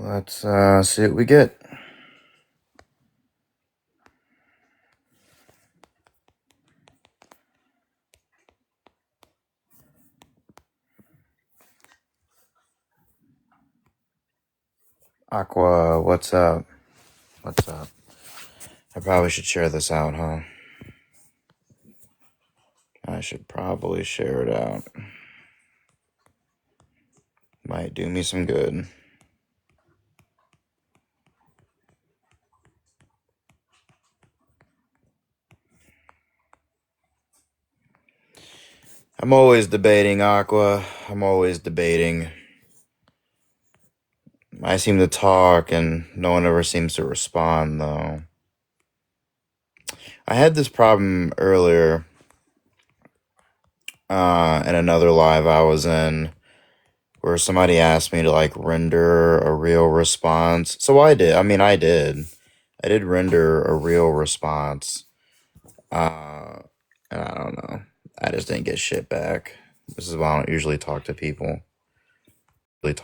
Let's see what we get. Aqua, what's up? What's up? I probably should share this out, huh? I should probably share it out. Might do me some good. I'm always debating, Aqua. I'm always debating. I seem to talk and no one ever seems to respond, though. I had this problem earlier in another live I was in where somebody asked me to like render a real response. So I did. I did render a real response. And I don't know. I just didn't get shit back. This is why I don't usually talk to people. Good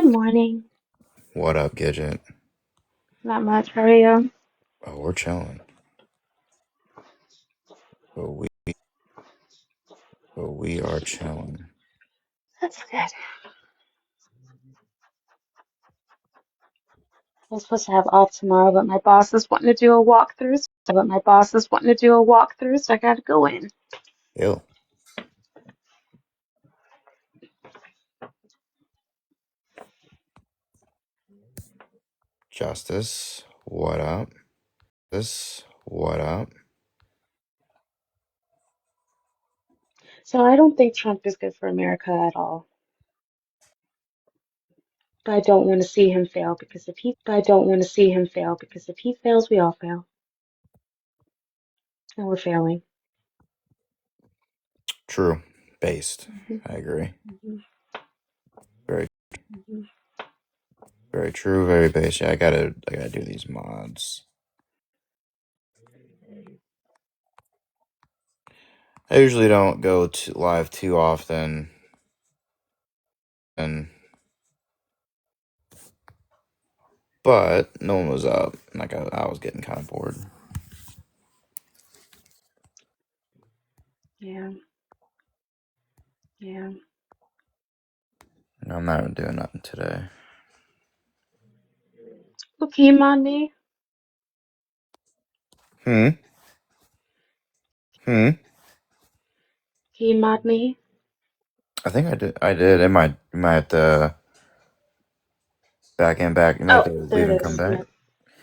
morning. What up, Gidget? Not much. How are you? Oh, we're chilling. But we are chilling. That's good. I was supposed to have off tomorrow, but my boss is wanting to do a walkthrough. So I got to go in. Ew. Justice, what up? What up? So I don't think Trump is good for America at all. But I don't want to see him fail because if he fails, we all fail. And we're failing. True. Based. hmm I agree. hmm Very, hmm very true. Very based. Yeah, I gotta do these mods. I usually don't go live too often, but no one was up. Like I was getting kind of bored. Yeah. Yeah. I'm not doing nothing today. Who came on me? Hmm. He mod me? I think I did. You might have to back. You might have Oh, to there leave and it come is. back. Nope.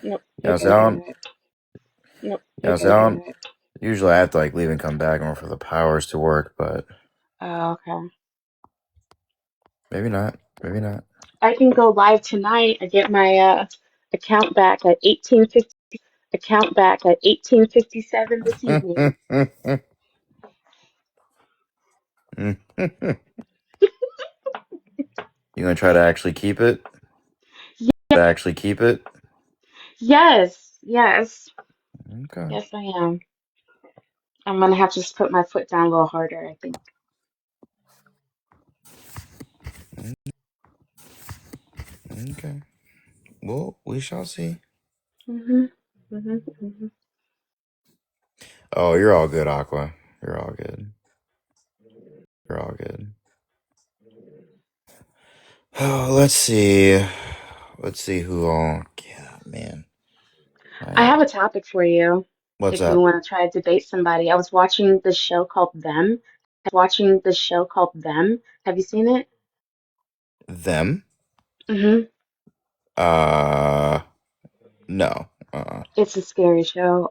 Nope. You're Yeah, good. so I don't. Nope. You're Yeah, so good. I don't. Usually I have to like leave and come back in order for the powers to work, but Oh, okay. maybe not. Maybe not. I can go live tonight. I get my account back at 1857 this evening. You gonna try to actually keep it? Yes, yes, Okay. yes, I am. I'm gonna have to just put my foot down a little harder, I think. Okay. Well, we shall see. hmm hmm hmm Oh, you're all good, Aqua. You're all good. You're all good. Oh, let's see. Let's see who all. Yeah, man. I I, have a topic for you what's if you up? want to try to debate somebody. I was watching this show called Them. Have you seen it? Them? hmm Uh, no. It's a scary show.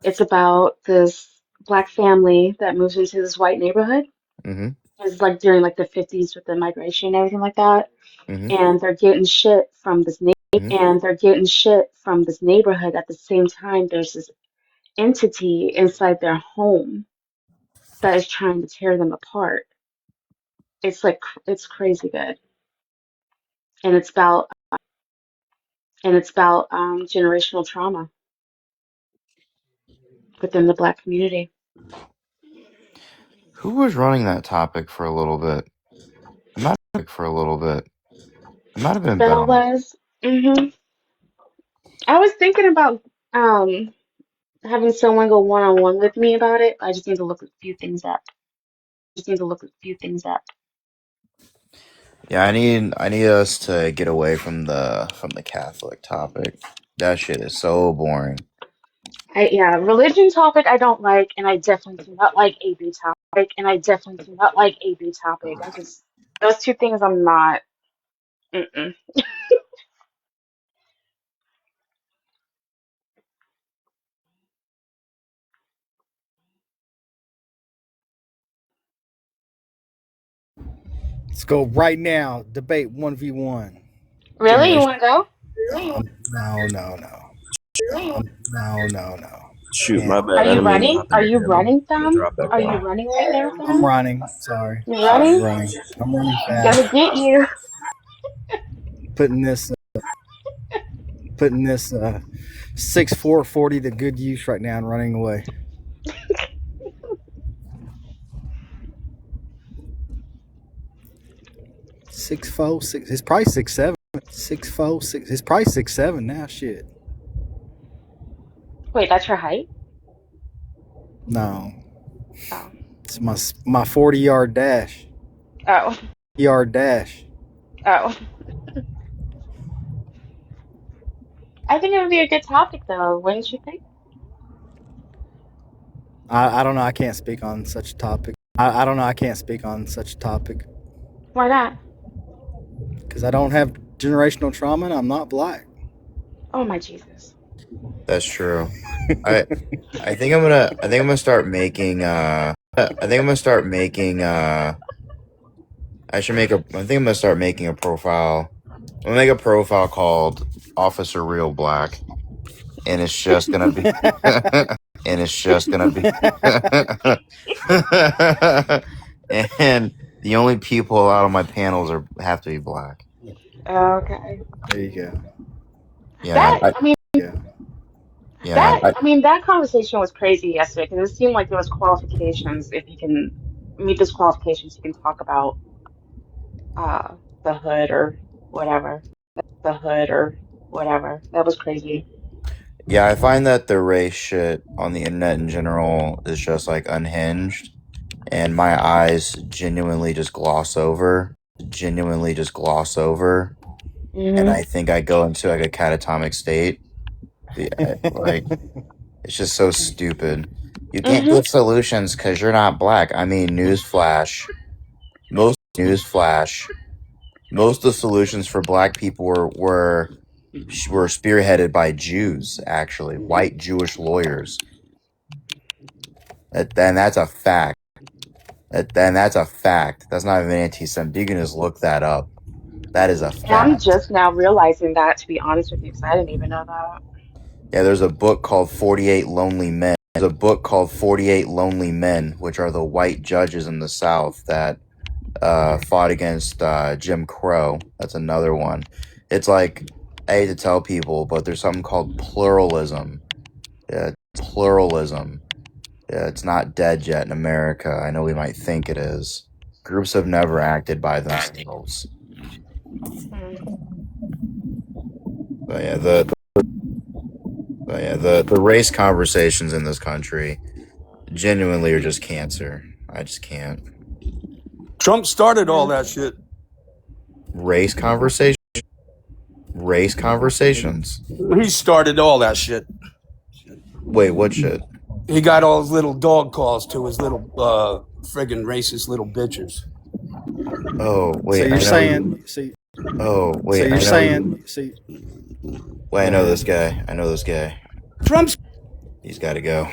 It's about this black family that moves into this white neighborhood. Mm-hmm. It's like during like the 50s with the migration and everything like that. Mm-hmm. And they're getting shit from this neighborhood. At the same time, there's this entity inside their home that is trying to tear them apart. It's like it's crazy good, and it's about generational trauma within the black community. Who was running that topic for a little bit? It might have been Belle Bell. was. I was thinking about having someone go one on one with me about it. I just need to look a few things up. Yeah, I need us to get away from the Catholic topic. That shit is so boring. Yeah, religion topic I don't like, and I definitely do not like AB topic. I just those two things I'm not. Mm-mm. Let's go right now. Debate 1v1. Really, you want to go? No. Shoot, my Can't. bad. Are I you didn't mean to running? hop in Are there, you Kevin. running, I'm gonna fam? drop back Are you down. running right now, I'm fam? running. Sorry. You I'm running? running. I'm running I'm gonna fast. get you. Putting this 6'4" to good use right now and running away. 6'4", 6. It's probably 6'7". 6'4", 6. It's probably 6'7" now. Shit. Wait, that's your height? No. Oh. It's my 40-yard dash. Oh. Yard dash. Oh. I think it would be a good topic, though. Wouldn't you think? I don't know. I can't speak on such a topic. I don't know. I can't speak on such a topic Why not? because I don't have generational trauma and I'm not black. Oh my Jesus. That's true. I think I'm gonna start making I think I'm gonna start making I think I'm gonna start making a profile. I'm gonna make a profile called Officer Real Black. And it's just gonna be and the only people allowed on my panels have to be black. Okay. There you go. Yeah, That conversation was crazy yesterday because it seemed like there was qualifications. If you can meet those qualifications, you can talk about the hood or whatever. That was crazy. yeah, I find that the race shit on the internet in general is just like unhinged, and my eyes genuinely just gloss over, and I think I go into like a catatonic state. Like, it's just so stupid. You can't give solutions because you're not black. I mean, newsflash. Most of the solutions for black people were spearheaded by Jews, actually, white Jewish lawyers. And that's a fact. That's a fact. That's not even anti-Semitic. You can just look that up. That is a And I'm fact. just now realizing that, to be honest with you, because I didn't even know that. Yeah, there's a book called 48 Lonely Men. Which are the white judges in the South that fought against Jim Crow. That's another one. It's like, I hate to tell people, but there's something called pluralism. Yeah, pluralism. Yeah, it's not dead yet in America. I know we might think it is. Groups have never acted by themselves. But yeah, the race conversations in this country genuinely are just cancer. I just can't. Trump started all that shit. Race conversations. He started all that shit. Wait, what shit? He got all his little dog calls to his little friggin' racist little bitches. Oh wait, So you're saying? Wait, I know this guy. Trump's. He's got to go.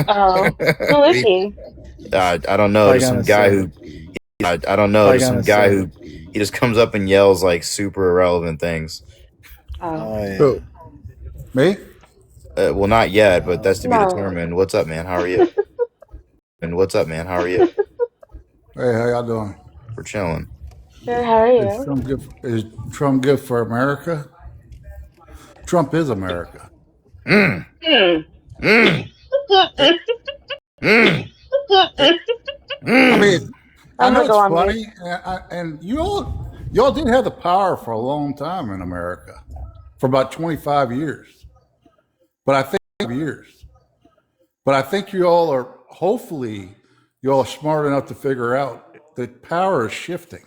Oh, who is he? I don't know. There's some guy who. I don't know. There's some guy who he just comes up and yells like super irrelevant things. Oh. Me? Well, not yet, but that's to be No. determined. What's up, man? How are you? Hey, how y'all doing? We're chilling. Good, how are Is you? Trump good for America? Trump is America. I mean, I I'm know gonna it's go on mute. funny, and y'all did have the power for a long time in America, for about 25 years. But I think you all are, hopefully, you all are smart enough to figure out that power is shifting.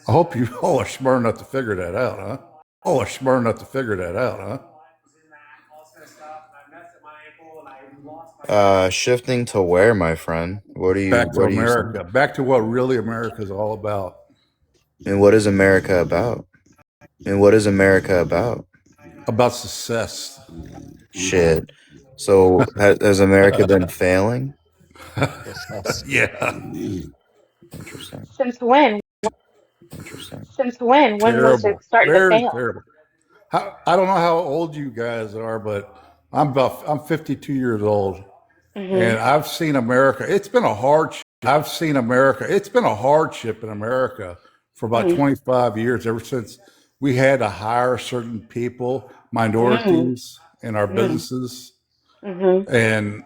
I hope you all are smart enough to figure that out, huh? All are smart enough to figure that out, huh? Shifting to where, my friend? Back to What are you saying? America, back to what really America is all about. And what is America about? And what is America about? About success. Shit. So has America been failing? Yeah. Interesting. Since when? Interesting. Since when? When was it Terrible. starting to Very fail? terrible. I don't know how old you guys are, but I'm 52 years old, Hmm. and I've seen America. It's been a hardship. I've seen America. It's been a hardship in America for about Hmm. 25 years, ever since we had to hire certain people, Hmm. minorities in our Hmm. businesses, Hmm. and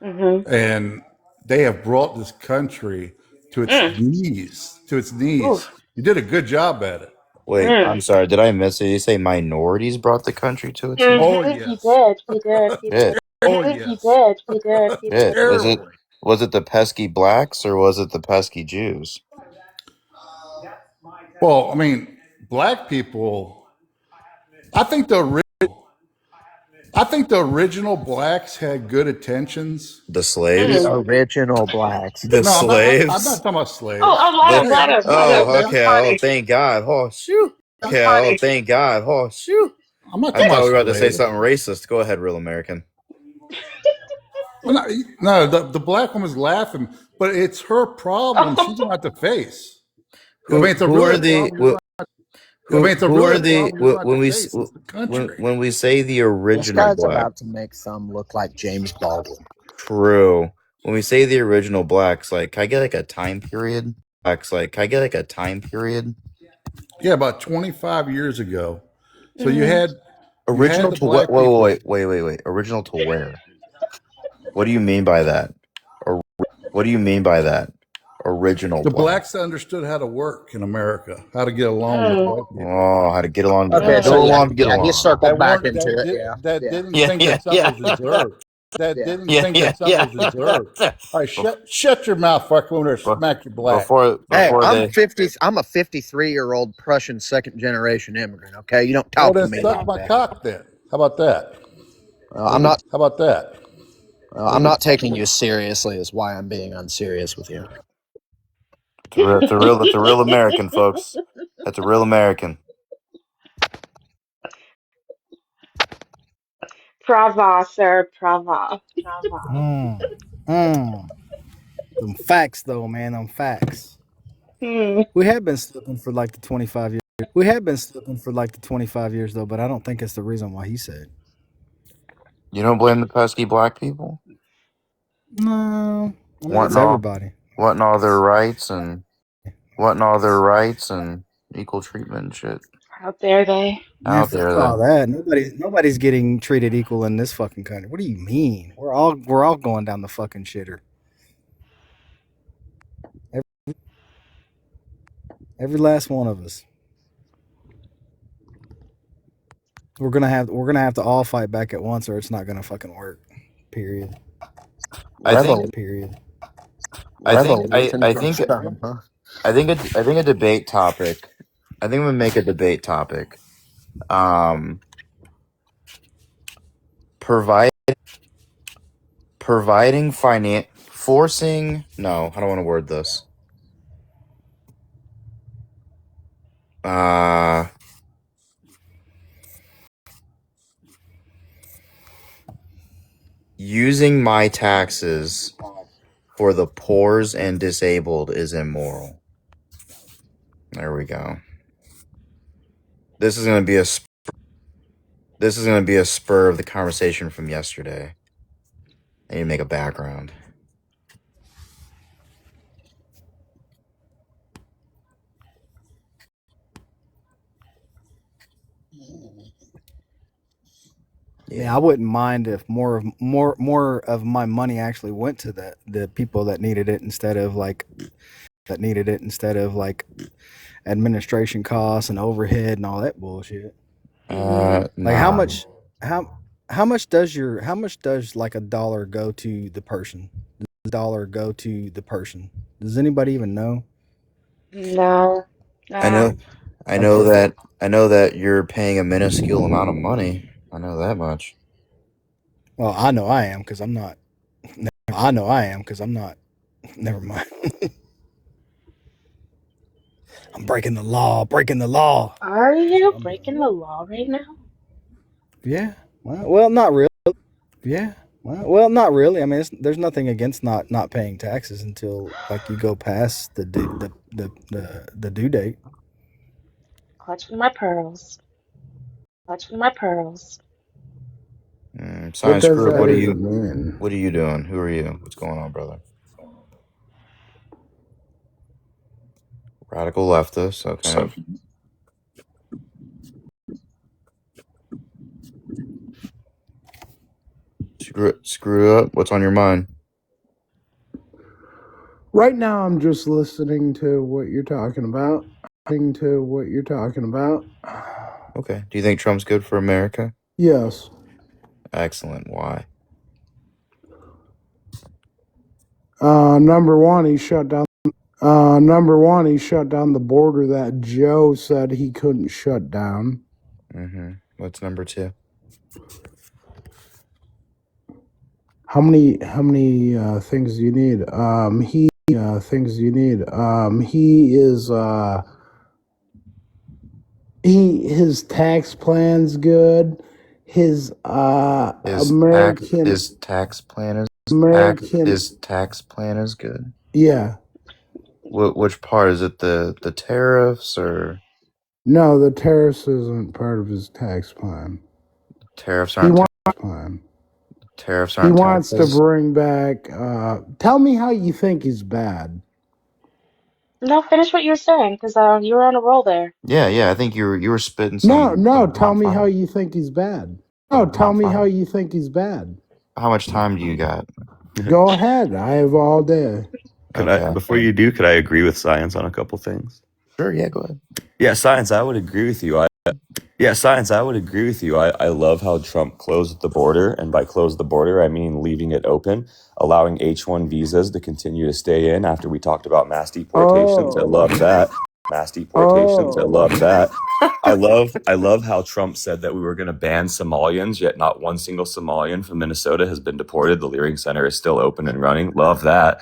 Hmm. and they have brought this country to its Mm. knees. To its Oof. knees. You did a good job at it. Wait, Mm. I'm sorry. Did I miss it? You say minorities brought the country to its knees? Oh Hmm. He yes. did. He did. He did. Shit. Oh He yes. did. He did. He did. Shit. Terribly. Was it the pesky blacks or was it the pesky Jews? Well, I mean, black people. I think the I think the original blacks had good intentions. The The slaves? Mm. original blacks. The No, I'm not slaves? talking about Oh, slaves. The Gladys, oh, That's I'm okay. Oh, funny. thank God. Oh, shoot. That's Okay. Oh, funny. thank God. Oh, shoot. not I talking thought about we were about to say slaves. something racist. Go ahead, real American. Well, no, the black woman's laughing, but it's her problem. She's Oh. gonna have to face. I mean, it's a Who are really the problem. I mean, it's a who really are a the problem you're gonna have when to we face. It's the country. when we say the This original guy's black? about to make some look like James Baldwin. True. When we say the original blacks, like, can I get like a time period? Blacks, like, can I get like a time period? Yeah, about 25 years ago. So Hmm. you had Original the to what? black people. Wait. Original to where? What do you mean by that? Or what do you mean by that? Original The black. blacks understood how to work in America, how to get along with Mm. white people. Oh, how to get along? Okay, Get so Mm. yeah, along. Get yeah, he along. circled back into it. Yeah, That yeah, didn't Yeah, think yeah, that something yeah, was deserved. That yeah. didn't yeah, think yeah, that something was deserved. yeah. All right, shut your mouth before I come over there and Bef- smack your black. Hey, before they I'm a 53-year-old Prussian second generation immigrant. Okay, you don't Well, talk to then me suck like my that. cock then. How about that? I'm not. How about that? I'm not taking you seriously. Is why I'm being unserious with you. it's a real American, folks. That's a real American. Brava, sir. Brava. Mm. Mm. Them facts, though, man. Them facts. Hmm. We have been slipping for like the 25 years. We have been slipping for like the 25 years, though, but I don't think it's the reason why he said. You don't blame the pesky black people No. I mean, it's wanting all everybody. wanting all their rights and wanting all their rights and equal treatment and shit How dare they? Man, out fuck there. all Then that. Nobody's getting treated equal in this fucking country. What do you mean? We're all going down the fucking shitter. Every last one of us. We're gonna have to all fight back at once, or it's not gonna fucking work. Period. I think Period. Revolution from scum, huh? I think a debate topic. I think we make a debate topic. Provide providing finance forcing. No, I don't want to word this. Uh, using my taxes for the poors and disabled is immoral. There we go. This is going to be a spur of the conversation from yesterday. I need to make a background. I mean, I wouldn't mind if more of my money actually went to the people that needed it instead of like administration costs and overhead and all that bullshit. Like how Nah. much how much does like a dollar go to the person? Does anybody even know? No. I know, I know that you're paying a minuscule amount of money. I know that much. Well, I know I am because I'm not. Never mind. I'm breaking the law. Are you breaking the law right now? Yeah. Well, not really. Yeah. Well, not really. I mean, there's nothing against not paying taxes until like you go past the due date. Clutching my pearls. What Science does group, that even mean? what are you doing? Who are you? What's going on, brother? Radical leftist, okay. Screw up. What's on your mind? Right now, I'm just listening to what you're talking about. Okay. Do you think Trump's good for America? Yes. Excellent. Why? Number one, he shut down the border that Joe said he couldn't shut down. What's number two? How many things do you need? He is his tax plan's good. His American His tax plan is good. Yeah. Which part is it? The tariffs or No, the tariffs isn't part of his tax plan. tariffs aren't He wants to bring back. Tell me how you think he's bad. No, finish what you were saying, because you were on a roll there. Yeah. I think you were spitting some. No. Tell me how you think he's bad. How much time do you got? Go ahead. I have all day. Before you do, could I agree with Science on a couple things? Sure. Yeah. Go ahead. Yeah, Science, I would agree with you. I love how Trump closed the border, and by close the border, I mean leaving it open, allowing H-1 visas to continue to stay in after we talked about mass deportations. I love that. I love how Trump said that we were going to ban Somalians, yet not one single Somalian from Minnesota has been deported. The Leering Center is still open and running. Love that.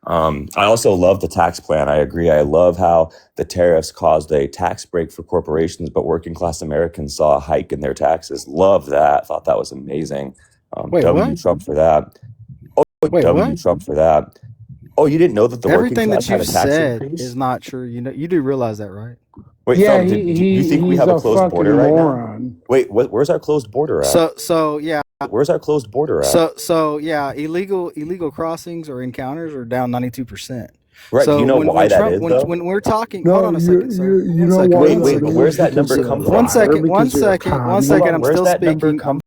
I also love the tax plan. I agree. I love how the tariffs caused a tax break for corporations, but working class Americans saw a hike in their taxes. Love that. Thought that was amazing. Wait, W what? Trump for that. Wait, W what? Trump for that. Oh, you didn't know that the Everything working class that had you've a tax said increase? is not true. You know, you do realize that, right? Wait, Yeah, Thumb, do you think we he's have a a closed fucking border right now? moron. Wait, where's our closed border at? So yeah. Where's our closed border at? So yeah, illegal crossings or encounters are down 92%. Right, So do you know why that Trump, is, though? when we're talking, No, hold on a second, sir. you know why Wait, that but is? where's that number Because come you're from? One second, commie. I'm Where's still that number speaking. come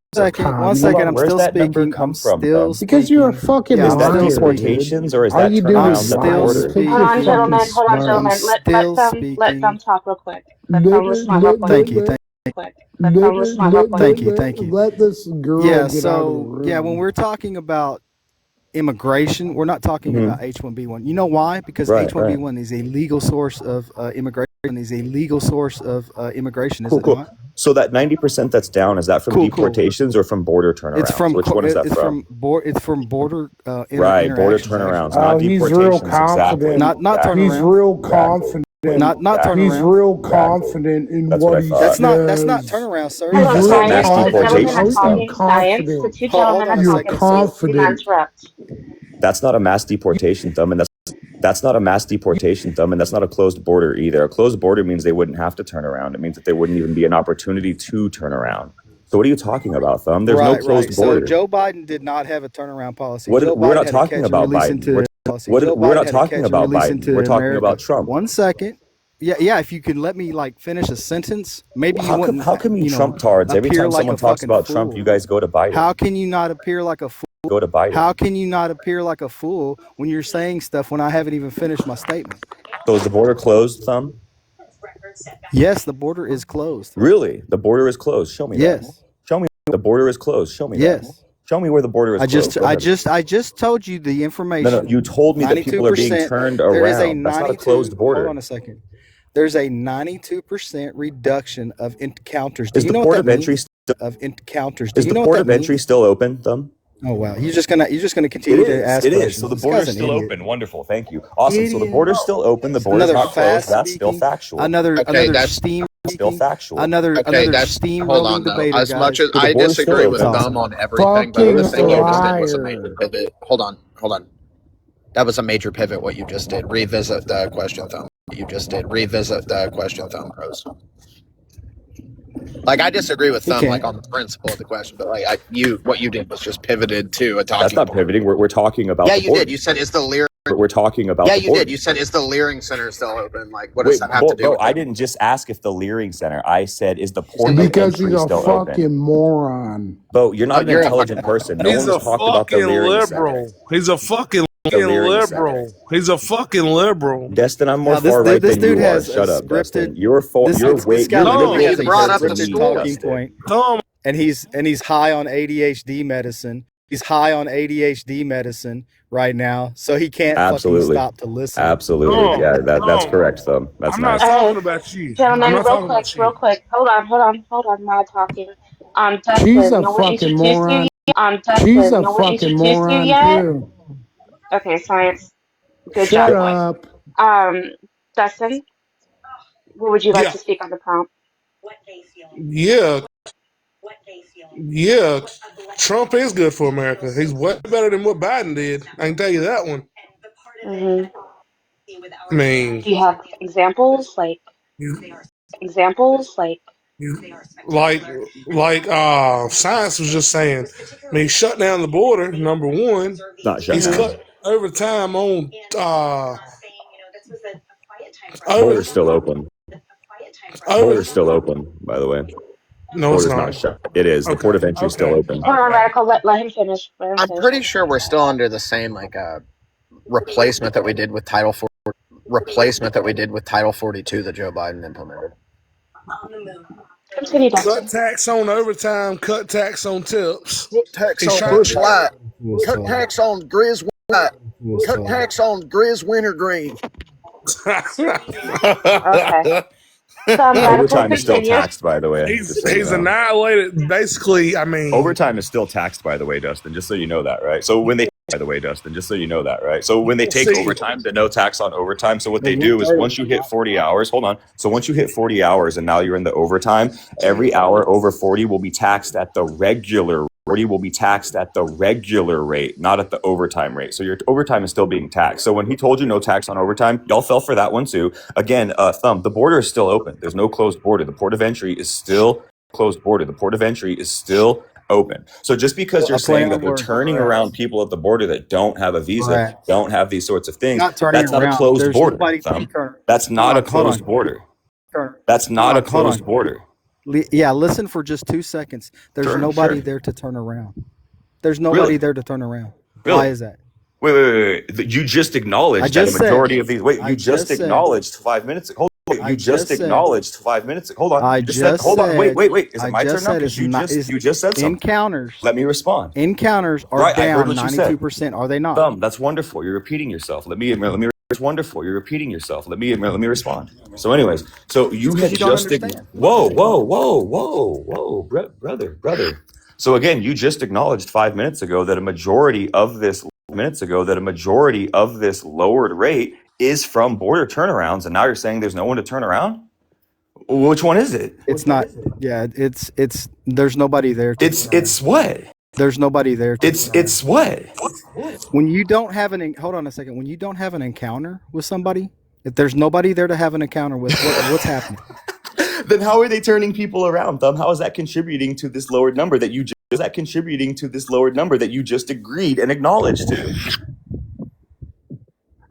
One second, I'm Where's still that number speaking. come I'm from, still Thumb? speaking. Because you're a fucking Yeah, Is that liar, deportations or is All that you do turnaround is at the lie. border? Think Hold you're on, gentlemen. fucking Hold on, smart. gentlemen. Let them talk real quick. Let them respond real quick. Thank you. Let them respond real quick. Thank you. Let this girl Yeah, get out of the so room. yeah, when we're talking about immigration, we're not talking Mhm. about H-1B1. You know why? Because Right, H-1B1 is a legal source of immigration. Is it Cool. not? So that 90% that's down, is that from Cool. deportations or from border turnarounds? It's from Which one is that it's from? from border Right, border interactions, turnarounds, actually. not he's deportations. real Exactly. confident. Not turn He's around. real confident. Not turn He's around. real confident in That's what what I he thought. That's not says. turnaround, sir. Hold on, He's That's not real mass science. The gentlemen confident. are deportations, How are you talking. Science. The confident? two Hold gentlemen on are a You're talking. second. Please do not confident. interrupt. That's not a mass deportation, Thumb, and that's not a mass deportation, Thumb, and that's not a closed border either. A closed border means they wouldn't have to turn around. It means that there wouldn't even be an opportunity to turn around. So what are you talking about, Thumb? There's no closed So border. Joe Biden did not have a turnaround policy. We're Biden not had a talking catch and about release Biden. into policy. We're Joe not Biden had a talking catch and about release Biden. into We're talking America. about Trump. One second. yeah, if you could let me like finish a sentence, maybe you How come wouldn't, how come you you know, Trump tards? Every appear time like someone a talks fucking about Trump, you fool. guys go to How Biden. can you not appear like a fool? Go to Biden. How can you not appear like a fool when you're saying stuff when I haven't even finished my statement? So is the border closed, Thumb? Yes, the border is closed. Really? The border is closed. Show me that. Yes. Show me the border is closed. Show me that. Yes. Show me where the border is closed. Go ahead. I just told you the No, information. you told me that people are being 92%. turned There is a around. That's not a 92. closed border. Hold on a second. There's a 92% reduction of encounters. Do Is you the know port what of that entry means? Of encounters. Do is you the know port what of that entry means? still open, Thumb? Oh wow, you're just gonna continue to ask It questions. is. So the This border's guy's an still idiot. open. Wonderful. Thank you. Awesome. So the Idiot. border's still open. The border's Another not closed. fast That's still speaking. factual. Okay, that's steam Still speaking. factual. Another okay. That's hold steamrolling on though. debater, As much guys. as So the I border's still disagree with open. That's Thumb awesome. on everything, but Border's the thing still you just open. did was a major pivot. Hold on. That was a major pivot. What you just did. Revisit the question, Thumb. What you just did. Revisit the question, Thumb. Rose. Like I disagree with He Thumb, like can't. on the principle of the question, but like what you did was just pivoted to a That's talking not point. pivoting. We're talking about Yeah, the you border. did. You said is the Lear. We're talking about Yeah, the you border. did. You said is the Leering Center still open? Like, what does Wait, that have to do bro, with I it? didn't just ask if the Leering Center. I said, is the port of Because he's entry a still fucking open? moron. Bo, you're not an You're a intelligent person. No He's one a was talked about the fucking Leering Center. liberal. He's a fucking The Leering Center. liberal. He's a fucking liberal. Destin, I'm more Now this far right this than dude you are. has a Shut up, Destin. scripted. You're This guy No. literally literally has a You brought up the scripted school. talking point, Tom, and he's high on ADHD medicine. He's high on ADHD medicine right now, so he can't fucking Absolutely. stop to listen. Absolutely. No. Yeah, that's No. correct, Thumb. That's I'm not nice. talking about you. I'm Gentlemen, not talking about real you. quick. Hold on. While talking. She's Dustin, a no one fucking introduced you moron. yet. She's a No one fucking introduced you moron yet. too. Okay, science. Good Shut job, boy. up. Dustin, what would you like Yeah. to speak on the prompt? Yeah. Yeah. Trump is good for America. He's way better than what Biden did. I can tell you that one. Mm-hmm. I mean, Do you have examples? you, like science was just saying. I mean, he shut down the border. Number one, Not shut he's down. cut overtime on Border's still open. Border's still open, by the way. No, it's Border's not not. shut. It is. The Okay. port of entry is still Okay. open. Hold on, Radical. Let him finish. Let him I'm finish. pretty sure we're still under the same like replacement that we did with Title 42 that Joe Biden implemented. Continue, Dustin. Cut tax on overtime. Cut tax on tips. Cut tax He's on trying Bush to. Light. We'll Cut stop. tax on Grizz White. We'll Cut stop. tax on Grizz Wintergreen. Okay. Some Radical, Overtime is still continue. taxed, by the way. Just so you He's know. annihilated. Basically, I mean, Overtime is still taxed, by the way, Dustin. Just so you know that, right? So when they, by the way, Dustin, just so you know that, right? So when they take See- overtime, there's no tax on overtime. So what they do is once you hit 40 hours, hold on. So once you hit 40 hours and now you're in the overtime, every hour over 40 will be taxed at the regular. 40 will be taxed at the regular rate, not at the overtime rate. So your overtime is still being taxed. So when he told you no tax on overtime, y'all fell for that one too. Again, Thumb, the border is still open. There's no closed border. The port of entry is still closed border. The port of entry is still open. So just because you're A play saying on that they're words. turning around people at the border that don't have a visa, Right. don't have these sorts of things, Not turning that's not a around. closed There's border, nobody Thumb. turn. That's not a Hold on. closed border. Turn. That's not a Hold on. closed border. Yeah, listen for just 2 seconds. There's Sure, nobody sure. there to turn around. There's nobody Really? there to turn around. Really? Why is that? Wait. You just acknowledged I just that a majority said- of these. Wait, I you just just said- acknowledged 5 minutes ago. Hold on. I You just just said- acknowledged 5 minutes ago. Hold on. I You said, just hold on. said- Wait. Is it I my turn just now? said Because it's you not- just said something. Encounters. Let me respond. Encounters are Right, I heard down what you said. 92%. Are they not? Thumb, that's wonderful. You're repeating yourself. Let me. It's wonderful. You're repeating yourself. Let me respond. So, anyways, so you had you don't just. understand. Whoa, brother. So again, you just acknowledged 5 minutes ago that a majority of this lowered rate is from border turnarounds, and now you're saying there's no one to turn around. Which one is it? It's not. Yeah, it's. There's nobody there. To It's what? There's nobody there. To It's what? when you don't have an. Hold on a second. When you don't have an encounter with somebody, if there's nobody there to have an encounter with, what's happening? Then how are they turning people around, Thumb? How is that contributing to this lowered number that you just agreed and acknowledged to?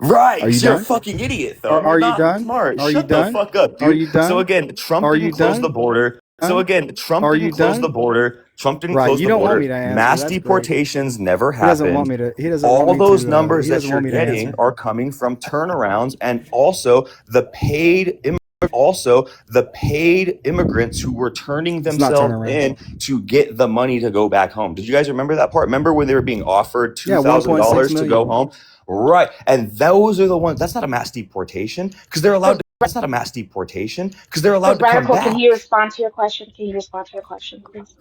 Right, Are you you're a done? fucking idiot, Thumb. You're Are you not done? smart. Are you Shut the done? fuck up, Are dude. you So done? again, Trump Are didn't you close the done? border. So again, Trump Are didn't you close the done? border. Trump didn't Right. close You the don't want border. me to answer. Mass That's great. deportations never He doesn't want happened. me to. He doesn't All want me those to. numbers He that doesn't you're want me to getting answer. are coming from turnarounds and also the paid immigrants who were turning It's not themselves turnaround. in to get the money to go back home. Did you guys remember that part? Remember when they were being offered Yeah, $2,000 1.6 to go million. home? Right. And those are the ones. That's not a mass deportation because they're allowed to. That's not a mass deportation because they're allowed to come Radical, can back. he respond to your question? Can you respond to your question, please?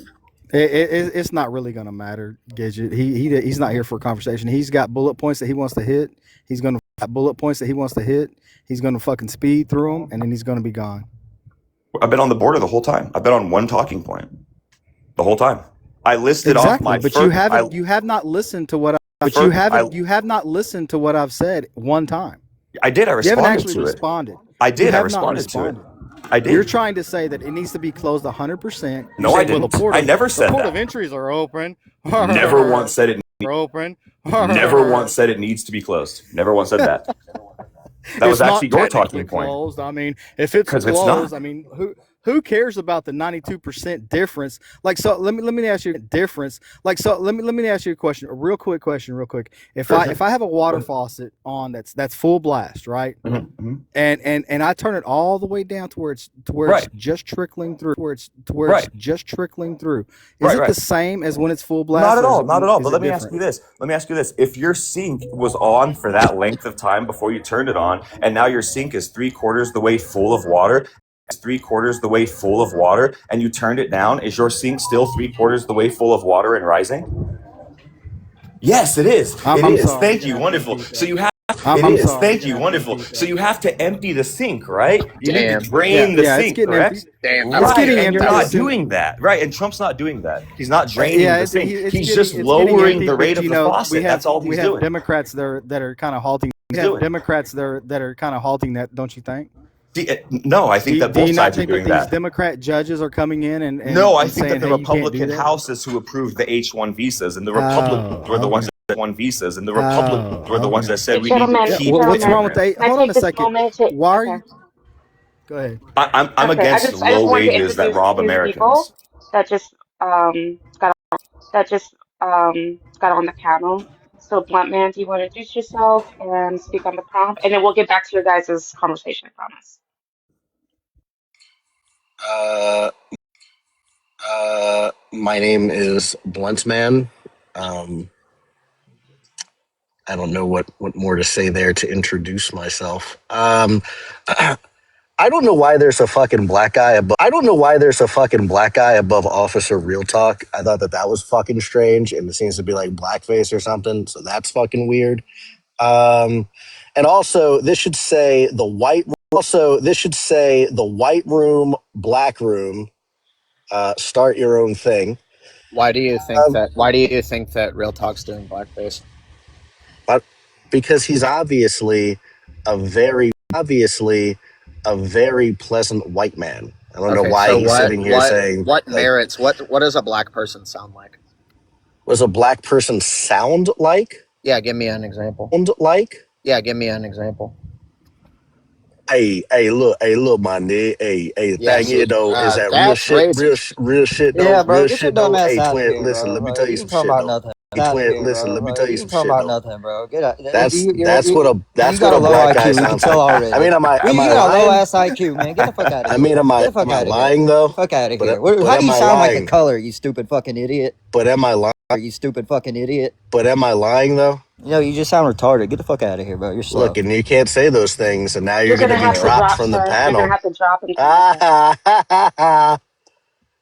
It's not really going to matter, Gidget. He's not here for a conversation. He's got bullet points that he wants to hit. He's going to fucking speed through them, and then he's going to be gone. I've been on the border the whole time. I've been on one talking point the whole time. I listed off my. But first, you have not listened to what. You have not listened to what I've said one time. I did. I responded You haven't actually to responded. it. I did. You I have responded not to it. responded. I did. You're trying to say that it needs to be closed 100%. No, I didn't. I never said the port that. of entries are open. Never once said it. Are open. Never once said it needs to be closed. Never once said that. That was actually your talking point. Closed. I mean, if it's closed, it's not. I mean, who cares about the 92% difference? Like, so let me ask you a difference. Like, so let me ask you a question, a real quick question, real quick. If I have a water faucet on that's full blast, right? Mm-hmm. And I turn it all the way down to where it's just trickling through. It's just trickling through. Is it the same as when it's full blast? Not at all. Not at all. But let me ask you this. If your sink was on for that length of time before you turned it on, and now your sink is 3/4 the way full of water, and you turned it down, is your sink still 3/4 the way full of water and rising? Yes, it is. It is. Sorry. Thank you. Wonderful. So you have. Thank you. Wonderful. So you have to empty the sink, right? You need to drain the sink, correct? It's getting and you're empty. not doing that, right? And Trump's not doing that. He's not draining the sink. He's just it's lowering empty, the rate but, of the faucet. That's all he's we have doing. Democrats that are kind of halting. That are kind of halting that, don't you think? No, I think that both sides are doing these that. Democrat judges are coming in and no, I and think saying, that the hey, you can't do Republican that? houses who approved the H-1 visas and the Republicans were the ones that won visas, and the Republicans were the ones that said we need to keep. What's wrong with that? Hold on a second. Why are you? Go ahead. I'm against low wages that rob Americans. That just got on the panel. So, Blunt Man, do you want to introduce yourself and speak on the prompt, and then we'll get back to your guys' conversation. I promise. My name is Blunt Man. I don't know what more to say there to introduce myself. I don't know why there's a fucking black guy above. Officer Real Talk. I thought that was fucking strange, and it seems to be like blackface or something. So that's fucking weird. And also, this should say the white. Room, black room. Start your own thing. Why do you think that Real Talk's doing blackface? But because he's obviously a very pleasant white man. I don't know why he's sitting here saying what merits. What does a black person sound like? What does a black person sound like? Yeah, give me an example. Hey, look, my nigga. Hey, thing is though, is that real shit though. Yeah, bro, real get shit your dumb though. ass Hey, out of twin, here, listen, bro. let me tell you some shit about though. nothing. Hey, twin, listen, let me tell you some shit about though. nothing, bro. Get out. That's what a low black guy IQ. We can sounds tell like. already. I mean, am I You got a lying? low ass IQ, man. Get the fuck out of here. I mean, am I lying though? Fuck out of But- here. but How do you am I sound like a lying? color, you stupid fucking idiot? But am I lying? You stupid fucking idiot. But am I lying though? No, you just sound retarded. Get the fuck out of here, bro. You're slow. Look, and you can't say those things, and now you're going to be have to dropped drop, from the sir. You're panel. gonna have to drop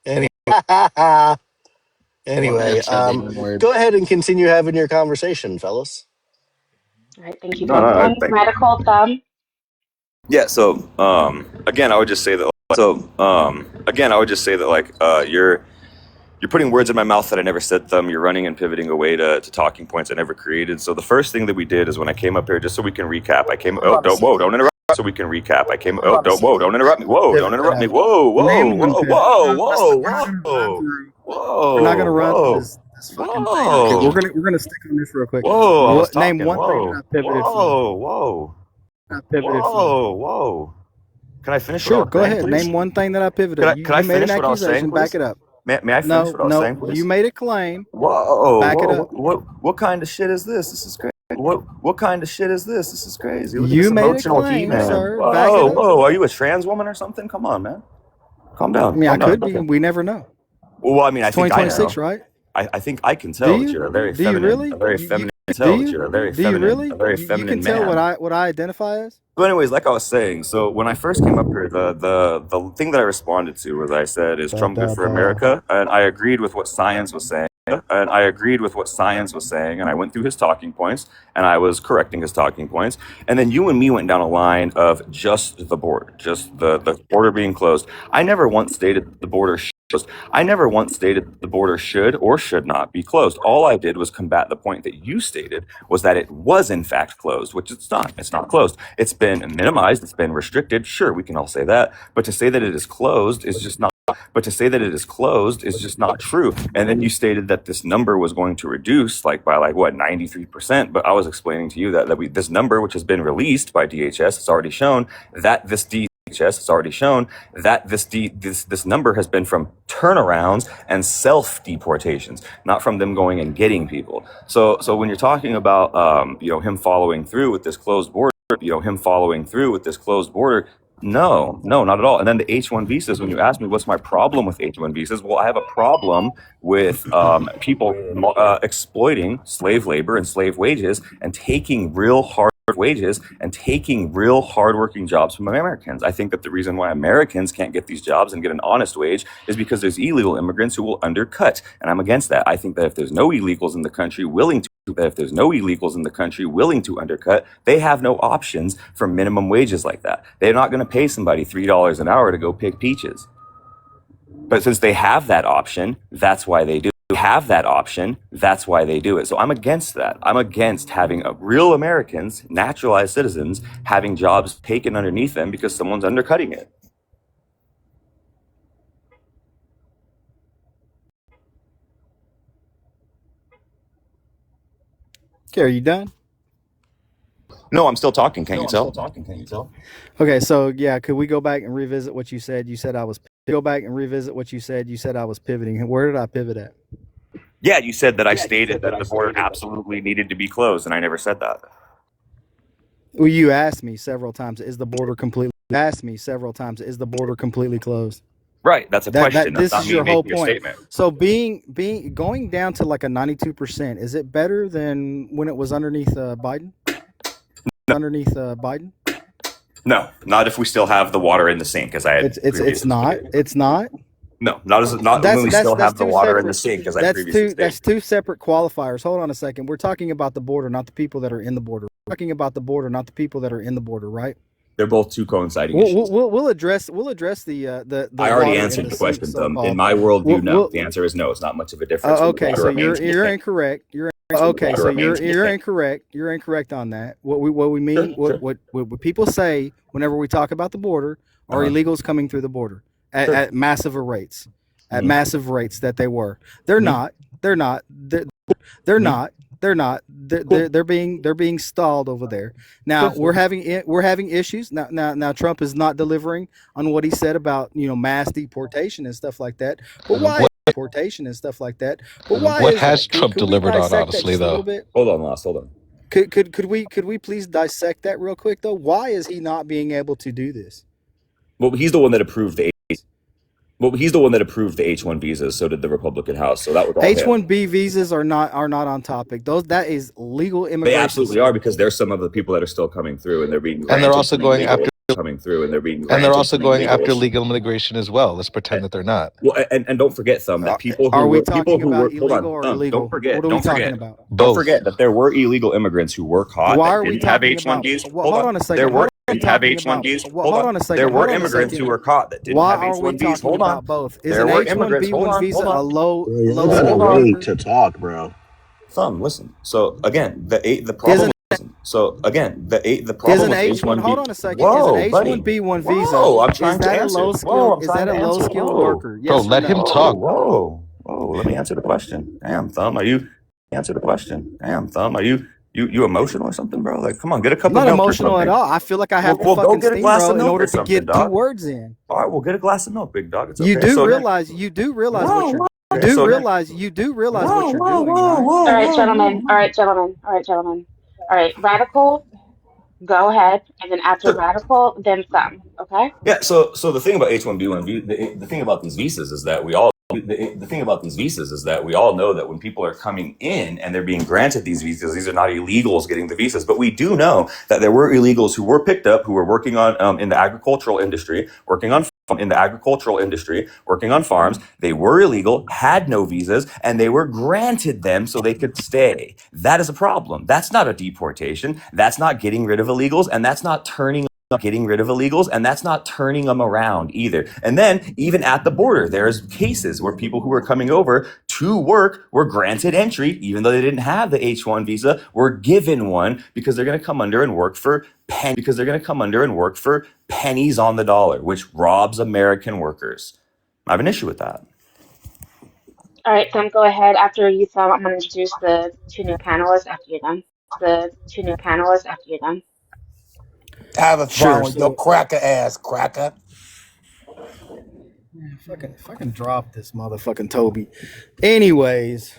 and Anyway, weird. go ahead and continue having your conversation, fellas. All right, thank you, No, no, Blunt. thank you. Radical Thumb. Yeah. So again, I would just say that. You're putting words in my mouth that I never said them. You're running and pivoting away to talking points I never created. So the first thing that we did is when I came up here, just so we can recap. Don't interrupt. So we can recap. Don't interrupt me. Whoa, don't interrupt me. Whoa. We're not gonna run. this fucking thing. Okay, Whoa. we're gonna stick on this real quick. Whoa. I was What name talking. one thing that Whoa. I pivoted from? Whoa. Whoa. I pivoted from. Whoa. Whoa. Can I finish what I Sure, was go saying, ahead. please? Name one thing that I pivoted. Can I You made an finish what I was saying, accusation. Back please? it up. May I finish No, what I was saying, no. please? You made a claim. Whoa. Back it Whoa. up. What kind of shit is this? This is crazy. What kind of shit is this? This is crazy. Look at You this made a emotional heat, claim, man. sir. Back it Whoa. up. Whoa. Are you a trans woman or something? Come on, man. Calm I down. mean, I Calm down. could be. Okay. We never know. Well, I mean, I It's think I know. 2026, right? I think I can Do tell that you? you're a very Do you really? feminine. Do Tell that you? you're a very Do you really? a very You feminine can tell man. what I identify as. So, anyways, like I was saying, so when I first came up here, the thing that I responded to was I said, "Is Trump good for America?" And I agreed with what science was saying. And I went through his talking points, and I was correcting his talking points. And then you and me went down a line of just the border, just the border being closed. I never once stated the border closed. I never once stated the border should or should not be closed. All I did was combat the point that you stated, was that it was in fact closed, which it's not. It's not closed. It's been minimized. It's been restricted. Sure, we can all say that. But to say that it is closed is just not. But to say that it is closed is just not true. And then you stated that this number was going to reduce by 93%. But I was explaining to you that this number, which has been released by DHS, has already shown that this this number has been from turnarounds and self-deportations, not from them going and getting people. So when you're talking about him following through with this closed border, no, not at all. And then the H-1 visas, when you ask me what's my problem with H-1 visas, well, I have a problem with people exploiting slave labor and slave wages and taking real hardworking jobs from Americans. I think that the reason why Americans can't get these jobs and get an honest wage is because there's illegal immigrants who will undercut. And I'm against that. I think that if there's no illegals in the country willing to undercut, they have no options for minimum wages like that. They're not going to pay somebody $3 an hour to go pick peaches. But since they have that option, that's why they do. So I'm against that. I'm against having real Americans, naturalized citizens, having jobs taken underneath them because someone's undercutting it. Okay, are you done? No, I'm still talking. Can't you tell? Okay, so yeah, could we go back and revisit what you said? You said I was pivoting. Where did I pivot at? Yeah, you said that I stated that the border absolutely needed to be closed, and I never said that. Well, you asked me several times, is the border completely closed? Right, that's a question. This That's is not your me whole making a point. statement. So going down to like a 92%, is it better than when it was underneath Biden? No, not if we still have the water in the sink, as I had. It's not. No, not when we still have the water in the sink, as I previously stated. That's two separate qualifiers. Hold on a second. We're talking about the border, not the people that are in the border. Right? They're both two coinciding issues. We'll address the I already water answered in the sink question. so-called. In my worldview, no. The answer is no. It's not much of a difference. Okay, so you're incorrect. You're incorrect. You're incorrect on that. What we mean, what people say whenever we talk about the border are illegals coming through the border at massive rates, that they were. They're not. They're being stalled over there. Now we're having issues. Now Trump is not delivering on what he said about mass deportation and stuff like that. But why What has Trump delivered on, honestly, though? Hold on, Lost. Hold on. Could we please dissect that real quick though? Why is he not being able to do this? Well, he's the one that approved the H-1 visas. So did the Republican House. So that was all him. H-1B visas are not on topic. That is legal immigration. They absolutely are, because there's some of the people that are still coming through, and they're being And they're also going after legal legal immigration as well. Let's pretend that they're not. Well, and don't forget, Thumb, that people who Are we were talking people who about were hold on, illegal or Thumb, illegal? don't forget, What are we talking about? don't Both. forget that there were illegal immigrants who were caught Why that are we didn't have talking H-1Bs. about? Hold on a second. There were What are we didn't have talking H-1Bs. about? Hold on a second. There were Hold on a immigrants second. who were caught that didn't Why have are we H-1Bs. talking Hold on. about both? Is There an were immigrants. Hold H-1B1 on, visa hold on. a low Bro, you low gotta skill wait worker? to talk, bro. Thumb, listen. So again, the problem. So again, the problem Is an with H-1? H-1B. Hold on a second. Whoa, is an buddy. H-1B1 visa? Whoa, I'm trying is to that a answer. low Whoa, skill? I'm Is trying that a to low answer. skilled Whoa. worker? Yes Bro, or let no? him talk. Whoa. Oh, let me answer the question. Damn, Thumb, are you answer the question? Damn, Thumb, are you emotional or something, bro? Like, come on, get a cup I'm of not milk or emotional at something. all. I feel like I have to Well, go fucking get a glass of steamroll in milk order or to something, get 2 dog. words in. All right, well, get a glass of milk, big dog. It's You okay. do So realize what you're okay, so you do realize what you're doing, right? All right, gentlemen. All right, gentlemen. All right, gentlemen. All right, Radical, go ahead, and then after Radical, then Thumb. Okay. yeah, so the thing about H-1B, the thing about these visas is that we all the thing about these visas is that we all know that when people are coming in and they're being granted these visas, these are not illegals getting the visas. But we do know that there were illegals who were picked up, who were working on in the agricultural industry, working on farms. They were illegal, had no visas, and they were granted them so they could stay. That is a problem. That's not a deportation. That's not getting rid of illegals, and that's not getting rid of illegals, and that's not turning them around either. And then even at the border, there's cases where people who were coming over to work were granted entry, even though they didn't have the H-1 visa, were given one because they're going to come under and work for pennies on the dollar, which robs American workers. I have an issue with that. All right, Thumb, go ahead. After you, Thumb, I'm going to introduce the 2 new panelists after you're done. Have a Sure. fun with your cracker ass, cracker. If I can drop this motherfucking Toby. Anyways,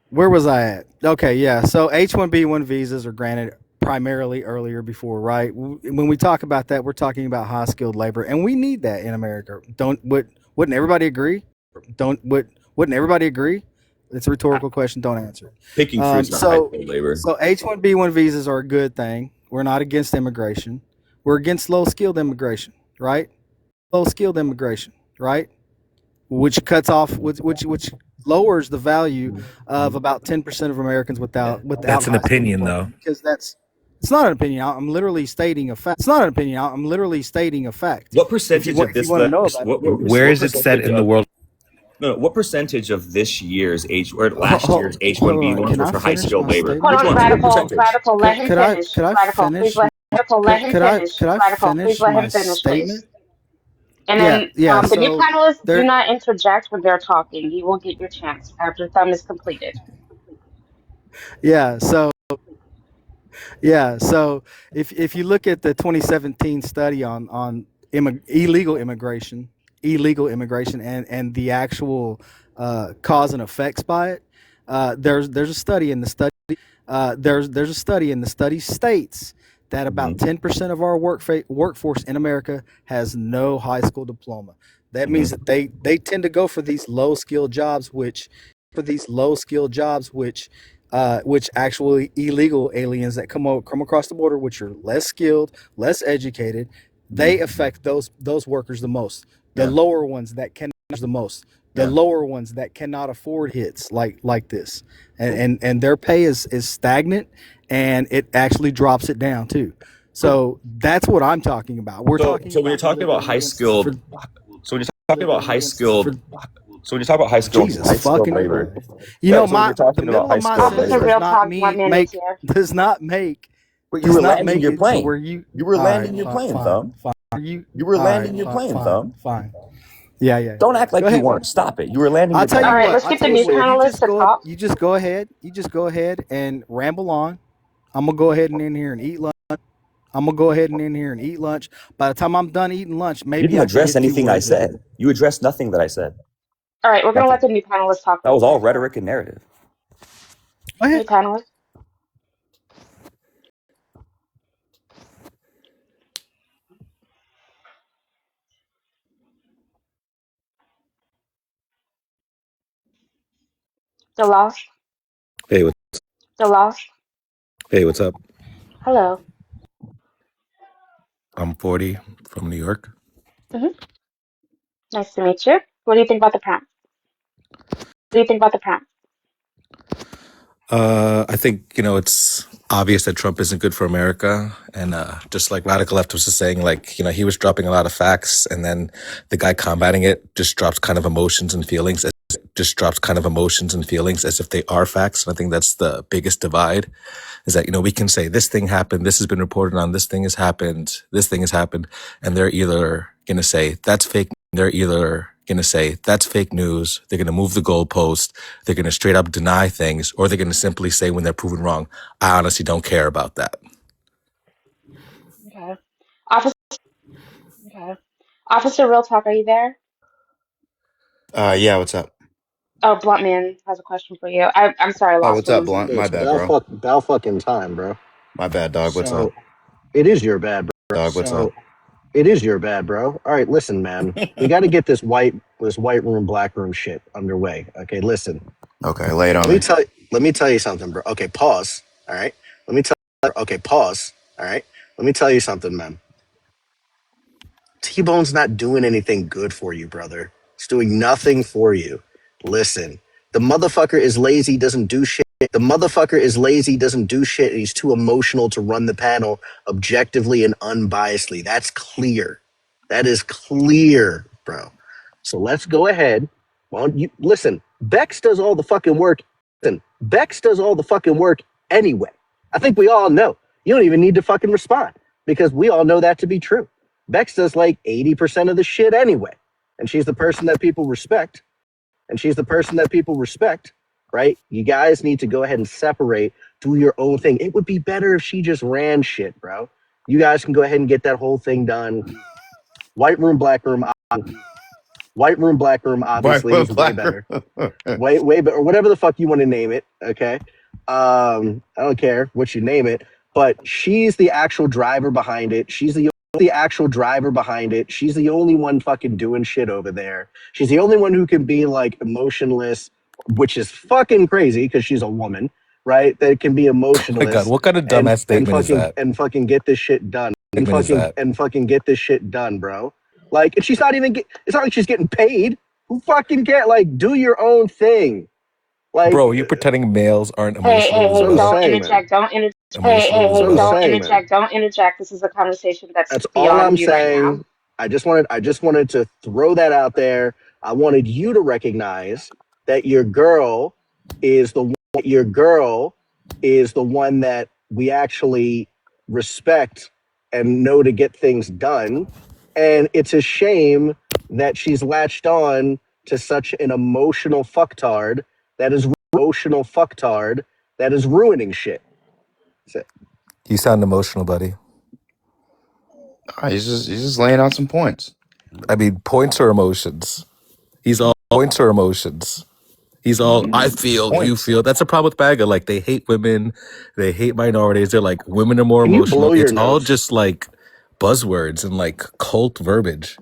where was I at? Okay, yeah. So H-1B1 visas are granted primarily earlier before, right? When we talk about that, we're talking about high skilled labor, and we need that in America. Wouldn't everybody agree? Wouldn't everybody agree? It's a rhetorical question. Don't answer it. Picking fruits not high skilled labor. So H-1B1 visas are a good thing. We're not against immigration. We're against low skilled immigration, right? Low skilled immigration, right? Which cuts off, which lowers the value of about 10% of Americans without. That's an opinion, though. Because it's not an opinion. I'm literally stating a fact. It's not an opinion. I'm literally stating a fact. What percentage of this? Where is it set in the world? No, what percentage of this year's last year's H-1B were for high skilled labor? Hold on, Radical, let him finish. Could I finish? Could I finish my statement? And then the new so panelists do not interject when they're talking. You will get your chance after Thumb is completed. So if you look at the 2017 study on illegal immigration and the actual cause and effects by it, there's a study in the study there's a study in the study states that about 10% of our workforce in America has no high school diploma. That means that they tend to go for these low skilled jobs, which actually illegal aliens that come across the border, which are less skilled, less educated, they affect those workers the most. The lower ones that can the most. The lower ones that cannot afford hits like this, and their pay is stagnant, and it actually drops it down too. So that's what I'm talking about. So when you're talking about high skilled labor, you know, the middle of my sentence does not make. You were landing your plane. You were landing your plane, Thumb. You were landing your plane, Thumb. Fine. Yeah. Don't act like you weren't. Stop it. You were landing. I'll tell you All what. right, let's get the new panelists to talk. You just go ahead and ramble on. I'm gonna go ahead and in here and eat lunch. By the time I'm done eating lunch, maybe you didn't address anything I said. You addressed nothing that I said. All right, we're gonna let the new panelists talk. That was all rhetoric and narrative. New panelists. DeLoss. Hey, what's up? Hello. I'm 40 from New York. Nice to meet you. What do you think about the prompt? I think, it's obvious that Trump isn't good for America. And just like Radical Left was just saying, he was dropping a lot of facts, and then the guy combating it just drops kind of emotions and feelings as if they are facts. And I think that's the biggest divide, is that, we can say this thing happened, this has been reported on, this thing has happened, and they're either going to say that's fake, they're either going to say that's fake news. They're going to move the goalpost. They're going to straight up deny things, or they're going to simply say when they're proven wrong, I honestly don't care about that. Okay. Officer, okay. Officer Real Talk, are you there? Yeah, what's up? Oh, Blunt Man has a question for you. I'm sorry, Oh, Lost what's up, Woman. Blunt? My It's bad, bro. about fucking time, bro. My bad, dog. What's up? So it is your bad, bro. Dog, what's So up? it is your bad, bro. All right, listen, man. We got to get this white room, black room shit underway. Okay, listen. Okay, lay it on Let me me. tell you something, bro. Okay, pause. All right. Okay, pause. All right. Let me tell you something, man. T-Bone's not doing anything good for you, brother. It's doing nothing for you. Listen, the motherfucker is lazy, doesn't do shit. The motherfucker is lazy, doesn't do shit, and he's too emotional to run the panel objectively and unbiasedly. That's clear. That is clear, bro. So let's go ahead. Well, you listen. Bex does all the fucking work. Listen, Bex does all the fucking work anyway. I think we all know. You don't even need to fucking respond because we all know that to be true. Bex does like 80% of the shit anyway. And she's the person that people respect. Right? You guys need to go ahead and separate, do your own thing. It would be better if she just ran shit, bro. You guys can go ahead and get that whole thing done. White room, black room. Obviously is way better. Way better, or whatever the fuck you want to name it. Okay. I don't care what you name it, but she's the actual driver behind it. She's the only one fucking doing shit over there. She's the only one who can be like emotionless, which is fucking crazy because she's a woman, right? That can be Oh my emotionless. God, what kind of dumbass statement is that? And fucking get this shit done. And fucking get this shit done, bro. Like, and she's not even. It's not like she's getting paid. Who fucking care? Like, do your own thing. Like, Bro, you're pretending males aren't Hey, emotional as hey, well. don't interject. Don't interject. Hey, Emotional as well. don't interject. Don't interject. This is a conversation that's That's all beyond I'm you right now. saying. I just wanted to throw that out there. I wanted you to recognize that your girl is the one that we actually respect and know to get things done. And it's a shame that she's latched on to such an emotional fucktard that is ruining shit. That's it. You sound emotional, buddy. He's just laying out some points. I mean, points or emotions? He's all points or emotions. He's all, I feel, you Points. feel. That's a problem with Baga. Like, they hate women. They hate minorities. They're like, women are more Can you emotional. blow your It's all nose? just like buzzwords and like cult verbiage.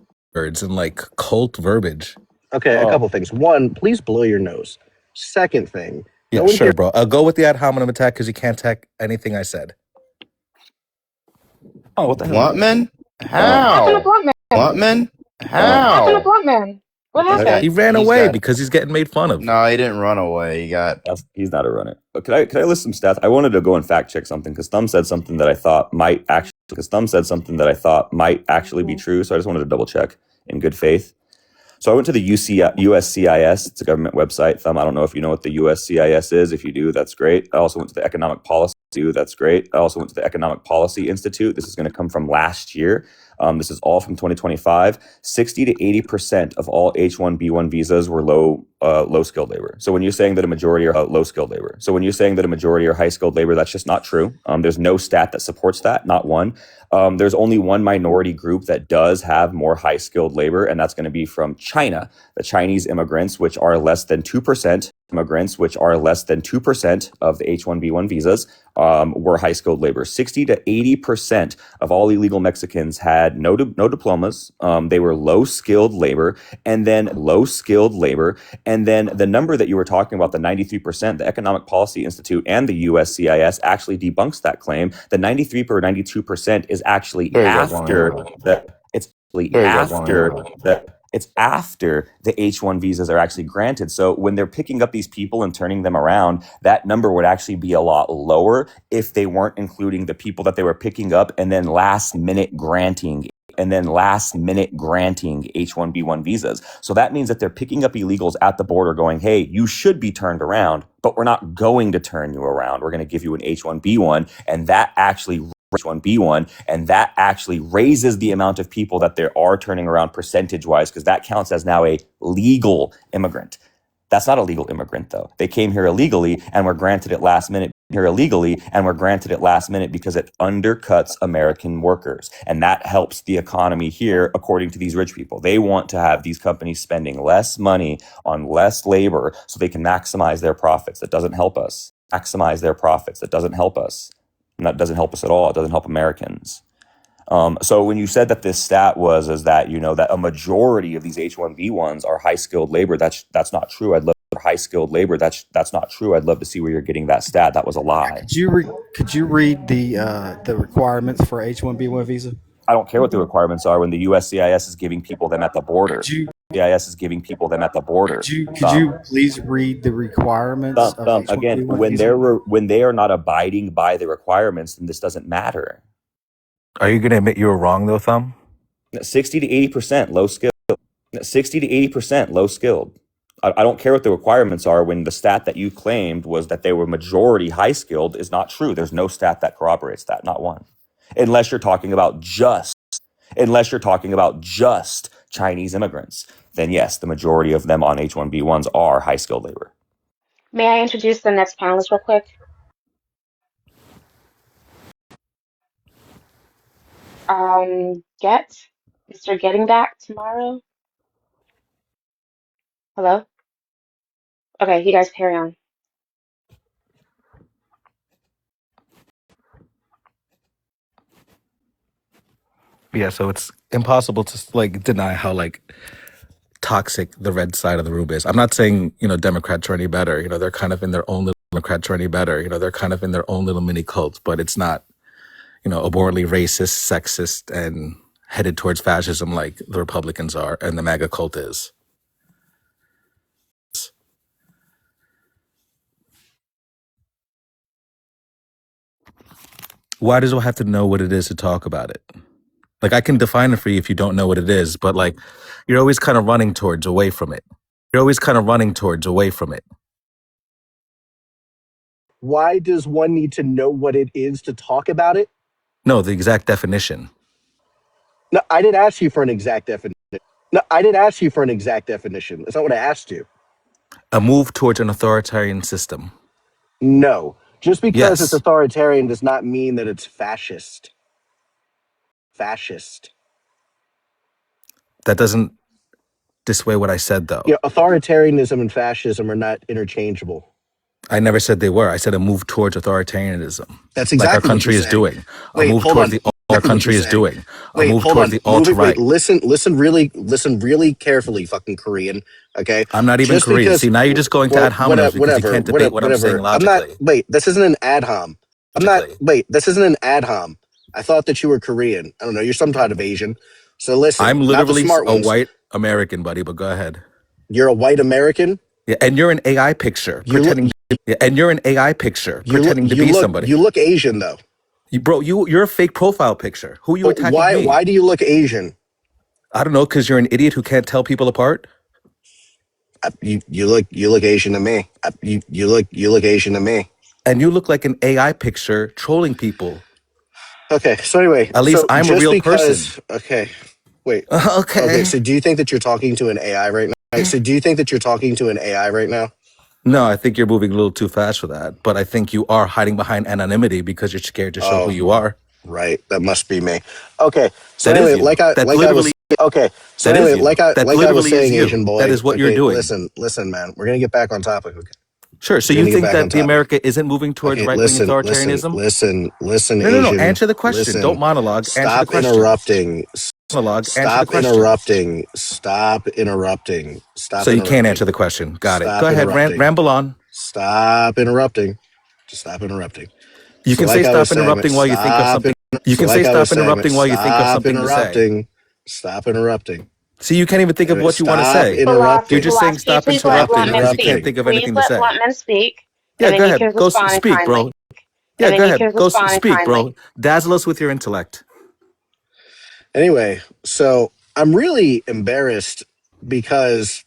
Okay, a couple things. One, please blow your nose. Second thing, Yeah, no one sure, here. bro. I'll go with the ad hominem attack because you can't attack anything I said. Oh, what the hell? Bluntman? What happened to How? Blunt Man? Bluntman? What happened to How? Blunt Man? What He's happened? He ran he's away got. because he's getting made fun of. No, he didn't run away. He got. He's not a runner. But could I list some stats? I wanted to go and fact check something because Thumb said something that I thought might actually be true. So I just wanted to double check in good faith. So I went to the USCIS. It's a government website. Thumb, I don't know if you know what the USCIS is. If you do, that's great. I also went to the Economic Policy. Institute. This is going to come from last year. This is all from 2025. 60 to 80% of all H-1B1 visas were low skilled labor. So when you're saying that a majority are low skilled labor, high skilled labor, that's just not true. There's no stat that supports that, not one. There's only one minority group that does have more high skilled labor, and that's going to be from China. The Chinese immigrants, which are less than 2%. Of the H-1B1 visas were high-skilled labor. 60 to 80% of all illegal Mexicans had no diplomas. They were low-skilled labor, and then the number that you were talking about, the 93%, the Economic Policy Institute and the USCIS actually debunks that claim. The 93 or 92% is actually it's after the H-1 visas are actually granted. So when they're picking up these people and turning them around, that number would actually be a lot lower if they weren't including the people that they were picking up and then last minute granting H-1B1 visas. So that means that they're picking up illegals at the border going, hey, you should be turned around, but we're not going to turn you around. We're going to give you an H-1B1. And that actually H1B1, and that actually raises the amount of people that there are turning around percentage-wise, because that counts as now a legal immigrant. That's not a legal immigrant, though. They came here illegally and were granted it last minute because it undercuts American workers. And that helps the economy here, according to these rich people. They want to have these companies spending less money on less labor so they can maximize their profits. That doesn't help us. That doesn't help us. And that doesn't help us at all. It doesn't help Americans. So when you said that this stat is that, that a majority of these H1B1s are high skilled labor, that's not true. I'd love high skilled labor. That's not true. I'd love to see where you're getting that stat. That was a lie. Could you read the requirements for H1B1 visa? I don't care what the requirements are when the USCIS is giving people them at the border. Could you please read the requirements of H1B1 again, visa? when they are not abiding by the requirements, then this doesn't matter. Are you going to admit you were wrong, though, Thumb? 60 to 80% low skilled. 60 to 80% low skilled. I don't care what the requirements are when the stat that you claimed was that they were majority high skilled is not true. There's no stat that corroborates that, not one. Unless you're talking about just Chinese immigrants, then yes, the majority of them on H1B1s are high skilled labor. May I introduce the next panelist real quick? Mr. Getting Back tomorrow. Hello? Okay, you guys carry on. Yeah, so it's impossible to deny how toxic the red side of the room is. I'm not saying, Democrats are any better. They're kind of in their own little mini cult, but it's not, abhorrently racist, sexist, and headed towards fascism like the Republicans are and the MAGA cult is. Why does one have to know what it is to talk about it? I can define it for you if you don't know what it is, but you're always kind of running towards away from it. Why does one need to know what it is to talk about it? No, the exact definition. No, I didn't ask you for an exact definition. That's not what I asked you. A move towards an authoritarian system. No. Just because it's Yes. authoritarian does not mean that it's fascist. That doesn't dissuade what I said, though. Authoritarianism and fascism are not interchangeable. I never said they were. I said a move towards authoritarianism. That's Like our exactly what country you're is saying. doing. A Wait, move hold towards on. our country is doing. A Wait, move hold towards on. the alt-right. Listen really carefully, fucking Korean. Okay. I'm not even Just Korean. because- See, now you're just going to ad hominem because you can't debate what I'm saying logically. This isn't an ad hom. This isn't an ad hom. I thought that you were Korean. I don't know. You're some kind of Asian. So listen, I'm not the literally smart a ones. white American, buddy, but go ahead. You're a white American. Yeah, and you're an AI picture You look- pretending to be somebody. You look Asian though. You're a fake profile picture. Who are you But attacking me? why do you look Asian? I don't know, because you're an idiot who can't tell people apart. You look Asian to me. You look Asian to me. And you look like an AI picture trolling people. Okay, so anyway, At least I'm a just real because, person. Okay, wait. Okay. Okay, so do you think that you're talking to an AI right now? No, I think you're moving a little too fast for that. But I think you are hiding behind anonymity because you're scared to show who you are. Right, that must be me. Okay, so That is anyway, you. like I That was literally- okay. So that is anyway, you. like I That was literally saying, is you. Asian boy. That is what you're doing. Listen, man. We're gonna get back on topic. Okay. Sure. So We're you gonna get think back that on the topic. America isn't moving towards Okay, right-wing authoritarianism? Listen, No. Asian. Answer the question. Listen. Don't monologue. Answer the Stop question. interrupting. Monologue. Answer the Stop question. interrupting. Stop interrupting. Stop So you interrupting. can't answer the question. Got it. Stop Go ahead. interrupting. Ramble on. Stop interrupting. Just stop interrupting. You So can like say I was stop saying, interrupting while you think of stop something. in- You can so say like I was stop saying, interrupting while you think of stop something to say. interrupting. Stop interrupting. See, you can't even think of what you want to Stop say. interrupting. You're just saying stop Please let interrupting Bluntman because you speak. can't think of anything to Please say. let Bluntman speak. Yeah, and then go you ahead. can Go respond speak, bro. kindly. Yeah, And then go you ahead. can Go respond speak, bro. kindly. Dazzle us with your intellect. Anyway, so I'm really embarrassed because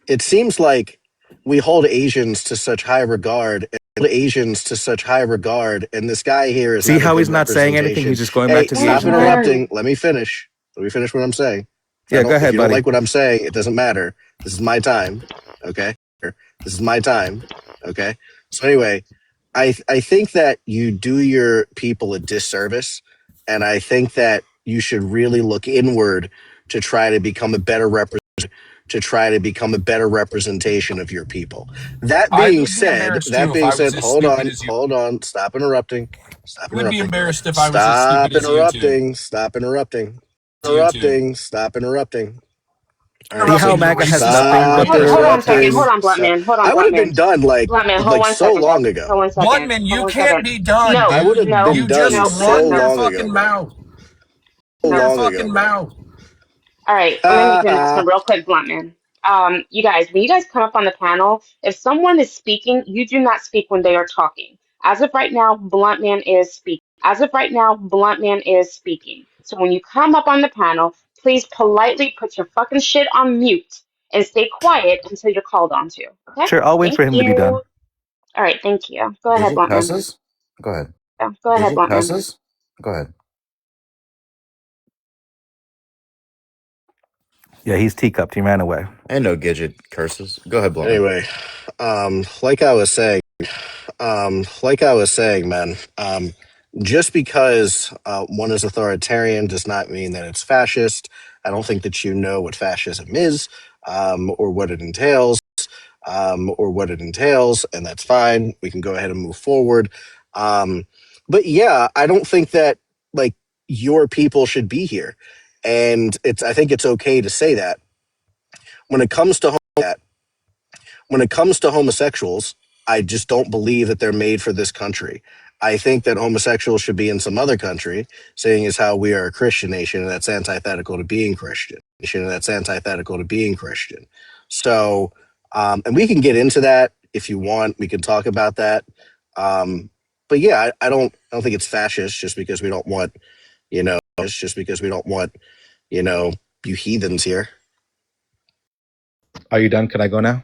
it seems like we hold Asians to such high regard Asians to such high regard, and this guy here is See not a how good he's not saying anything? representation. He's just going Hey, back to the stop Asian thing. interrupting. Let me finish. Let me finish what I'm saying. Yeah, go If ahead, you don't buddy. like what I'm saying, it doesn't matter. This is my time. Okay? This is my time. Okay? So anyway, I think that you do your people a disservice, and I think that you should really look inward to try to become a better representation of your people. That I being would be said, embarrassed too if I was as hold stupid as you. on, stop interrupting. I would be embarrassed if I was as Stop stupid as you too. interrupting. Stop interrupting. Stop interrupting. All See right, how so MAGA has stop nothing but Hold their on a second. interrupting. Hold on, Bluntman. Hold on, I would have Bluntman. been done Bluntman, hold one so second. long ago. Hold 1 second. Bluntman, you Hold 1 can't second. be done, No, I would have dude. been You done just so run your long fucking ago, bro. mouth. So Your long ago, fucking bro. mouth. All right, let me do this one real quick, Bluntman. You guys, when you guys come up on the panel, if someone is speaking, you do not speak when they are talking. As of right now, Bluntman is speaking. So when you come up on the panel, please politely put your fucking shit on mute and stay quiet until you're called on to. Okay? Sure, I'll wait Thank for him to be you. done. All right, thank you. Go ahead, Gigi Bluntman. cusses? Go ahead. Yeah, go ahead, Gigi Bluntman. cusses? Go ahead. Yeah, he's teacupped. He ran away. Ain't no Gidget curses. Go ahead, Bluntman. Anyway, like I was saying, man, just because one is authoritarian does not mean that it's fascist. I don't think that you know what fascism is, or what it entails, and that's fine. We can go ahead and move forward. But yeah, I don't think that like your people should be here, and I think it's okay to say that when it comes to homosexuals, I just don't believe that they're made for this country. I think that homosexuals should be in some other country, seeing as how we are a Christian nation, and that's antithetical to being Christian. So, and we can get into that if you want. We can talk about that. But yeah, I don't think it's fascist just because we don't want, you heathens here. Are you done? Can I go now?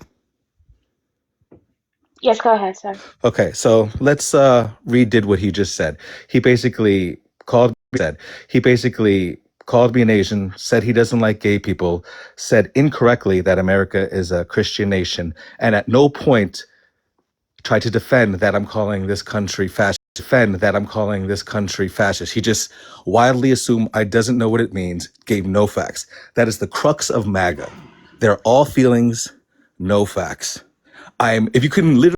Yes, go ahead, sir. Okay, so let's redid what he just said. He basically called me an Asian, said he doesn't like gay people, said incorrectly that America is a Christian nation, and at no point tried to defend that I'm calling this country fascist. He just wildly assumed I doesn't know what it means, gave no facts. That is the crux of MAGA. They're all feelings, no facts. If you couldn't literally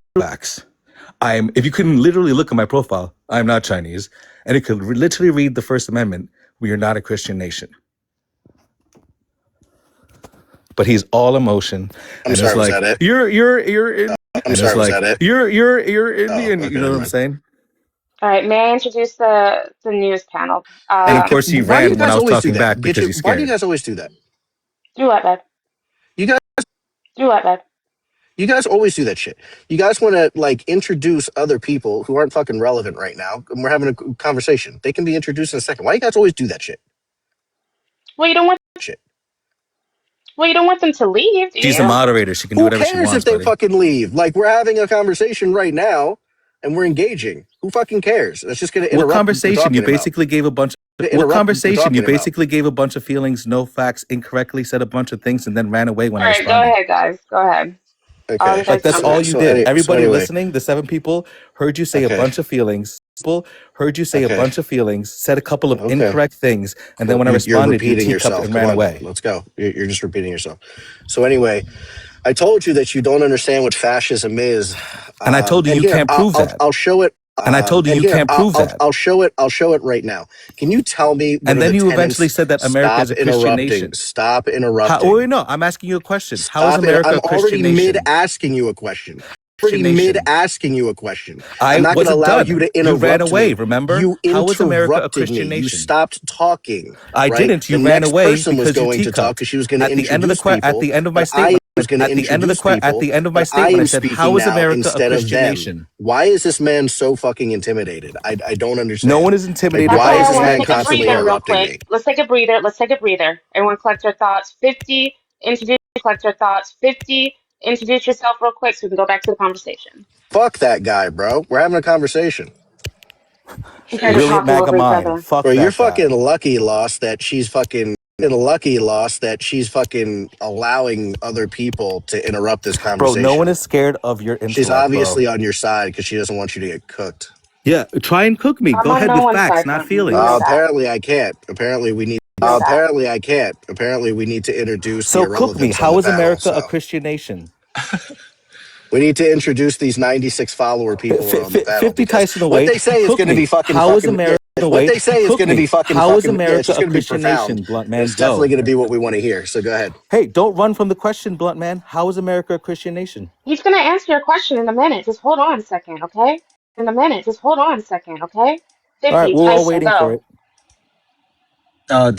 look at my profile, I'm not Chinese, and it could literally read the First Amendment, we are not a Christian nation. But he's all emotion. I'm sorry, was that it? You're Indian. I'm sorry, was that it? You're Indian. Okay, You know what I'm saying? All right, may I introduce the news panel? And of course, he Why do you ran when guys I was always do talking that? back because he's Why do you scared. guys always do that? Do what, babe? You guys Do what, babe? You guys always do that shit. You guys want to like introduce other people who aren't fucking relevant right now, and we're having a conversation. They can be introduced in a second. Why you guys always do that shit? Well, you don't want them to leave, do She's you? a moderator. She can do Who whatever she cares wants, if they buddy. fucking leave? Like we're having a conversation right now, and we're engaging. Who fucking cares? That's just going to interrupt. What conversation? You basically gave a bunch. What conversation? You basically gave a bunch of feelings, no facts, incorrectly said a bunch of things, and then ran away when All I right, responded. go ahead, guys. Go ahead. Okay. Like that's all you did. Everybody anyway. listening, the 7 people heard you say Okay. a bunch of feelings. Said a couple of Okay. incorrect things, and then when I You're responded, you repeating teacupped yourself. and Come ran on, away. let's go. You're just repeating yourself. So anyway, I told you that you don't understand what fascism is, And I told you you can't prove that. I'll show it. And I told you you can't prove that. I'll show it. I'll show it right now. Can you tell me? And then you eventually said that America is a Christian nation. Stop interrupting. Wait, no, I'm asking you a question. How is America a Christian already nation? mid asking you a question. I I'm not going to wasn't allow done. you to interrupt. You ran away, me. remember? You How is America a interrupted Christian me. You nation? stopped talking. I right? didn't. You the ran next away person was because you going to talk teacupped. because she was going to At the end of introduce people. at the end of my but statement, I was going to introduce people. at the end of my but statement, am I said, speaking "How is now America a instead of Christian them. nation?" Why is this man so fucking intimidated? I don't understand. No one is intimidated. Like, why Okay, is I this want man to take a constantly breather real interrupting quick. me? Let's take a breather. Everyone collect your thoughts. 50, introduce, collect your thoughts. 50, introduce yourself real quick so we can go back to the conversation. Fuck that guy, bro. We're having a conversation. You guys are Brilliant talking over each Megamind. other. Fuck Bro, you're that guy. fucking lucky, Lost, that she's fucking allowing other people to interrupt this Bro, conversation. no one is scared of your She's intellect, obviously bro. on your side because she doesn't want you to get cooked. Yeah, try and cook me. I'm Go on ahead no with one's facts, side, not Bluntman. You feelings. know that. Apparently I can't. Apparently we need. You know that. Apparently I can't. Apparently we need to introduce So the cook me. irrelevance on How the is panel. America a So Christian nation? we need to introduce these 96 follower people on the panel 50 because Tyson what away. they say is Cook going to me. be fucking. How is fucking America yeah, away? what they say is Cook going to me. be fucking. How is fucking yeah, it's America just a going to be Christian profound. nation, Blunt Man? It's definitely Go. going to be what we want to hear. So go ahead. Hey, don't run from the question, Blunt Man. How is America a Christian nation? He's gonna answer your question in a minute. Just hold on a second, okay? In a minute. Just hold on a second, okay? All right, 50, we're all Tyson, waiting for go. it.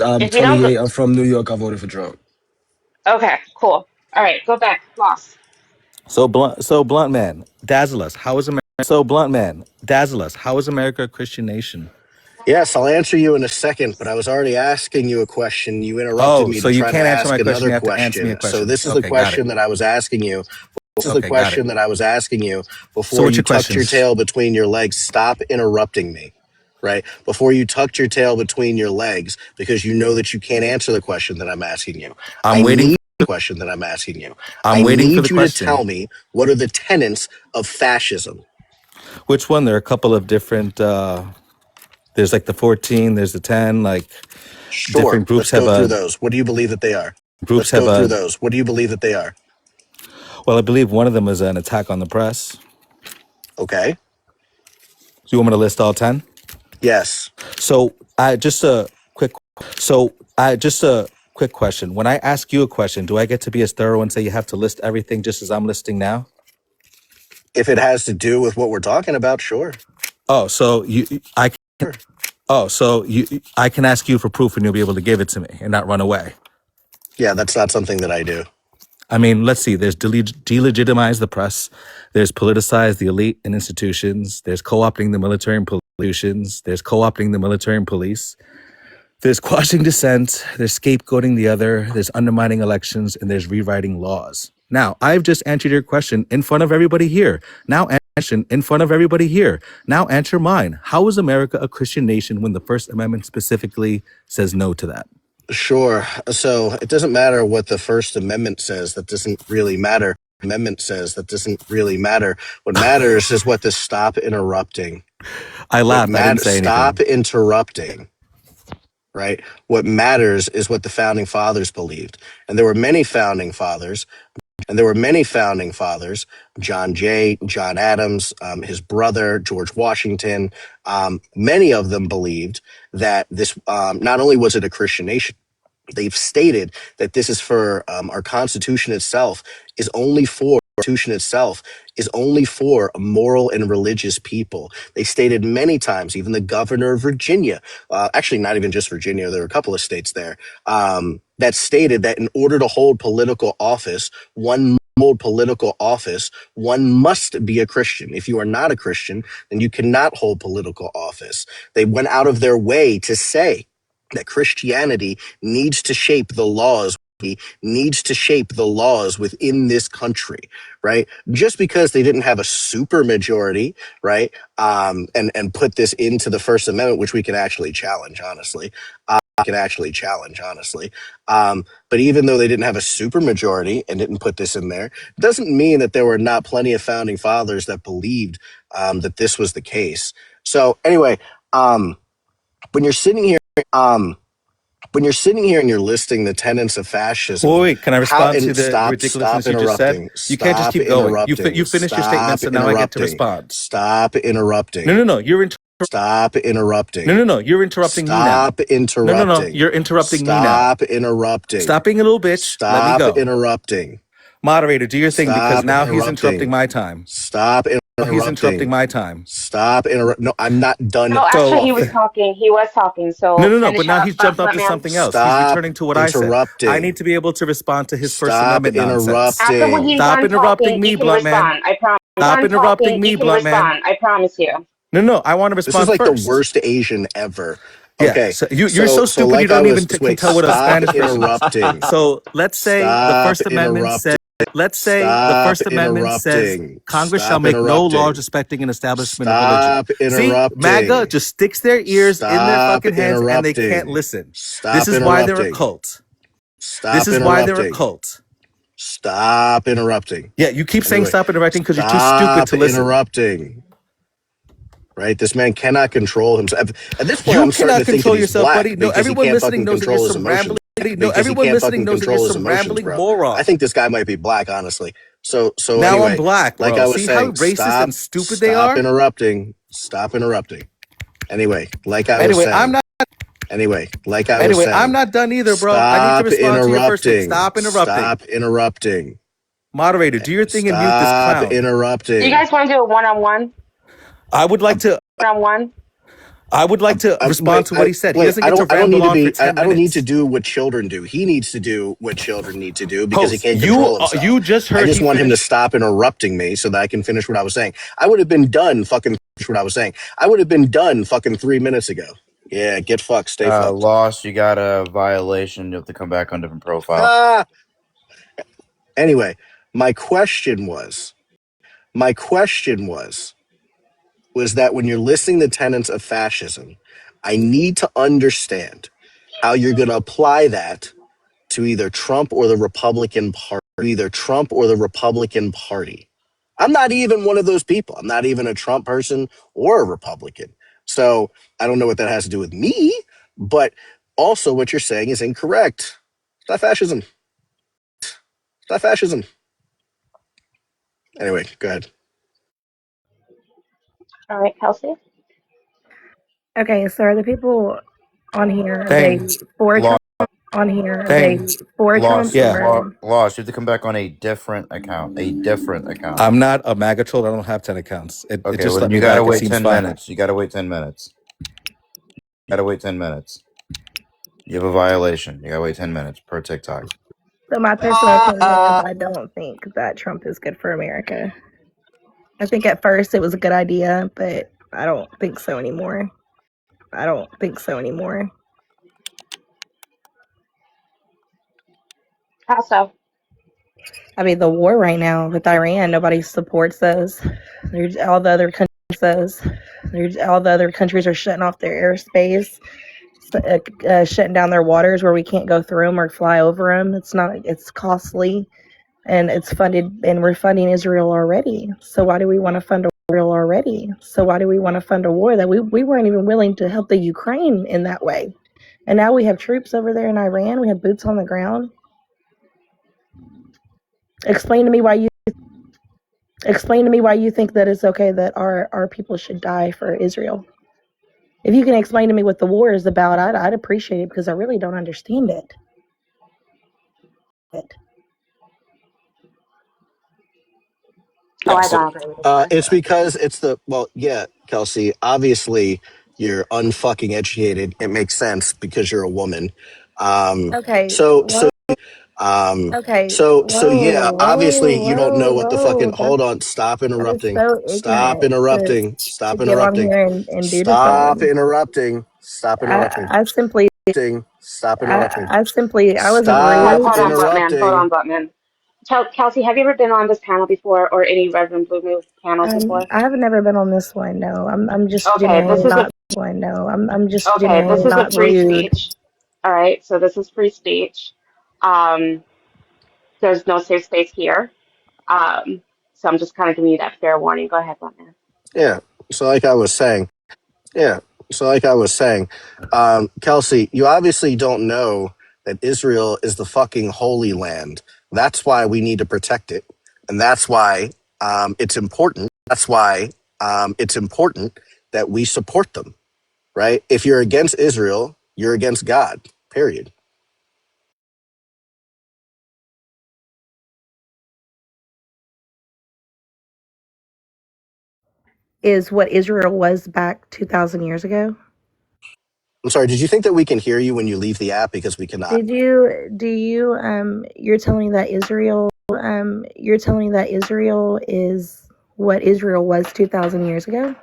I'm If you don't go, 28. I'm from New York. I voted for Trump. okay, cool. All right, go back. Lost. So Blunt Man, dazzle us. How is America? So Blunt Man, dazzle us. How is America a Christian nation? Yes, I'll answer you in a second, but I was already asking you a question. You interrupted Oh, me so to you try to can't answer ask my question. another You have to answer me a question. So question. this is the Okay, got it. question that I was asking you. This is the Okay, got it. question that I was asking you So before what's you your tucked your questions? tail between your legs. Stop interrupting me, right? Before you tucked your tail between your legs, because you know that you can't answer the question that I'm asking you. I'm I waiting. need the question that I'm asking you. I'm I waiting for need the you to tell question. me what are the tenets of fascism. Which one? There are a couple of different. There's like the 14. There's the 10. Like Sure, different let's groups have go through a those. What do you believe that they are? groups Let's have go through a. those. What do you believe that they are? Well, I believe one of them is an attack on the press. Okay. Do you want me to list all 10? Yes. So I just a quick. So I just a quick question. When I ask you a question, do I get to be as thorough and say you have to list everything just as I'm listing now? If it has to do with what we're talking about, sure. Oh, so I can. Sure. Oh, so I can ask you for proof and you'll be able to give it to me and not run away. Yeah, that's not something that I do. I mean, let's see. There's delegitimize the press. There's politicize the elite and institutions. There's co-opting the military and institutions. There's co-opting the military and police. There's quashing dissent. There's scapegoating the other. There's undermining elections, and there's rewriting laws. Now, I've just answered your question in front of everybody here. Now answer mine. How is America a Christian nation when the First Amendment specifically says no to that? Sure. So it doesn't matter what the First Amendment says. That doesn't really matter. What matters is what the stop interrupting. I laughed. I didn't say anything. Stop interrupting. Right? What matters is what the founding fathers believed. And there were many founding fathers. John Jay, John Adams, his brother, George Washington. Many of them believed that this, not only was it a Christian nation, they've stated that this is for our Constitution itself is only for moral and religious people. They stated many times, even the governor of Virginia, actually not even just Virginia, there were a couple of states there, that stated that in order to hold political office, one must be a Christian. If you are not a Christian, then you cannot hold political office. They went out of their way to say that Christianity needs to shape the laws within this country, right? Just because they didn't have a super majority, right? And put this into the First Amendment, which we can actually challenge, honestly. But even though they didn't have a super majority and didn't put this in there, doesn't mean that there were not plenty of founding fathers that believed that this was the case. So anyway, when you're sitting here and you're listing the tenets of fascism. Wait, can I respond to the ridiculousness you just said? You can't just keep going. You finished your statement, so now I get to respond. Stop interrupting. No, you're Stop interrupting. No, you're interrupting me now. Stop interrupting. No, you're interrupting me now. Stop interrupting. Stop being a little bitch. Let me go. Interrupting. Moderator, do your thing because now he's interrupting my time. Stop interrupting. He's interrupting my time. Stop interrupting. No, I'm not done. No, actually, he was talking. So No, but now he's jumped up to something else. He's returning to what I said. Interrupting. I need to be able to respond to his First Stop Amendment nonsense. after when he's Stop done interrupting talking, me, you can Blunt Man. respond. I promise. Stop Done interrupting talking, me, you can Blunt Man. respond. I promise you. No, I want to This respond is like first. the worst Asian ever. Yeah, Okay. so you're so stupid like you don't I even was- can tell what a stop Spanish person is. interrupting. So let's say the Stop First Amendment interrupting. says Let's say the Stop First Amendment says interrupting. Congress shall Stop make no laws interrupting. respecting an establishment of religion. Stop See, MAGA interrupting. just sticks their ears in their Stop fucking heads and they can't interrupting. listen. This Stop is why they're a interrupting. cult. Stop This is why they're a interrupting. cult. Stop interrupting. Yeah, you keep saying Anyway, stop interrupting because you're too stupid stop to listen. interrupting. Right? This man cannot control himself. At this point, You I'm starting cannot to think control that he's yourself, black buddy. No, because he everyone can't listening fucking knows that control you're his some emotions. rambling. No, Because he everyone can't listening fucking knows that you're control his some emotions, rambling bro. moron. I think this guy might be black, honestly. So Now anyway, I'm black, like bro. I was See how saying, racist and stupid they stop are? interrupting. Stop interrupting. Anyway, like I was Anyway, saying. I'm not. Anyway, like I was Anyway, saying. I'm not done either, bro. I need to Stop respond to your first thing. interrupting. Stop interrupting. Stop interrupting. Moderator, do your thing and mute this Stop clown. Do you interrupting. guys want to do a one-on-one? I would like to. One-on-one? I would like to respond to what he said. He doesn't get to ramble on for 10 minutes. I don't need to do what children do. He needs to do what children need to do because he can't control himself. You just heard. I just want him to stop interrupting me so that I can finish what I was saying. I would have been done fucking 3 minutes ago. Yeah, get fucked. Stay fucked. Lost. You got a violation. You have to come back on different profile. Anyway, my question was that when you're listing the tenets of fascism, I need to understand how you're going to apply that to either Trump or the Republican Party. I'm not even one of those people. I'm not even a Trump person or a Republican. So I don't know what that has to do with me, but also what you're saying is incorrect. It's not fascism. It's not fascism. Anyway, go ahead. All right, Kelsey. Okay, so are the people on here Thanks. they for Lost. Trump? On here Thanks. they for Trump? Lost. Yeah. Or Lost. You have to come back on a different account. I'm not a MAGA troll. I don't have 10 accounts. It Okay, just well, let you me gotta back. It wait seems 10 fine. minutes. You gotta wait 10 minutes. You have a violation. You gotta wait 10 minutes per TikTok. so my personal opinion is I don't think that Trump is good for America. I think at first it was a good idea, but I don't think so anymore. How so? I mean, the war right now with Iran, nobody supports those. All the other countries are shutting off their airspace, shutting down their waters where we can't go through them or fly over them. It's costly, and it's funded, and we're funding Israel already. So why do we want to fund a war that we weren't even willing to help the Ukraine in that way? And now we have troops over there in Iran. We have boots on the ground. Explain to me why you think that it's okay that our people should die for Israel. If you can explain to me what the war is about, I'd appreciate it because I really don't understand it. Oh, Yeah, I so, don't agree with this. it's because Kelsey, obviously you're unfucking educated. It makes sense because you're a woman. Okay. So Okay. yeah, obviously you don't know what the fucking, Whoa, hold on, stop that is interrupting. so Stop ignorant interrupting. to Stop get on interrupting. here and do to Stop someone. interrupting. Stop interrupting. I simply Stop interrupting. I wasn't Stop rude. Hold on, interrupting. Buttman. Kelsey, have you ever been on this panel before, or any Reverend Blue Move panels before? I have never been on this one. No, I'm just Okay, genuinely this is not one. No, I'm just okay. genuinely This is a not free rude. speech. All right, so this is free speech. There's no safe space here. So I'm just kind of giving you that fair warning. Go ahead, Buttman. Yeah. So like I was saying, Kelsey, you obviously don't know that Israel is the fucking holy land. That's why we need to protect it. And that's why it's important. That's why it's important that we support them, right? If you're against Israel, you're against God, period. Is what Israel was back 2,000 years ago. I'm sorry, did you think that we can hear you when you leave the app? Because we cannot. Do you you're telling me that Israel is what Israel was 2,000 years ago?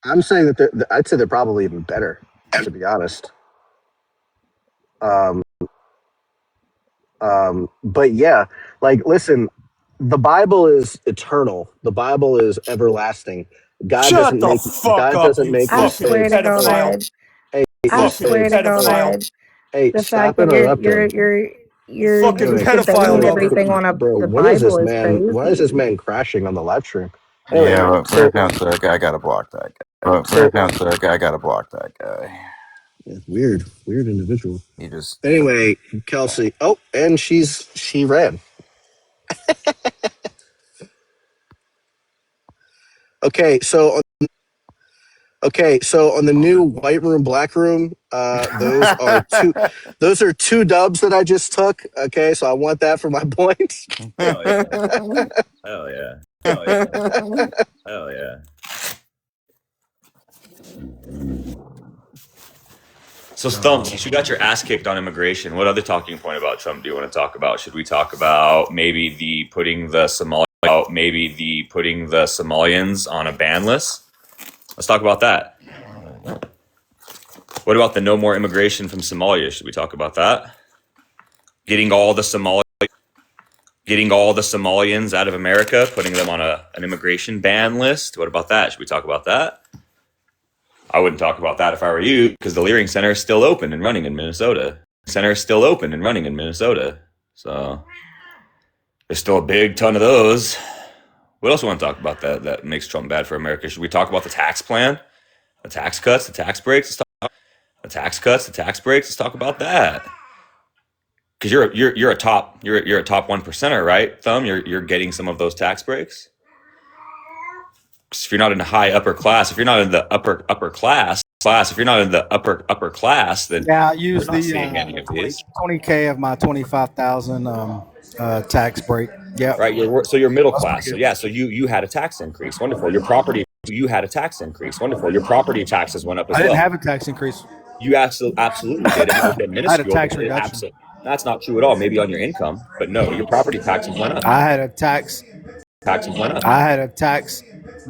I'm saying that I'd say they're probably even better, to be honest. But yeah, Like, listen, the Bible is eternal. The Bible is everlasting. God Shut doesn't the make fuck God up, doesn't you make I fucking swear mistakes. to pedophile. God. Hey, I hey, Fucking swear hey, to pedophile. God. hey, The fact stop that interrupting. You you're fucking Anyway, pedophile, debating Robert. everything on bro, the what is Bible this is man? Why is crazy. this man crashing on the live stream? Yeah, Anyway, but so I gotta block that guy. so I gotta block that guy. yeah, weird individual. He just Anyway, Kelsey. Oh, and she ran. Okay, so on the new white room, black room, those are two dubs that I just took. Okay, so I want that for my points. Hell yeah. Hell yeah. Hell yeah. Hell yeah. So Stump, since you got your ass kicked on immigration, what other talking point about Trump do you want to talk about? Should we talk about maybe putting the Somalians on a ban list? Let's talk about that. What about the no more immigration from Somalia? Should we talk about that? Getting all the Somalians out of America, putting them on an immigration ban list. What about that? Should we talk about that? I wouldn't talk about that if I were you, because the Leering Center is still open and running in Minnesota. So there's still a big ton of those. What else do we want to talk about that makes Trump bad for America? Should we talk about the tax plan, the tax cuts, the tax breaks? Let's talk about that. Because you're a top 1%er, right? Thumb, you're getting some of those tax breaks. If you're not in the high upper class, if you're not in the upper class, then Yeah, I you're use not the seeing any of these. 20K of my 25,000 tax break. Yep. Right, you're middle That's class. pretty So good. yeah, so you had a tax increase. Wonderful. Your property taxes went up as I didn't well. have a tax increase. You absolutely did. It might have been I had a minuscule, tax but reduction. that's not true at all. Maybe on your income, but no, your property taxes went up. I had a tax. I had a tax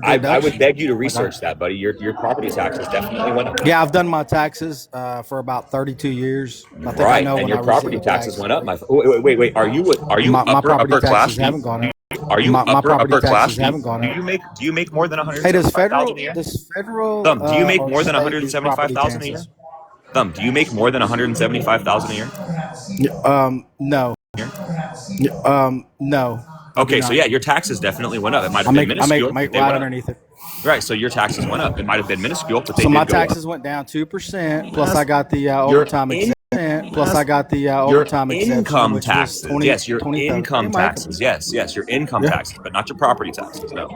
I deduction. would beg you to research that, buddy. Your property taxes definitely went up. Yeah, I've done my taxes for about 32 years. I think I Right, know and when your I property receive a taxes tax. went up. Wait. Are you My property upper class? taxes haven't gone up. Are you My property upper class? taxes haven't gone up. Do you make more than Hey, does 175,000 a year? federal Thumb, do you make or more than state do property 175,000 a year? taxes? Thumb, do you make more than 175,000 a year? No. No. I do Okay, so not. yeah, your taxes definitely went up. It might I have been make minuscule. right They went up. underneath it. Right, so your taxes went up. It might have been minuscule, but they So did my go up. taxes went down 2%. Plus I got the overtime exemption. Plus I got the Your overtime exemption, income which taxes. was 20. Yes, your 20,000. income taxes. Yes, your income Yeah. taxes, but not your property taxes. No.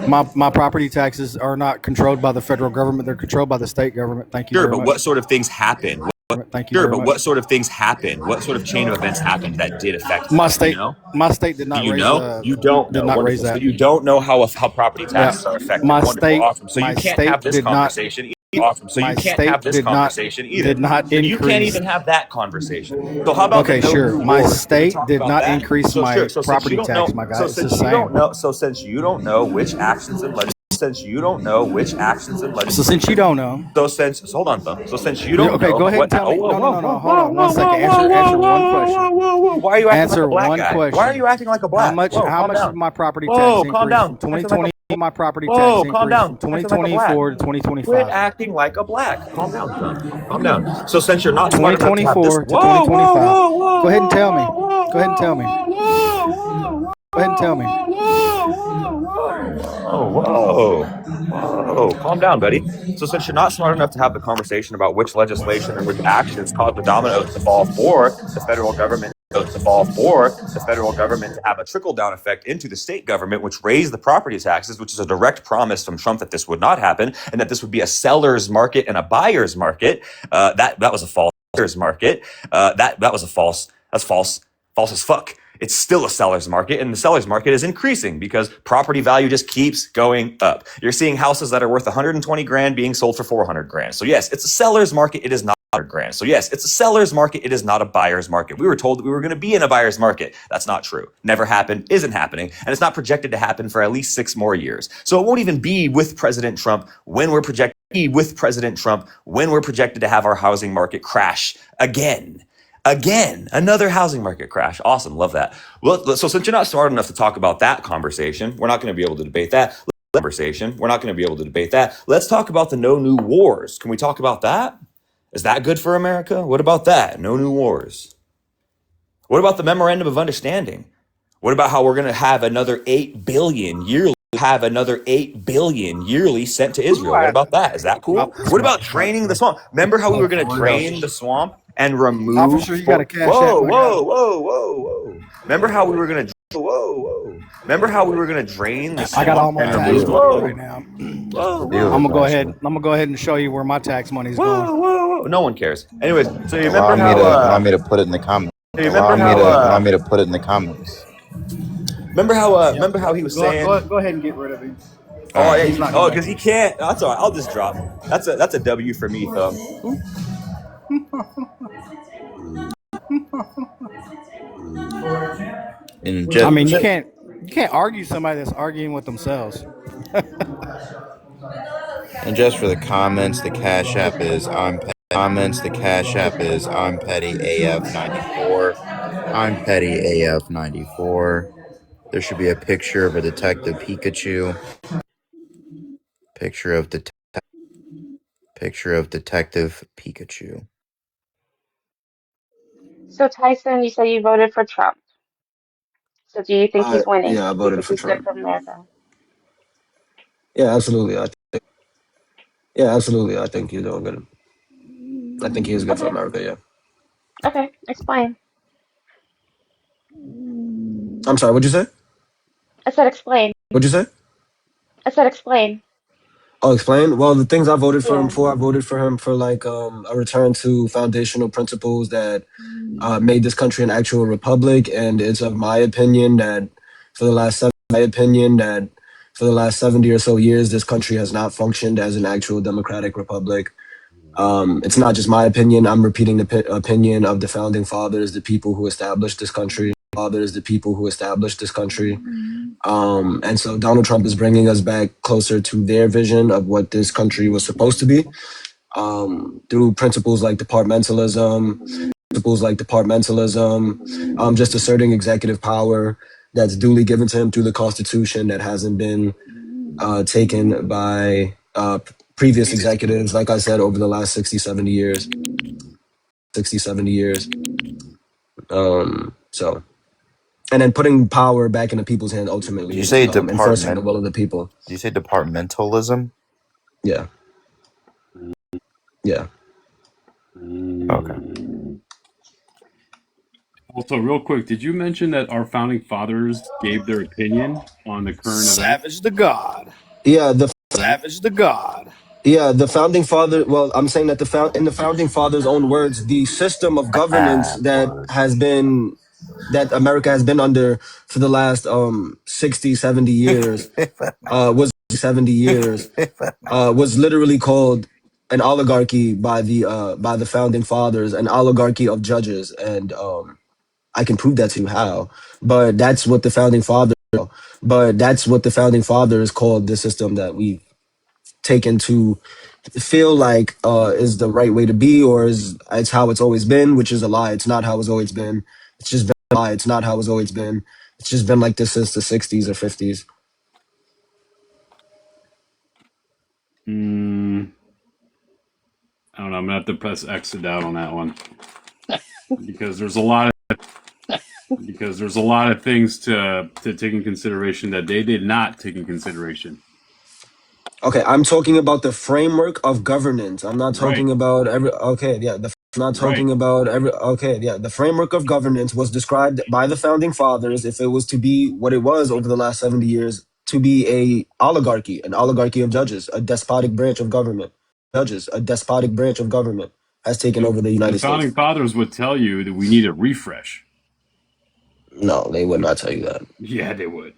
My property taxes are not controlled by the federal government. They're controlled by the state government. Thank you Sure, very but much. what sort of things happen? Thank you very much. What sort of things happen? What sort of chain of events happened that did affect My that? state, Do you know? my state did not Do you raise. know? You don't did know. not Wonderful. raise So that. you don't know how property taxes Yeah. are affected. My Wonderful. state, Awesome. So my you can't state have this did not. conversation either. Awesome. So My you can't state have this did not conversation either. did not So you can't increase. even have that conversation. So how about Okay, the no sure. new My wars? Can we state talk did about not that? increase So my sure. So since property you don't tax, know, my guy. so It's the since you same. don't know, so since you don't know which actions and since you don't know which actions and So since you don't know. so hold on, though. So since you don't Okay, know, go ahead and tell me. No, hold on 1 second. Answer one question. Why are you acting Answer like a black one guy? question. Why are you acting like a black? How much? Whoa, How calm much down. did my property Whoa, tax calm increase down. from 2020? My property Whoa, tax calm increased down. from 2024 to 2025. Quit acting like a black. Calm down, son. Calm down. So since you're not smart enough to have this, 2024 to 2025. Go ahead and tell me. Go ahead and tell me. Go ahead and tell me. Whoa, calm down, buddy. So since you're not smart enough to have the conversation about which legislation and which actions caused the dominoes to fall for the federal government to have a trickle-down effect into the state government, which raised the property taxes, which is a direct promise from Trump that this would not happen and that this would be a seller's market and a buyer's market. That was a false seller's market. That was a false. That's false as fuck. It's still a seller's market, and the seller's market is increasing because property value just keeps going up. You're seeing houses that are worth 120 grand being sold for 400 grand. So yes, it's a seller's market. It is not grand. So yes, it's a seller's market. It is not a buyer's market. We were told that we were going to be in a buyer's market. That's not true. Never happened, isn't happening, and it's not projected to happen for at least 6 more years. So it won't even be with President Trump when we're projected to have our housing market crash again. Again, another housing market crash. Awesome. Love that. Well, so since you're not smart enough to talk about that conversation, we're not going to be able to debate that. Let's talk about the no new wars. Can we talk about that? Is that good for America? What about that? No new wars. What about the memorandum of understanding? What about how we're going to have another $8 billion yearly sent to Israel? What about that? Is that cool? What about draining the swamp? Remember how we were going to drain the swamp and remove? Officer, you got a cash app. Whoa! Remember how we were going to? Remember how we were going to drain the swamp? I got all my and tax remove? money right now. I'm gonna go ahead and show you where my tax money's going. Whoa! No one cares. Anyways, so you Allow remember me how? allow me to put it in the comments. You remember how? Allow me to put it in the comments. Remember how he was saying? Go ahead and get rid of him. Oh yeah, because he can't. That's all right. I'll just drop. That's a W for me, Thumb. And just, I mean, you can't argue somebody that's arguing with themselves. and just for the comments, the Cash App is I'm Petty AF94. I'm Petty AF94. There should be a picture of a Detective Pikachu. Picture of Detective Pikachu. So Tyson, you said you voted for Trump. So do you think he's winning? Yeah, I Do you voted think for he's good Trump. for America? Yeah, absolutely. I think he's doing good. I think he is good for Okay. America. Yeah. Okay. Explain. I'm sorry. What'd you say? I said explain. What'd you say? I said explain. Oh, explain. Well, the things I voted for him Yeah. for, I voted for him for like a return to foundational principles that made this country an actual republic. And it's of my opinion that for the last 70 or so years, this country has not functioned as an actual democratic republic. It's not just my opinion. I'm repeating the opinion of the founding fathers, the people who established this country. And so Donald Trump is bringing us back closer to their vision of what this country was supposed to be, through principles like departmentalism, just asserting executive power that's duly given to him through the Constitution that hasn't been taken by previous executives, like I said, over the last 60, 70 years. So, and then putting power back into people's hands ultimately. Did you say enforcing the will of the people. Did you say departmentalism? Yeah. Yeah. Okay. Also, real quick, did you mention that our founding fathers gave their opinion on the current event? Savage the God. Yeah, the founding father. Well, I'm saying that in the founding fathers' own words, the system of governance that America has been under for the last 60, 70 years was literally called an oligarchy by the founding fathers, an oligarchy of judges, and I can prove that to you how. But that's what the founding fathers called the system that we've taken to feel like is the right way to be, or it's how it's always been, which is a lie. It's not how it's always been. It's just been a lie. It's not how it's always been. It's just been like this since the 60s or 50s. I don't know. I'm gonna have to press exit out on that one because there's a lot of things to take in consideration that they did not take in consideration. Okay, I'm talking about the framework of governance. I'm not talking about the framework of governance was described by the founding fathers, if it was to be what it was over the last 70 years, to be an oligarchy of judges, a despotic branch of government. Has taken over the United The founding States. fathers would tell you that we need a refresh. No, they would not tell you that. Yeah, they would.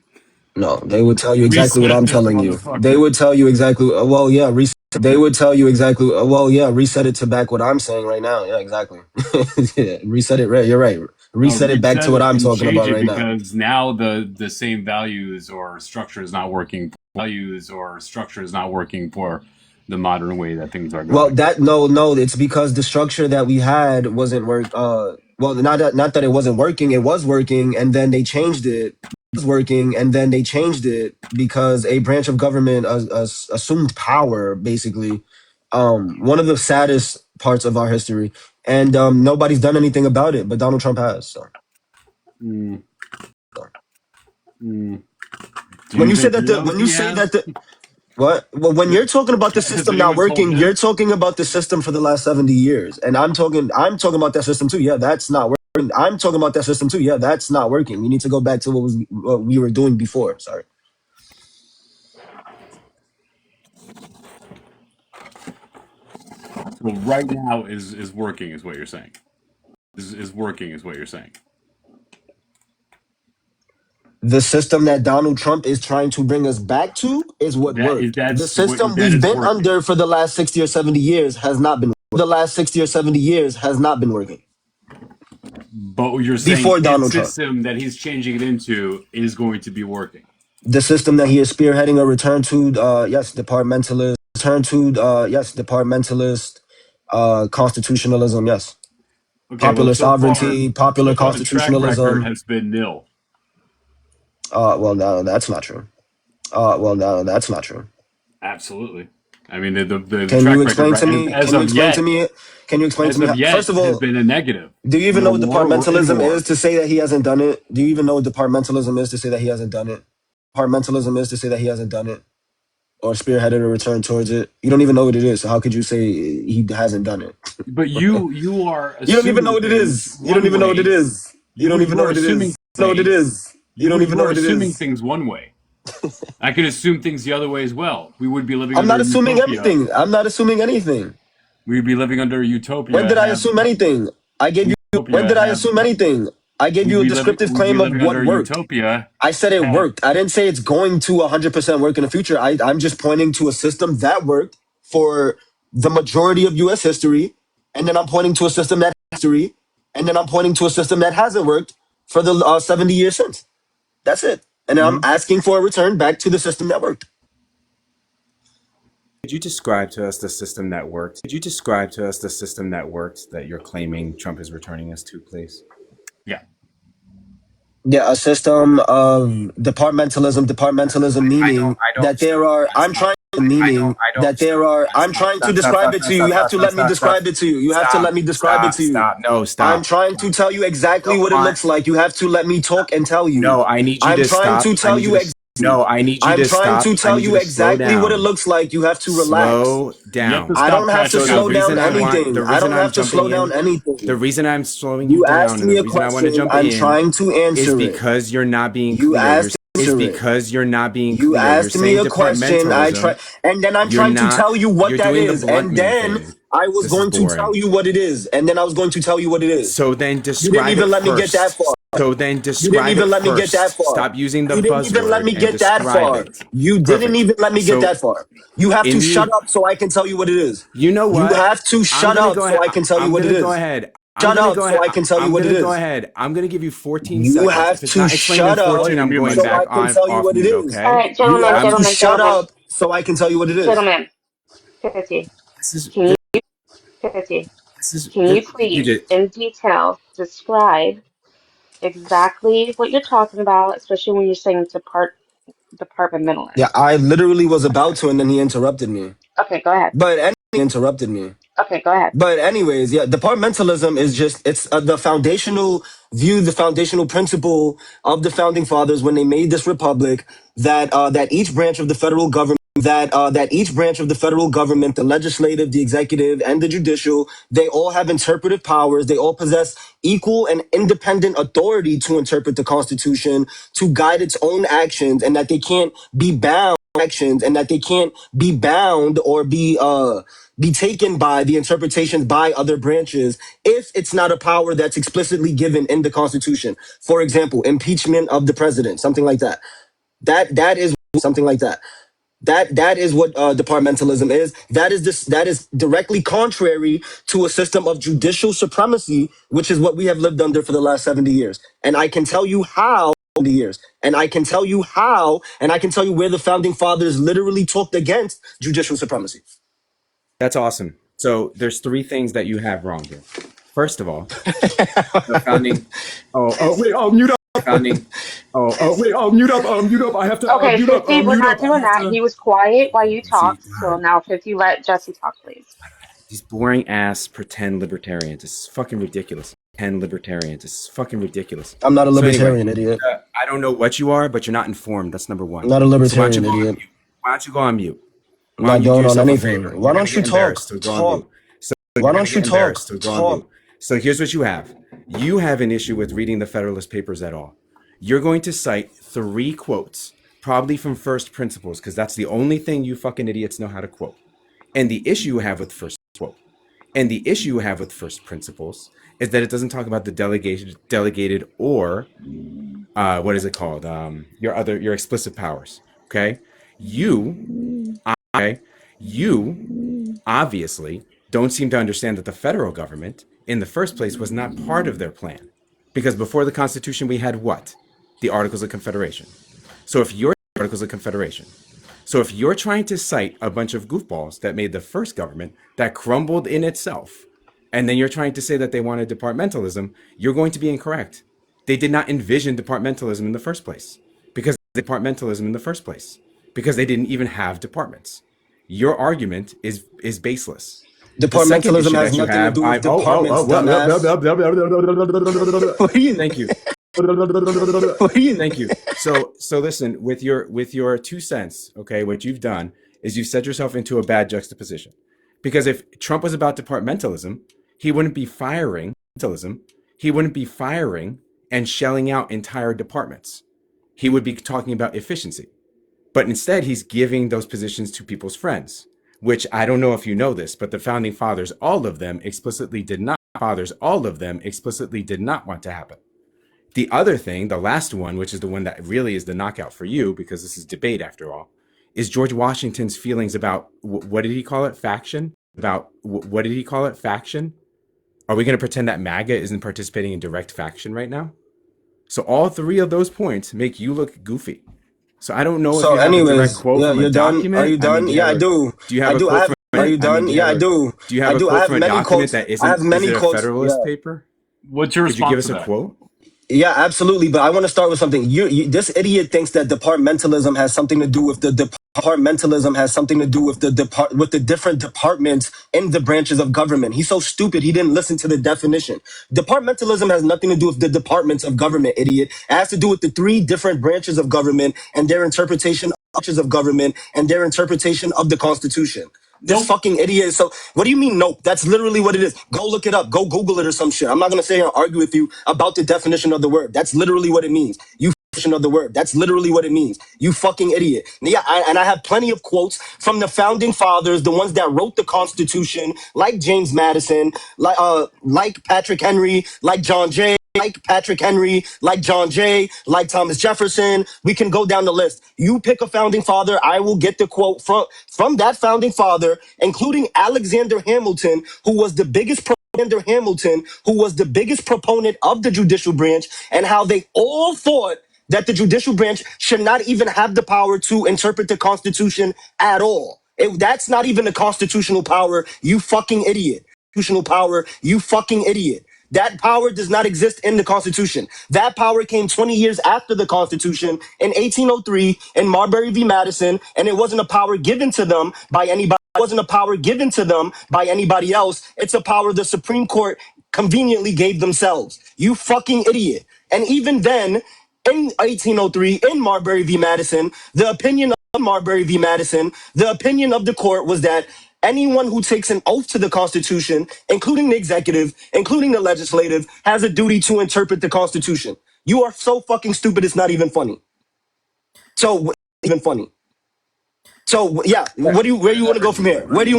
No, they would tell you exactly what I'm Reset this telling you. motherfucker. They would tell you exactly, reset it to back what I'm saying right now. Yeah, exactly. Yeah, reset it, right, you're right. Reset it back to what I'm talking about right now. Because now the same values or structure is not working. For the modern way that things are going. Well, no, it's because the structure that we had wasn't Well, not that it wasn't working. It was working, and then they changed it. It was working, and then they changed it because a branch of government assumed power. Basically, one of the saddest parts of our history, and nobody's done anything about it, but Donald Trump has. So. Mm. Mm. Do When you you say think that the when you he say has? that the what? Well, when you're talking about the Has system not anyone told working, him? you're talking about the system for the last 70 years. And I'm talking about that system too. Yeah, that's not working. I'm talking about that system too. Yeah, that's not working. We need to go back to what we were doing before. Sorry. So right now is working, is what you're saying. Is working, is what you're saying. The system that Donald Trump is trying to bring us back to is what worked. The system That we've is been working. under for the last 60 or 70 years has not been the last 60 or 70 years has not been working. But you're saying Before his Donald Trump. system that he's changing it into is going to be working. The system that he is spearheading a return to departmentalist constitutionalism, yes. Okay, well, Popular sovereignty, popular so far the track record constitutionalism. has been nil. Well, no, that's not true. That's not true. Absolutely. I mean, the Can track you record explain to me? as of yet, Can you explain to me? First of has all, been a negative. do you even know No what more or departmentalism more. is to say that he hasn't done it? Do you even know what departmentalism is to say that he hasn't done it? Departmentalism is to say that he hasn't done it or spearheaded a return towards it. You don't even know what it is. So how could you say he hasn't done it? But you are You don't even know assuming what it things is. You don't one even know what it way. is. You don't even know are what it assuming is. You know what it is. You don't even know are what it assuming is. things one way. I could assume things the other way as well. We would be living I'm under not a assuming utopia. everything. I'm not assuming anything. We'd be living under a utopia. When did I assume anything? I gave you. When did I assume anything? I gave you a descriptive We'd be claim of living under what a worked. utopia. I said it worked. I didn't say it's going to 100% work in the future. I'm just pointing to a system that worked for the majority of U.S. history, and then I'm pointing to a system that history, and then I'm pointing to a system that hasn't worked for the 70 years since. That's it. And then I'm asking for a return back to the system that worked. Could you describe to us the system that worked? Could you describe to us the system that worked that you're claiming Trump is returning us to, please? Yeah. Yeah, a system of departmentalism meaning that there are, I'm trying to describe it to you. You have to let me describe it to you. You have to let me describe it to you. No, stop. I'm trying to tell you exactly what it looks like. You have to let me talk and tell you. No, I need you I'm to trying stop. to tell you No, I need you I'm to trying stop. to tell I need you to slow exactly what it down. looks like. You have to relax. Slow down. I don't have to slow down anything. The I don't reason have I'm to slow jumping down in, anything. the reason I'm slowing you You down, asked and me the a reason I want to question. jump I'm in trying to is answer it. because you're not being You clear. asked It's answer it. because you're not being You clear. asked You're me saying a question. departmentalism. And then I'm You're trying to not. tell you what You're that doing the is. And blunt me then thing. I was This is going to boring. tell you what it is. And then I was going to tell you what it is. So then You didn't describe even it let me get that first. far. So then You didn't describe even it let me get that first. far. Stop using the You didn't even let buzzword me and get that describe far. it. You didn't Perfect. even let me get So that far. You have to in shut the up so I can tell you what it is. You know You what? have to I'm shut gonna up go so ahead. I can tell you I'm what it gonna go is. ahead. I'm Shut gonna up go so ahead. I can tell you I'm what it gonna go is. ahead. I'm gonna give you 14 You seconds. have If it's to not explained in shut up 14, I'm going so back I can on tell you off what it mute. is. All Okay? right, You gentlemen, have to gentlemen, shut gentlemen, up so I can tell you what it is. gentlemen. 50, This is 50. this is Can you you please, did. in detail, describe exactly what you're talking about, especially when you're saying Yeah, departmentalist? I literally was about to, and then he interrupted me. Okay, go ahead. He interrupted me. Okay, go ahead. But anyways, yeah, departmentalism is just it's the foundational view, the foundational principle of the founding fathers when they made this republic that each branch of the federal government that each branch of the federal government, the legislative, the executive, and the judicial, they all have interpretive powers. They all possess equal and independent authority to interpret the Constitution, to guide its own actions, and that they can't be bound actions, and that they can't be bound or be taken by the interpretations by other branches if it's not a power that's explicitly given in the Constitution. For example, impeachment of the president, something like that. That is something like that. That is what departmentalism is. That is directly contrary to a system of judicial supremacy, which is what we have lived under for the last 70 years. And I can tell you how. Years. And I can tell you how, and I can tell you where the founding fathers literally talked against judicial supremacy. That's awesome. So there's three things that you have wrong here. First of all, the founding. Wait, mute up. Founding. Mute up. Mute up. I have to Okay, mute up. 50, we're Mute not up. I doing have that. to. He was quiet while you See, talked, so now 50, let Jesse talk, please. these boring ass pretend libertarians. This is fucking ridiculous. Pretend libertarians. This is fucking ridiculous. I'm not a So anyway, libertarian, idiot. I don't know what you are, but you're not informed. That's number one. I'm not a So libertarian, idiot. why don't you go on mute? I'm Why not don't you do going on yourself a anything. favor? Why You're don't gonna you get talk? embarrassed, so go on mute. So Why you're don't gonna you get talk? embarrassed, so go on mute. So here's what you have. You have an issue with reading the Federalist Papers at all. You're going to cite 3 quotes, probably from first principles, because that's the only thing you fucking idiots know how to quote. And the issue you have with first quote, and the issue you have with first principles is that it doesn't talk about the delegated or what is it called? Your explicit powers. Okay, you obviously don't seem to understand that the federal government, in the first place, was not part of their plan, because before the Constitution we had what? The Articles of Confederation. So if you're trying to cite a bunch of goofballs that made the first government that crumbled in itself, and then you're trying to say that they wanted departmentalism, you're going to be incorrect. They did not envision departmentalism in the first place, because they didn't even have departments. Your argument is baseless. The second Departmentalism issue has that you nothing to have, do with departments, dumbass. Thank you. Thank you. So listen, with your 2 cents, okay, what you've done is you've set yourself into a bad juxtaposition. Because if Trump was about departmentalism, he wouldn't be firing and shelling out entire departments. He would be talking about efficiency. But instead, he's giving those positions to people's friends, which I don't know if you know this, but the founding fathers, all of them explicitly did not want to happen. The other thing, the last one, which is the one that really is the knockout for you, because this is debate after all, is George Washington's feelings about, what did he call it? Faction? Are we going to pretend that MAGA isn't participating in direct faction right now? So all 3 of those points make you look goofy. So I don't know if So, you have a direct anyways, quote yeah, from a you're done. document. Are you done? Yeah, I do. Do you have a quote from? Are you done? Yeah, I do. Do you have a I quote have from a many document quotes. that isn't? I have many is it a quotes. Federalist Yeah. paper? What's your Could you response give us to a that? quote? Yeah, absolutely. But I want to start with something. This idiot thinks that departmentalism has something to do with the with the different departments in the branches of government. He's so stupid. He didn't listen to the definition. Departmentalism has nothing to do with the departments of government, idiot. It has to do with the 3 different branches of government and their interpretation of the Constitution. This fucking idiot. So what do you mean nope? That's literally what it is. Go look it up. Go Google it or some shit. I'm not gonna sit here and argue with you about the definition of the word. That's literally what it means. You fucking idiot. Yeah, I have plenty of quotes from the founding fathers, the ones that wrote the Constitution, like James Madison, like Patrick Henry, like John Jay. Like Thomas Jefferson. We can go down the list. You pick a founding father, I will get the quote from that founding father, including Alexander Hamilton, who was the biggest proponent of the judicial branch, and how they all thought that the judicial branch should not even have the power to interpret the Constitution at all. That's not even a constitutional power, you fucking idiot. That power does not exist in the Constitution. That power came 20 years after the Constitution in 1803 in Marbury v. Madison, and it wasn't a power given to them by anybody. Else. It's a power the Supreme Court conveniently gave themselves. You fucking idiot. And even then, in 1803, in Marbury v. Madison, the opinion of the court was that anyone who takes an oath to the Constitution, including the executive, including the legislative, has a duty to interpret the Constitution. You are so fucking stupid, it's not even funny. So yeah, where do you want to go from here? Do you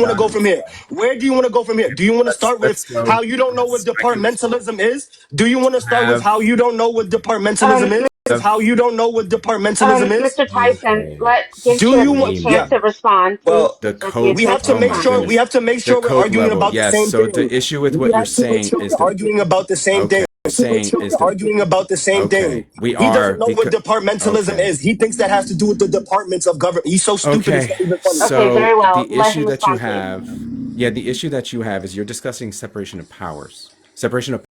want to start with how you don't know what departmentalism is? Do you want to start with how you don't know what departmentalism is? Mr. Tyson, let give Jesse a chance to respond, please. Well, Let's code. we have to make sure we're arguing about the same thing. The issue with what you're saying is arguing about the same thing. Arguing about the same thing. We He doesn't know what because- departmentalism is. He thinks that has to do with the departments of government. He's so stupid. It's not even funny. Okay, very well. The Let issue him that you respond, please. have, the issue that you have is you're discussing separation of powers. Separation of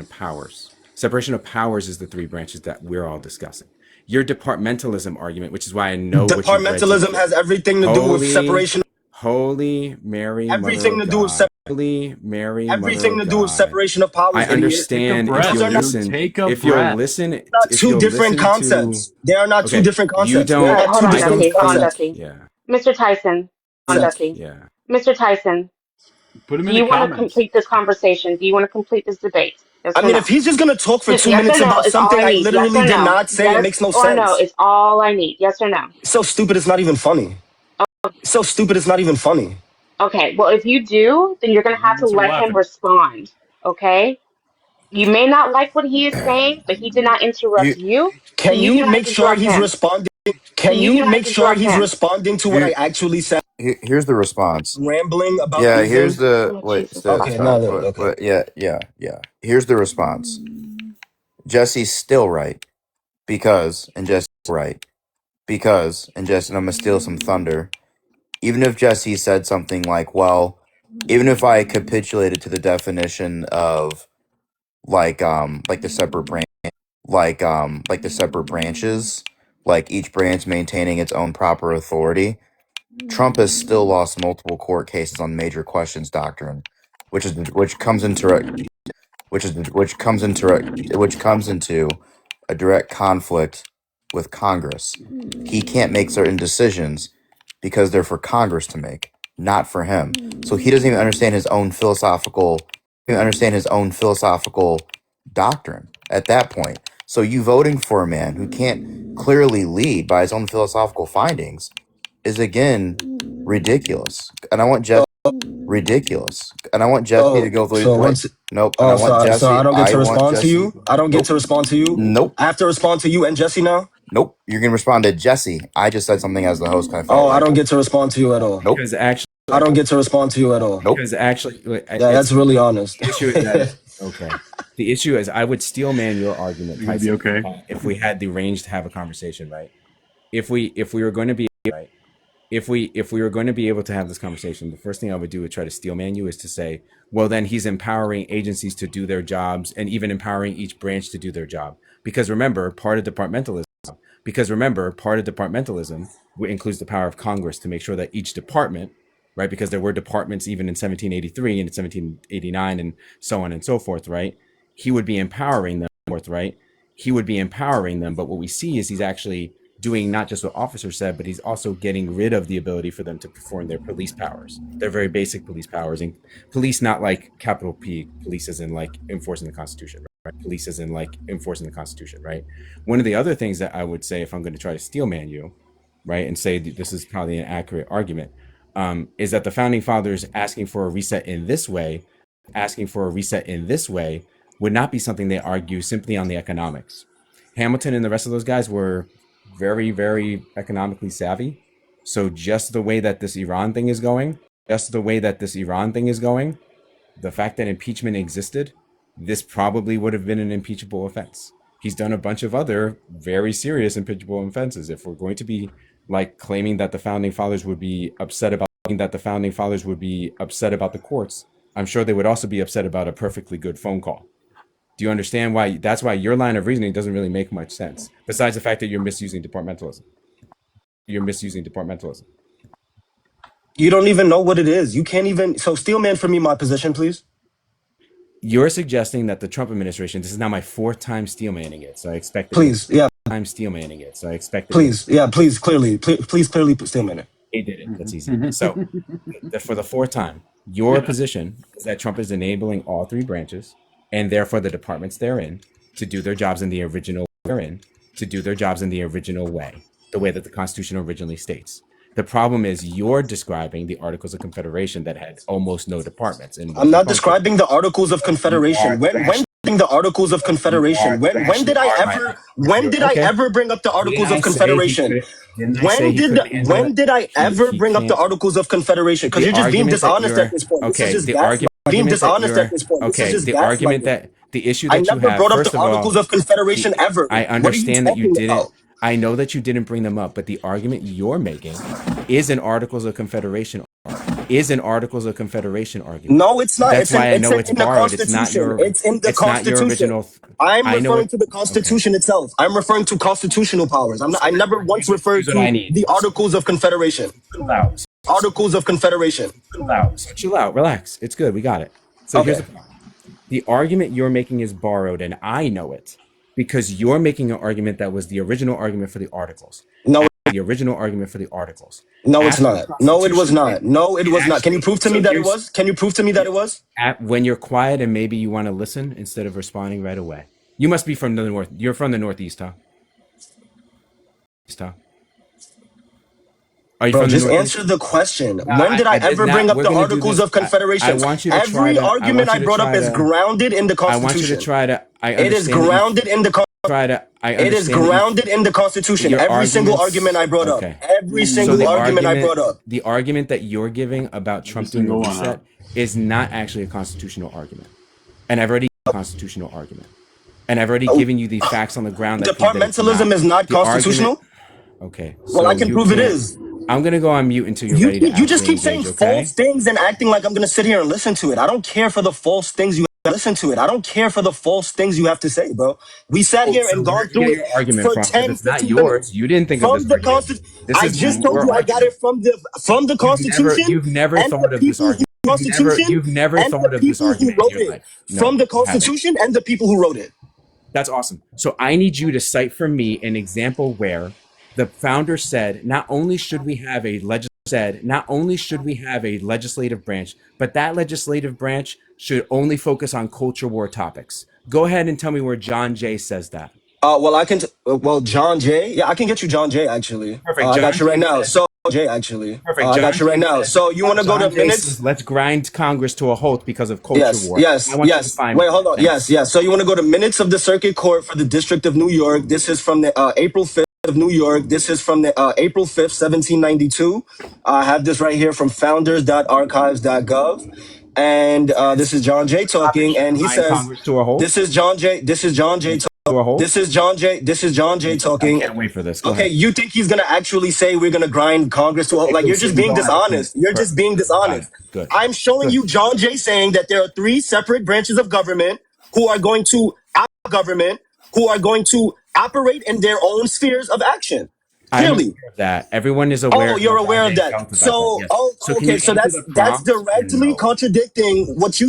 powers. Separation of powers is the three branches that we're all discussing. Your departmentalism argument, which is why I know what you've read. Departmentalism has everything to do with separation. Holy Mary, everything Mother to do with God. Holy Mary, everything Mother to do with God. separation of powers. I understand if you'll listen. If you'll listen, not two different concepts. They are not two different concepts. You don't. All right, hold on, Jesse. Hold on, concepts. Jesse. Yeah. Mr. Tyson. Hold on, Jesse. Yeah. Mr. Tyson. Put him Do in you the want to comments. complete this conversation? Do you want to complete this debate? Yes I or mean, no? if he's just gonna talk for Just 2 yes minutes or no about is all something I I need. Yes literally or did no? not say, Yes it makes no or no sense. is all I need. Yes or no? It's so stupid, it's not even funny. It's so stupid, it's not even funny. Okay, well, if you do, then you're going to have to That's what let him laughing. respond, okay? You may not like what he is saying, but he did not interrupt you, so Can you you cannot make sure interrupt he's him. responding? So Can you you cannot make sure interrupt he's him. responding to what I actually said? Here's the response. Rambling about Yeah, anything? here's the Oh, wait. Jesus Okay, fucking no, Stop. no, Christ. okay. Yeah. Here's the response. Jesse's still right because, and Jesse's right because, and Jesse, and I'm gonna steal some thunder. Even if Jesse said something like, "Well, even if I capitulated to the definition of like the separate branch, like the separate branches, like each branch maintaining its own proper authority." Trump has still lost multiple court cases on major questions doctrine, which comes into a direct conflict with Congress. He can't make certain decisions because they're for Congress to make, not for him. So he doesn't even understand his own philosophical doctrine at that point. So you voting for a man who can't clearly lead by his own philosophical findings is again ridiculous. And I want Jesse to go through. So Wait, once, nope. And I want so Jesse. I don't get to I want respond to Jesse. you. I don't get Nope. to respond to you. Nope. I have to respond to you and Jesse now. Nope. You're gonna respond to Jesse. I just said something as the host. Kind of Oh, I don't get to respond to you at all. Nope. Because actually, I don't get to respond to you at all. Nope. because actually, Yeah, that's really honest. the issue is that okay. The issue is I would steel man your argument, You gonna be Tyson, okay? if we had the range to have a conversation, right? If we were going to be right, if we were going to be able to have this conversation, the first thing I would do would try to steel man you is to say, well, then he's empowering agencies to do their jobs and even empowering each branch to do their job. Because remember, part of departmentalism includes the power of Congress to make sure that each department, right? Because there were departments even in 1783 and in 1789 and so on and so forth, right? He would be empowering them, right? He would be empowering them. But what we see is he's actually doing not just what officers said, but he's also getting rid of the ability for them to perform their police powers, their very basic police powers. And police, not like capital P, police as in like enforcing the Constitution, right? Police as in like enforcing the Constitution, right? One of the other things that I would say, if I'm going to try to steel man you, right, and say that this is probably an accurate argument, is that the founding fathers asking for a reset in this way would not be something they argue simply on the economics. Hamilton and the rest of those guys were very, very economically savvy. So just the way that this Iran thing is going, the fact that impeachment existed, this probably would have been an impeachable offense. He's done a bunch of other very serious impeachable offenses. If we're going to be like claiming that the founding fathers would be upset about the courts, I'm sure they would also be upset about a perfectly good phone call. Do you understand why? That's why your line of reasoning doesn't really make much sense. Besides the fact that you're misusing departmentalism. You don't even know what it is. You can't even. So, steel man for me, my position, please. You're suggesting that the Trump administration, this is now my fourth time steel manning it, so I expect Please, yeah. I'm steel manning it, so I expect Please, yeah, please, clearly steel man it. He did it. That's easy. So, for the fourth time, your position is that Trump is enabling all three branches, and therefore the departments therein, to do their jobs in the original way, the way that the Constitution originally states. The problem is you're describing the Articles of Confederation that had almost no departments. And I'm not describing the Articles of Confederation. When the Articles of Confederation? When did I ever bring up the Articles of Confederation? When did I ever bring up the Articles of Confederation? Because you're just being dishonest at this point. Okay, this is just being dishonest at this point. Okay, the argument that the issue I that you never have. brought up First the of all, Articles of Confederation ever. I understand What are that you talking didn't. about? I know that you didn't bring them up, but the argument you're making is an Articles of Confederation. is an Articles of Confederation argument. No, it's not. That's why I know it's In the borrowed. It's not Constitution. your. It's in the It's not your Constitution. original. I'm I know referring it. to the Okay. Constitution itself. I'm referring to constitutional powers. I never once referred Here's what I to need. the Articles of Confederation. Chill out. Articles of Confederation. Chill out. So chill out. Relax. It's good. We got it. So here's Okay. the problem. The argument you're making is borrowed, and I know it because you're making an argument that was the original argument for the Articles. No, The original argument for the Articles. no, it's After the not. No, it was Constitution, not. No, it was not. Can you prove to so me that it here's- was? Can you prove to me that it was? when you're quiet and maybe you want to listen instead of responding right away. You must be from the north. You're from the Northeast, huh? Huh? Are you Bro, from just the Northeast? answer the question. No, When did I did ever not. bring up We're the gonna do Articles this. of Confederation? I want you to try Every to. argument I brought up is grounded in the I want you Constitution. to try to. I It is understand that you grounded in the try to. I It is understand that you- grounded in the Constitution. your Every single arguments- argument I brought okay. up. Every single the argument I brought up. The argument that you're giving about Trump doing a single one, reset is not actually a constitutional argument. And I've already given a constitutional argument. And I've already given you the facts on the ground. That prove that it's Departmentalism is not The constitutional? argument- okay. Well, I can you prove it can't- is. I'm going to go on mute until you're You, ready to you just actually keep saying engage, okay? false things and acting like I'm going to sit here and listen to it. I don't care for the false things you listen to it. I don't care for the false things you have to say, bro. We sat here So and where gone did you through get your it argument for from? 'Cause 10, it's not 15 yours. minutes. You didn't think of From this the argument. Constitution. This I is just told your you I got argument. it from the Constitution. You've never and thought the of this people who- argument. Constitution You've never and thought the of this people who argument in wrote your it. life. No, From the you haven't. Constitution and the people who wrote it. That's awesome. So I need you to cite for me an example where the founder said not only should we have a legislative branch, but that legislative branch should only focus on culture war topics. Go ahead and tell me where John Jay says that. Well, well, John Jay. Yeah, I can get you John Jay, actually. Perfect. I John got you right Jay now. said- So, Jay, actually. Perfect. I John got you right Jay now. said- So, you want to go to John Jay minutes? says, let's grind Congress to a halt because of culture Yes, war. yes, I want you to yes. find Wait, me. hold on. Thanks. Yes. So, you want to go to minutes of the Circuit Court for the District of New York. This is from the April 5th of New York. This is from the April 5th, 1792. I have this right here from founders.archives.gov. And this is John Jay talking, and he Grind says, Congress to a halt. "This is John Jay. This is John Jay. To a halt. This is John Jay. This is John Jay talking." I can't wait for this. Go Okay, ahead. you think he's gonna actually say we're gonna grind Congress to like you're just being dishonest. You're just being dishonest. Good. I'm showing you John Jay saying that there are three separate branches of government who are going to operate in their own spheres of action. I'm Clearly. aware of that. Everyone is aware. Oh, you're of aware of John Jay that. felt about So, that, yes. So can you okay. So answer that's the prompt or directly no? contradicting what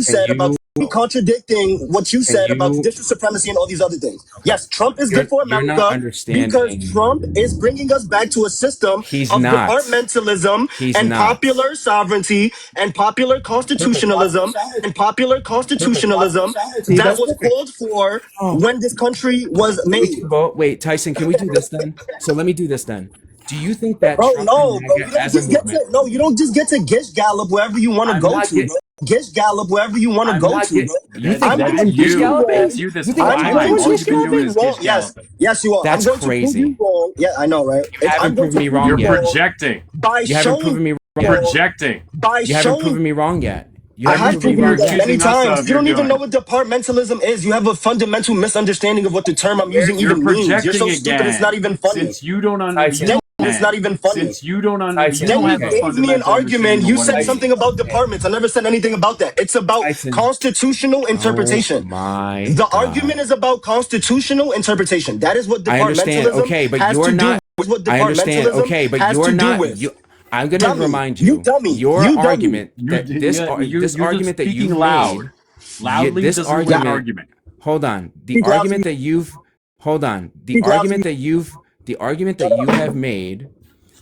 you said about judicial supremacy and all these other things. Yes, Trump is good for You're not America understanding. because Trump is bringing us back to a system He's of not. departmentalism He's and not. popular sovereignty and popular constitutionalism Perfect. and popular constitutionalism Sovereignty, that that's was perfect. called for when this country was made. Well, wait, Tyson, can we do this then? So let me do this then. Do you think that Bro, Trump no, and bro. MAGA You don't as a just get movement? to no. You don't just get to Gish Gallop wherever you want to I'm go not to. get- Bro. Gish Gallop wherever you want to I'm go not to. get- Bro. You think I'm that's going to you? prove you wrong. That's you this You whole think time. I'm going All to you've prove been you doing is wrong? gish Yes, galloping. yes, you are. That's I'm going crazy. to prove you wrong. Yeah, I know, right? You haven't I'm going proven me to wrong prove You're you yet. wrong projecting. by You haven't showing proven me You're wrong. projecting. by You haven't showing. proven me wrong yet. You I haven't have proven proven me you wrong that yet. many accusing us times. of You don't you're even know doing. what departmentalism is. You have a fundamental misunderstanding of what the term I'm using You're even means. You're projecting so again. stupid. It's not even funny. Since you don't Tyson. Then it's not even funny. Since you don't Tyson. you Then don't you have a gave me an fundamental argument. understanding You of what said it something means. about departments. I never said anything about that. It's about Tyson. constitutional interpretation. Oh my The God. argument is about constitutional interpretation. That is what I understand. departmentalism Okay, but has you're to do. not. Is what I understand. departmentalism Okay, but has you're to do not. with. You, I'm going to Dummy. remind you. You dummy. Your You dummy. argument that this You're argument that speaking you loud. made. Loudly this doesn't win an argument. argument. Hold on. The Speak loud to argument me. that you've. Hold on. The Speak loud to argument me. that you've. The argument that you have made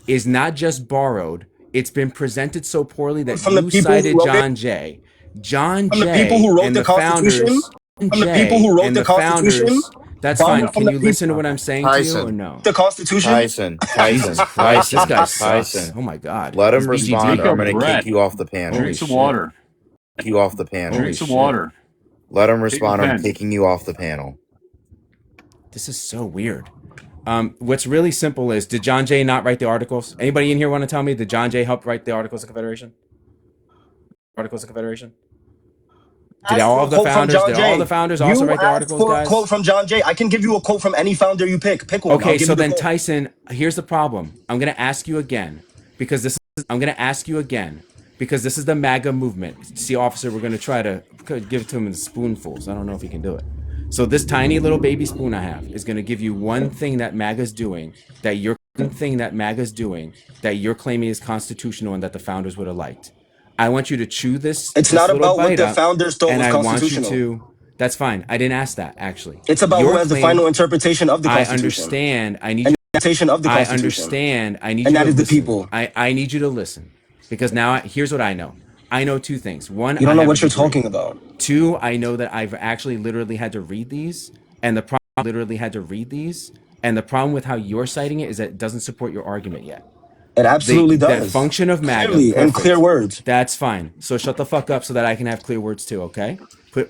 is not just borrowed. It's been presented so poorly that From the you people who cited wrote John it? Jay. John From the Jay people who wrote and the the founders. Constitution? From the Jay people who wrote and the Constitution? founders. That's From- fine. from Can the you listen to people- what I'm saying to you or Tyson. no? The Constitution? Tyson. Jesus Christ, this guy sucks. Tyson. Oh my God. Let him He's respond. Take Or a I'm going to breath. kick you off the panel. Holy Drink some shit. water. Kick you off the panel. Holy Drink some shit. water. Let him respond. I'm pen. kicking you off the panel. This is so weird. What's really simple is, did John Jay not write the articles? Anybody in here want to tell me, did John Jay help write the Articles of Confederation? Articles of Confederation? Did Ask all for of a the quote from founders? John Did Jay. all the founders also You write the asked articles, for a guys? quote from John Jay. I can give you a quote from any founder you pick. Pick one. I'll Okay, give so you the then quote. Tyson, here's the problem. I'm gonna ask you again because because this is the MAGA movement. See, officer, we're going to try to give it to him in spoonfuls. I don't know if he can do it. So this tiny little baby spoon I have is going to give you one thing that MAGA's doing, that you're claiming is constitutional and that the founders would have liked. I want you to chew It's not about what the founders thought was constitutional. That's fine. I didn't ask that, actually. It's about who has the final interpretation of the Constitution. I understand. I need and you. Interpretation of the Constitution. I understand. I need and you that to is listen. the people. I need you to listen, because now here's what I know. I know two things. One, you don't know what you're degree. talking about. Two, I know that I've actually literally had to read these, and the problem with how you're citing it is that it doesn't support your argument yet. It absolutely does. The function of MAGA, clearly, in clear words. That's fine. So shut the fuck up so that I can have clear words too, okay? Put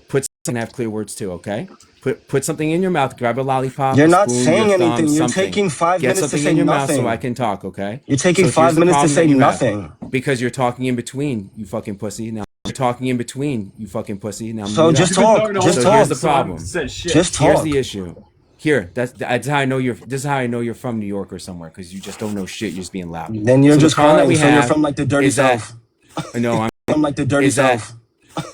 something in your mouth. Grab a lollipop. You're not spoon, saying thumb, anything. You're something. taking 5 minutes to say in your nothing. mouth so I can talk, okay? You're taking 5 minutes to say nothing. Because you're talking in between, you fucking pussy. Now you're talking in between, you fucking pussy. Now so just talk. Just talk. Here's the problem. Just talk. Here's the issue. Here, that's how I know you're. This is how I know you're from New York or somewhere, because you just don't know shit. You're just being loud. Then you're just crying. So you're from like the dirty South. No, I'm from like the dirty South.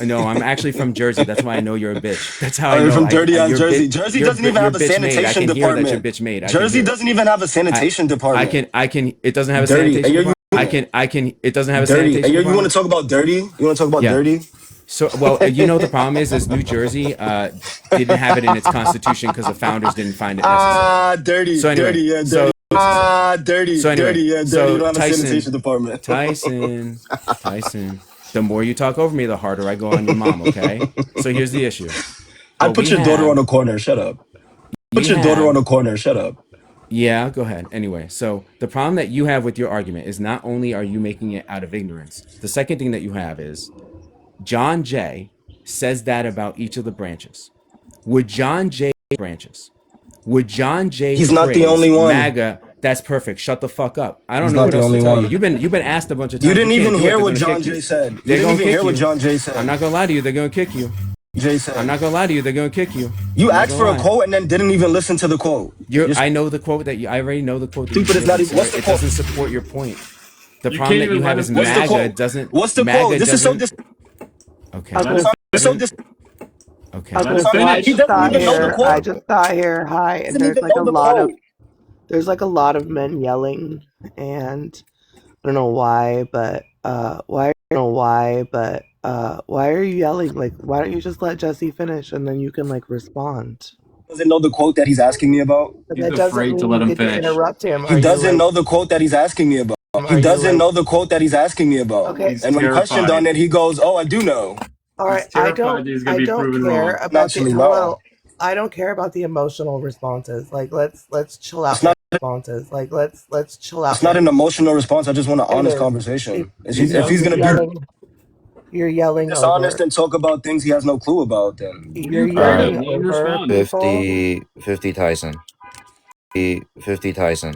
No, I'm actually from Jersey. That's why I know you're a bitch. That's how I know. You're from dirty ass Jersey. Jersey doesn't even have a sanitation department. You're bitch made. Jersey doesn't even have a sanitation department. I can. It doesn't have a sanitation department. I can. It doesn't have a sanitation department. You want to talk about dirty? You want to talk about dirty? So, well, you know the problem is New Jersey didn't have it in its constitution because the founders didn't find it necessary. Dirty. So anyway, dirty. Yeah, dirty. Dirty. So anyway, dirty. Yeah, dirty. So you don't have Tyson, a sanitation department. Tyson. The more you talk over me, the harder I go on your mom. Okay. So here's the issue. I put your daughter on a corner. Shut up. Put your daughter on a corner. Shut up. Yeah, go ahead. Anyway, so the problem that you have with your argument is not only are you making it out of ignorance. The second thing that you have is John Jay says that about each of the branches. Would John Jay branches? Would John Jay? He's not the only one. MAGA. That's perfect. Shut the fuck up. I don't know what else to tell you. You've been asked a bunch of times. You didn't even hear what John Jay said. You didn't even hear what John Jay said. I'm not gonna lie to you. They're gonna kick you. Jay said. I'm not gonna lie to you. They're gonna kick you. You asked for a quote and then didn't even listen to the quote. I know the quote that you. I already know the quote. Dude, but it's not even. What's the quote? It doesn't support your point. The problem that you have is MAGA doesn't. What's the quote? This is so. Okay. Okay. I just got here. Hi, and there's like a lot of men yelling, and I don't know why, but why are you yelling? Like, why don't you just let Jesse finish and then you can like respond? Doesn't know the quote that he's asking me about. He's afraid to let him finish. Interrupt him. He doesn't know the quote that he's asking me about. He doesn't know the quote that he's asking me about. Okay. And when questioned on it, he goes, "Oh, I do know." All right, I don't care about I don't care about the emotional responses. Like, let's chill out. Responses. Like, let's chill out. It's not an emotional response. I just want an honest conversation. If he's gonna be you're yelling dishonest and talk about things he has no clue about, then you're yelling over 50 Tyson. 50 Tyson.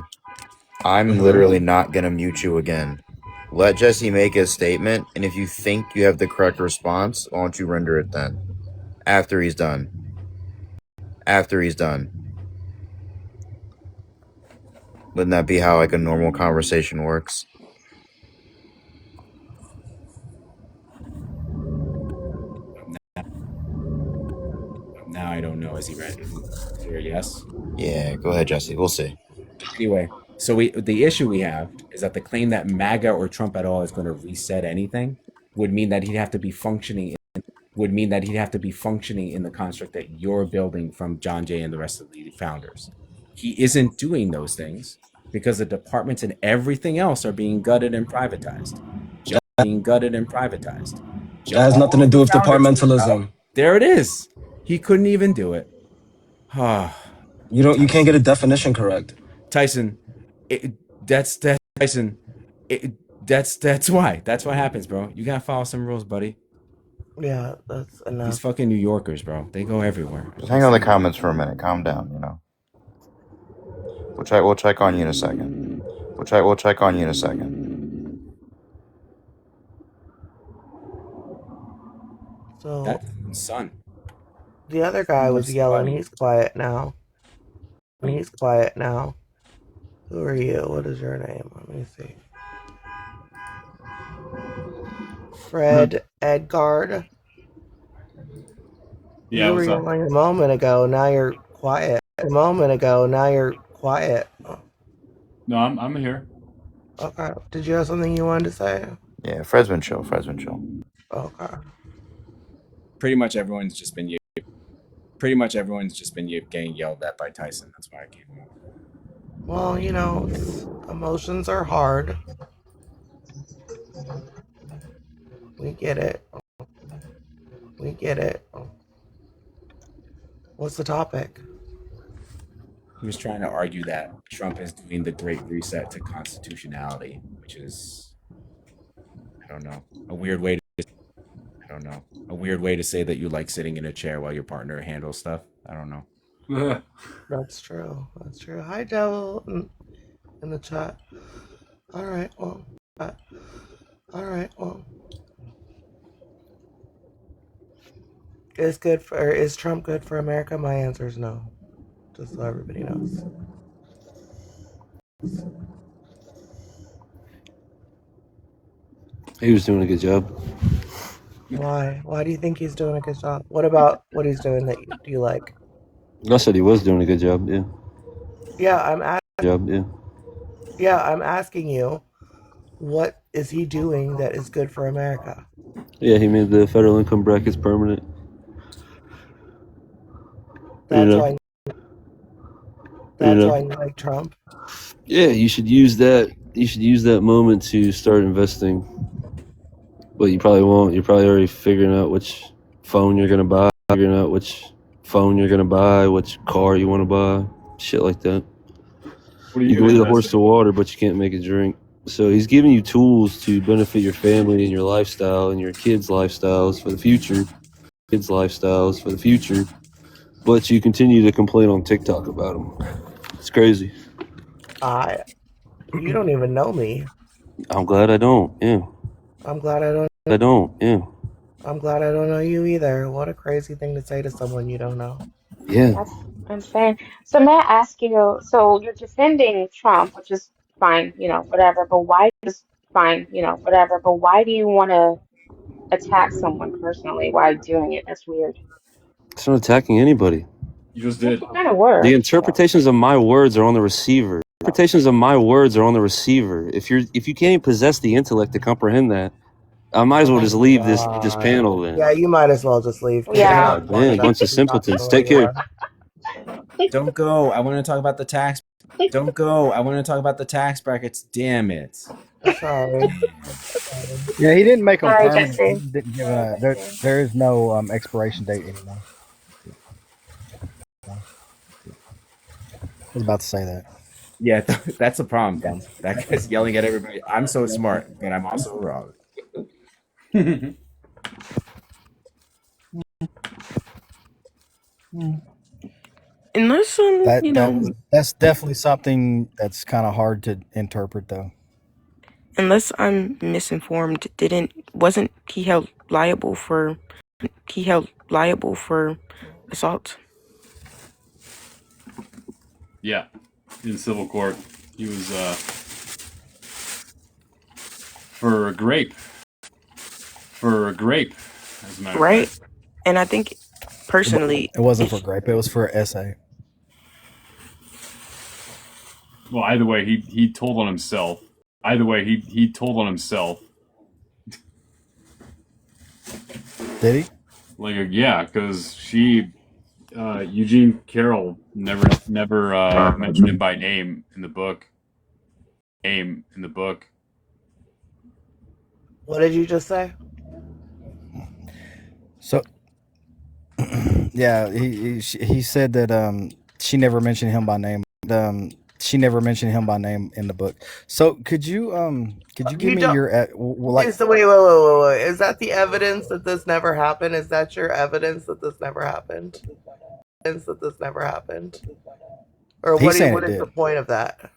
I'm literally not gonna mute you again. Let Jesse make his statement, and if you think you have the correct response, why don't you render it then? After he's done. Wouldn't that be how like a normal conversation works? Now I don't know. Is he ready? Yes? Yeah, go ahead, Jesse. We'll see. Anyway, so the issue we have is that the claim that MAGA or Trump at all is going to reset anything would mean that he'd have to be functioning in the construct that you're building from John Jay and the rest of the founders. He isn't doing those things because the departments and everything else are being gutted and privatized. That has nothing to do with departmentalism. There it is. He couldn't even do it. You can't get a definition correct. Tyson, that's why. That's what happens, bro. You gotta follow some rules, buddy. Yeah, that's enough. These fucking New Yorkers, bro. They go everywhere. Just hang on the comments for a minute. Calm down, you know. We'll check on you in a second. We'll check on you in a second. So that son. The other guy was yelling. He's quiet now. Who are you? What is your name? Let me see. Fred Edgard. Yeah, You were what's up? yelling a moment ago. Now you're quiet. A moment ago. Now you're quiet. No, I'm here. Okay. Did you have something you wanted to say? Yeah, Fred's been chill. Fred's been chill. Okay. Pretty much everyone's just been getting yelled at by Tyson. That's why I came home. Well, you know, emotions are hard. We get it. We get it. What's the topic? He was trying to argue that Trump is doing the Great Reset to constitutionality, which is, I don't know, a weird way to say that you like sitting in a chair while your partner handles stuff. I don't know. That's true. That's true. Hi, Devil, in the chat. All right. Well. All right. Well. Is Trump good for America? My answer is no. Just so everybody knows. He was doing a good job. Why? Why do you think he's doing a good job? What about what he's doing that do you like? I said he was doing a good job. Yeah. Yeah, I'm asking you, what is he doing that is good for America? Yeah, he made the federal income brackets permanent. That's why. That's why you like Trump. Yeah, you should use that. You should use that moment to start investing. But you probably won't. You're probably already figuring out which phone you're gonna buy. Which car you want to buy. Shit like that. You can lead a horse to water, but you can't make it drink. So he's giving you tools to benefit your family and your lifestyle and your kids' lifestyles for the future. But you continue to complain on TikTok about him. It's crazy. You don't even know me. I'm glad I don't. Yeah. I'm glad I don't. Yeah. I'm glad I don't know you either. What a crazy thing to say to someone you don't know. Yeah. That's insane. So may I ask you, so you're defending Trump, which is fine, whatever, but why do you want to attack someone personally while doing it? That's weird. It's not attacking anybody. You just did. Kind of were. The interpretations of my words are on the receiver. If you can't even possess the intellect to comprehend that, I might as well just leave this panel then. Yeah, you might as well just leave. Yeah. Man, bunch of simpletons. Take care. Don't go. I want to talk about the tax. Brackets. Damn it. Sorry. Yeah, he didn't make them Sorry, permanent. Jesse. He didn't give there is no expiration date anymore. I was about to say that. Yeah, that's the problem, Dan. That guy's yelling at everybody. I'm so smart, but I'm also wrong. Unless That's definitely something that's kind of hard to interpret, though. unless I'm misinformed, wasn't he held liable for assault? Yeah, in civil court, he was for grape. As a matter of Right? fact. And I think personally, It wasn't for grape. It was for essay. Well, either way, he told on himself. Did he? Yeah, because Eugene Carroll never mentioned him by name in the book. What did you just say? So, yeah, he said that she never mentioned him by name. She never mentioned him by name in the book. So could you give me your Wait. Is that the evidence that this never happened? Is that your evidence that this never happened? Or what is the point of that?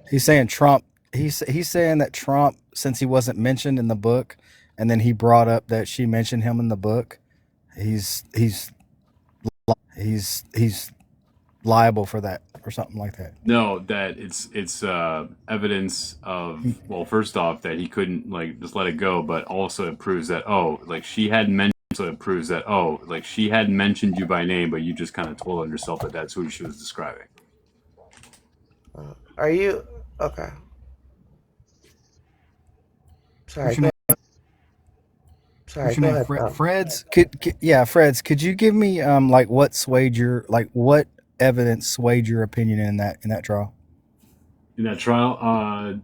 He's saying Trump. He's saying that Trump, since he wasn't mentioned in the book, and then he brought up that she mentioned him in the book. He's liable for that or something like that. No, that it's evidence of, well, first off, that he couldn't like just let it go, but also it proves that she hadn't mentioned. So it proves that she hadn't mentioned you by name, but you just kind of told on yourself that that's who she was describing. Are you okay? Sorry. What's your Go ahead. Sorry. What's Go your name? ahead. Freds? Freds, could you give me what evidence swayed your opinion in that trial? In that trial,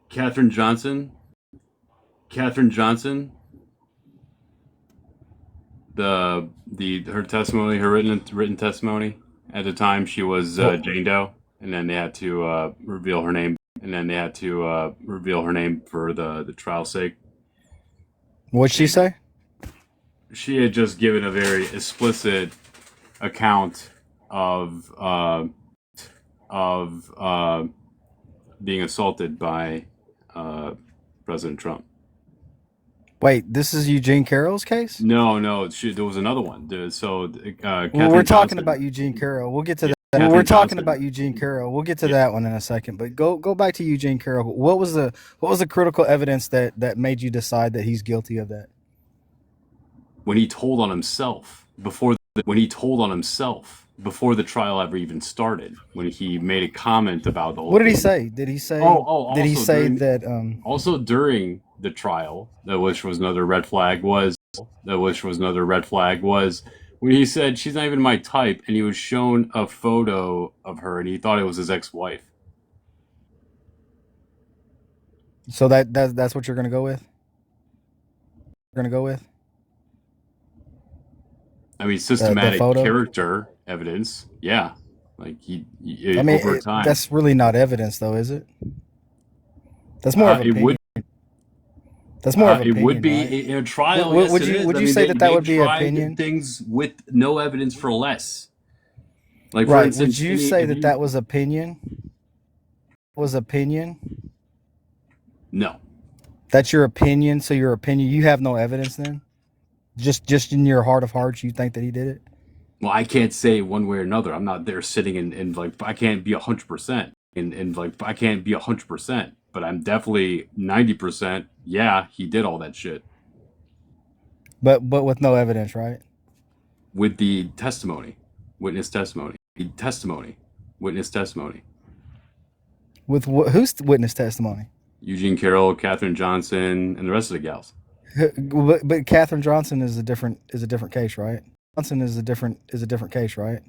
Katherine Johnson, her testimony, her written testimony at the time she was Jane Doe, and then they had to reveal her name, for the trial's sake. What'd she say? She had just given a very explicit account of being assaulted by President Trump. Wait, this is Eugene Carroll's case? No, there was another one. We're talking about Eugene Carroll. We'll get to that. We're talking about Eugene Carroll. We'll get to that one in a second. But go back to Eugene Carroll. What was the critical evidence that made you decide that he's guilty of that? When he told on himself before the trial ever even started, when he made a comment about the whole What did he thing. say? Did he say? Did he say that? Also during the trial, which was another red flag, was when he said she's not even my type, and he was shown a photo of her, and he thought it was his ex-wife. So that's what you're gonna go with? I mean, systematic photo? character evidence. Yeah, like over time. That's really not evidence, though, is it? That's more of it opinion. would. That's more of It opinion, would be right? in a trial. Would Yes, it you is. would I you mean, say they- that they would be tried opinion? things with no evidence for less. Like for Right. instance, Would you say that was opinion? Was opinion? No. That's your opinion. So your opinion, you have no evidence then? Just in your heart of hearts, you think that he did it? Well, I can't say one way or another. I'm not there sitting and like I can't be 100%. And like I can't be 100%, but I'm definitely 90%. Yeah, he did all that shit But with no evidence, right? with the testimony, witness testimony, witness testimony. With who's witness testimony? Eugene Carroll, Katherine Johnson, and the rest of the gals. But Katherine Johnson is a different case, right? Johnson is a different case, right?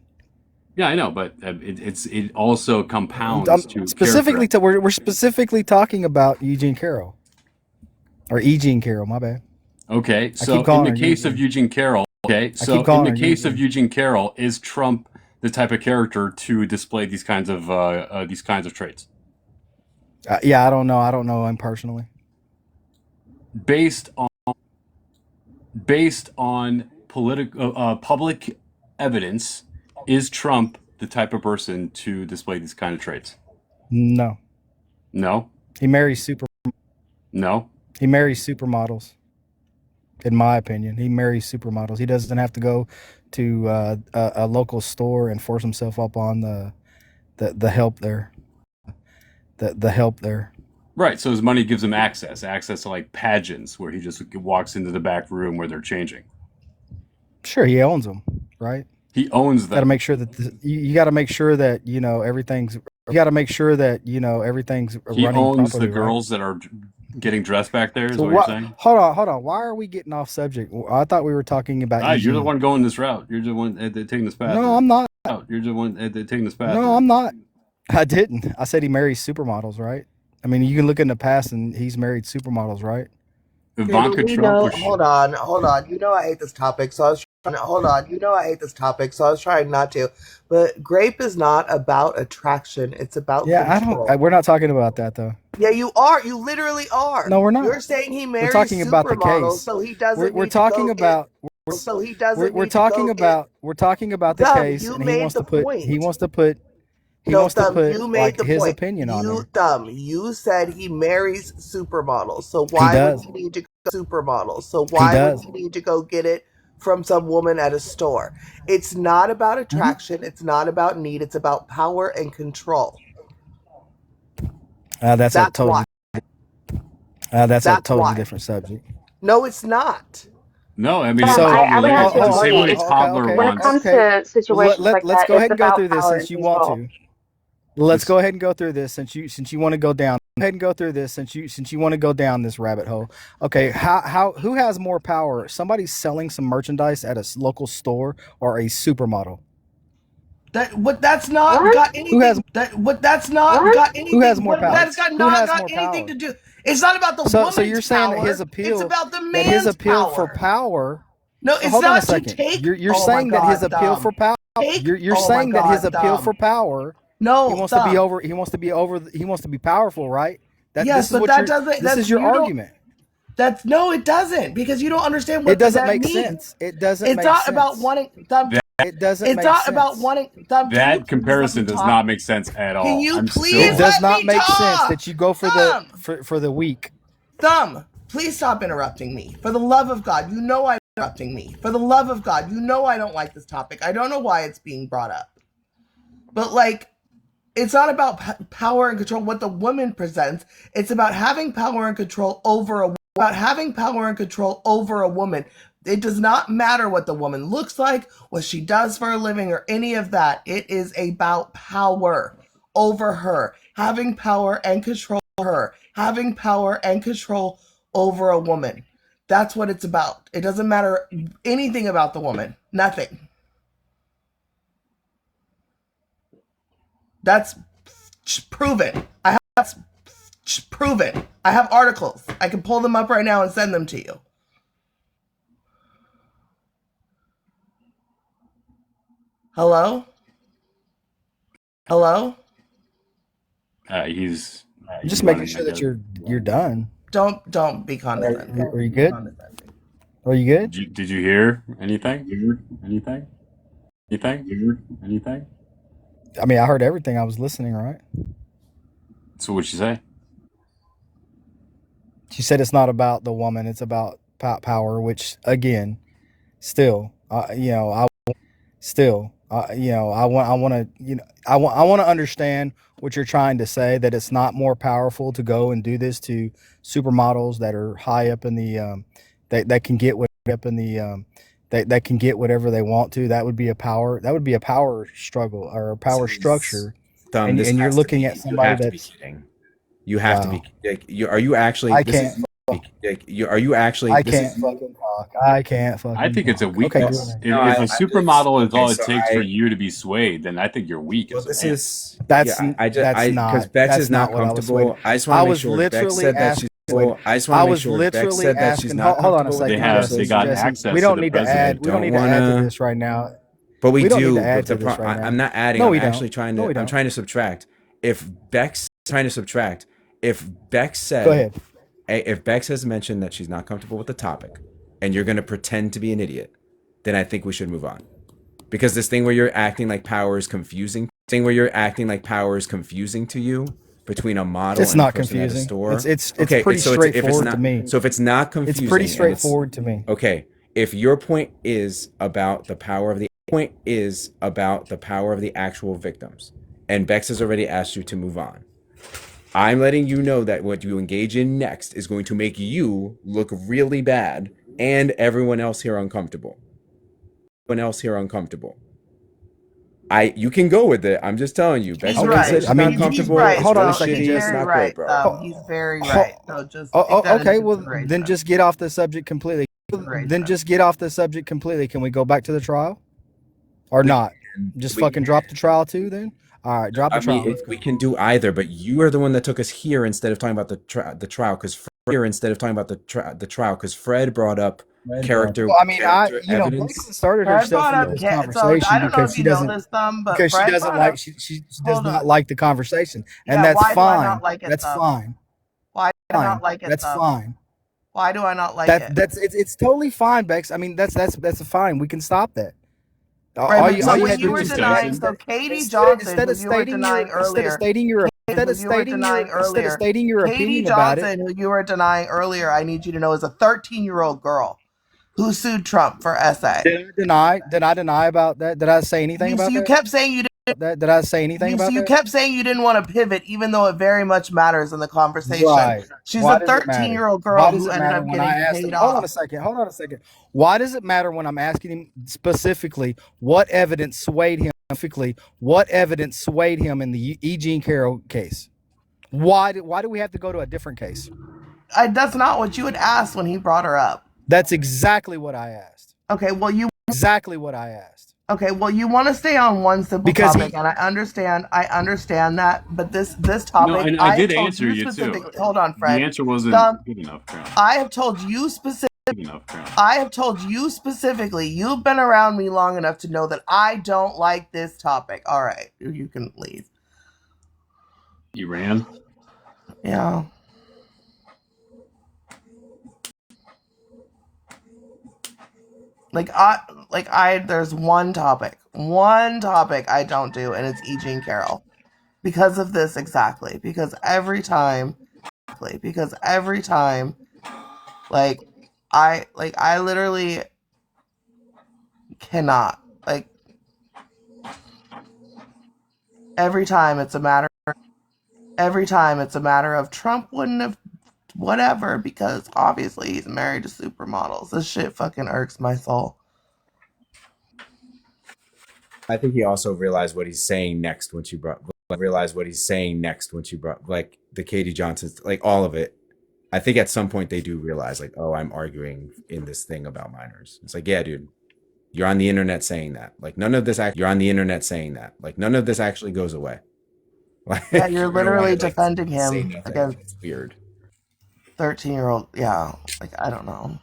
Yeah, I know, but it also compounds to specifically character. we're specifically talking about Eugene Carroll or Eugene Carroll. My bad. Okay, I so keep calling in the her case of Eugene Carroll, Eugene Carroll, is Trump the type of character to display these kinds of traits? Yeah, I don't know. I don't know him personally. Based on public evidence, is Trump the type of person to display these kind of traits? No. No. He marries No. He marries supermodels. In my opinion, he marries supermodels. He doesn't have to go to a local store and force himself up on the help there. The help there. Right. So his money gives him access to like pageants where he just walks into the back room where they're changing. Sure, he owns them, right? He owns them. Got to make sure that you got to make sure that everything's. You got to make sure that everything's He running owns properly, the girls that are getting dressed back there. Is So what you're saying? hold on. Why are we getting off subject? I thought we were talking about. You're the Eugene. one going this route. You're the one taking this path. No, I'm not. You're the one taking this path. No, I'm not. I didn't. I said he marries supermodels, right? I mean, you can look in the past and he's married supermodels, right? Ivanka You Trump. know, was- hold on. You know I hate this topic, so I was trying. Hold on. You know I hate this topic, so I was trying not to. But grape is not about attraction; it's about Yeah, control. we're not talking about that though. Yeah, you are. You literally are. No, we're not. You're saying he marries We're talking about the supermodels, case. so he doesn't. We're need talking to go about. Get, so he doesn't. We're need to talking go about. We're talking about the Dumb, case, you and he made wants the to put. point. He wants to put. He No, wants to Thumb, put you made like the his point. opinion on You, it. Thumb, you said he marries supermodels, so why would does. he need to go supermodels? So why would does. he need to go get it from some woman at a store. It's not about attraction. It's not about need. It's about power and control. That's a That's totally why. that's a That's totally why. different subject. No, it's not. No, I mean, But it's a So I would toddler. have Like, to it's the same way agree. a toddler okay, When it wants. comes okay. to situations like Let's that, go it's ahead and go about through this power since and you want control. to. Let's This, go ahead and go through this since you want to go down. Go ahead and go through this since you want to go down this rabbit hole. Okay, who has more power? Somebody selling some merchandise at a local store or a supermodel? That's not What? got Who has anything. That's not What? got who has anything. more power? That's got Who not has got more anything power? to do. It's not about the So woman's you're saying that his power. It's appeal about the that his man's appeal for power. power. No, So it's hold on a not to second. take. You're Oh my saying that his God, appeal for power. You're Oh my saying that his God, appeal for power. He No, wants to be over. He wants to be over. He wants to be powerful, right? Yes, This is but what that you're. doesn't. This That's is your you don't. argument. That's no, it doesn't because you don't understand It what doesn't that make means. sense. It doesn't It's make not sense. about wanting. that It doesn't It's make not about sense. wanting. Can you that please let comparison me does talk? not make sense at Can all. you I'm It please still. does let not me make sense talk? that you go for Thumb, the weak. Thumb, please stop interrupting me. For the love of God, you know I'm interrupting me. For the love of God, you know I don't like this topic. I don't know why it's being brought up. But like, it's not about power and control what the woman presents. It's about having power and control over a woman. It does not matter what the woman looks like, what she does for a living, or any of that. It is about power over her, having power and control over her, having power and control over a woman. That's what it's about. It doesn't matter anything about the woman. Nothing. That's proven. That's proven. I have articles. I can pull them up right now and send them to you. Hello? Hello? He's Just making running, sure I that guess. you're done. Don't be condescending. Are you good? Are you good? Did you hear anything? Anything? Anything? I mean, I heard everything. I was listening, right? So what'd you say? She said it's not about the woman; it's about power. Which, again, still, I want to understand what you're trying to say. That it's not more powerful to go and do this to supermodels that are high up in the that can get that can get whatever they want to. That would be a power. That would be a power struggle or a power structure. Thumb, And this you're has to looking be- at you somebody have to be that's kidding. You have to wow. be like, are you actually? I This can't. is like, are you actually? I This can't is fucking talk. I can't fucking. I think it's a talk. Okay, go weakness. ahead. If, no. if a supermodel is all it so takes for I. you to be swayed, then I think you're weak Well, as a this man. is That's yeah. I just that's I because not Bex that's is not not what I was comfortable. waiting. I just I want to make was sure Bex literally said that she's. asking. Well, I just want I to make was sure Bex literally said that she's asking. not Hold on a comfortable with the second, They Jesse. got Jesse, access we to don't the need to I add. president. We don't don't need to add to wanna. this right now. But we We don't need do. to add But to this right now. I'm not adding. No, I'm we actually don't. trying No, to. we I'm don't. trying to subtract. If Bex trying to subtract, if Bex Go said, ahead. if Bex has mentioned that she's not comfortable with the topic, and you're going to pretend to be an idiot, then I think we should move on. Because this thing where you're acting like power is confusing, to you between a model It's and a not person at a confusing. store. It's Okay, pretty so if it's straightforward not, to me. so if it's not It's confusing, pretty and it's straightforward to me. okay, if your point is about the power of the actual victims, and Bex has already asked you to move on, I'm letting you know that what you engage in next is going to make you look really bad and everyone else here uncomfortable. You can go with it. I'm just telling you. Bex He's already said right. she's I mean, not He's comfortable. right. It's hold on a really second, He's shitty. It's Jesse. very not great, right. bro. He's very right. So just take that Okay, into well then consideration. just get off the subject completely. Then just get off the subject completely. Can we go back to the trial, or not? Just fucking drop the trial too. Then all right, drop the trial. Let's go. We can do either, but you are the one that took us here instead of talking about the trial, because Fred brought up character. Well, I mean, character Blake evidence. started Fred herself brought into up this so I conversation don't know because if she you know doesn't this, Thumb, but because she Fred doesn't brought like up. she does Hold not on. like the conversation, and Yeah, that's why do I fine. not like it, That's Thumb? fine. Why do I not Fine. like it, That's Thumb? fine. Why do I not like it? It's totally fine, Bex. I mean, that's fine. We can stop that. Right, All but you so had when to you do were is denying, so Katie Johnson, who you were denying earlier, Katie, who instead of stating your Katie opinion about it. Johnson, who you were denying earlier, I need you to know is a 13-year-old girl. Who sued Trump for SA? Did I deny about that? Did I say anything about You that? kept saying you didn't. Did I say anything about You that? kept saying you didn't want to pivot, even though it very much matters in the conversation. Right. She's Why a does it matter? 13-year-old Why girl does who it ended matter up when I getting asked him? paid Hold on a off. second. Hold on a second. Why does it matter when I'm asking him specifically what evidence swayed him? Specifically, what evidence swayed him in the E. Jean Carroll case? Why do we have to go to a different case? That's not what you had asked when he brought her up. That's exactly what I asked. Okay, well you exactly what I asked. Okay, well you want to stay on one simple topic, and I understand that, but this topic, No, and I did answer you too. Hold on, Fred. The answer wasn't good enough, Crown. I have told you specifically. You've been around me long enough to know that I don't like this topic. All right, you can leave. Iran. Yeah. There's one topic I don't do, and it's E. Jean Carroll. Because of this exactly. Because every time, I literally cannot, every time it's a matter of Trump wouldn't have whatever, because obviously he's married to supermodels. This shit fucking irks my soul. I think he also realized what he's saying next when she brought like the Katie Johnsons, like all of it. I think at some point they do realize, like, oh, I'm arguing in this thing about minors. It's like, yeah, dude, you're on the internet saying that. Like none of this none of this actually goes away. Like, yeah, you're literally defending him against it's weird. 13-year-old, yeah, I don't know.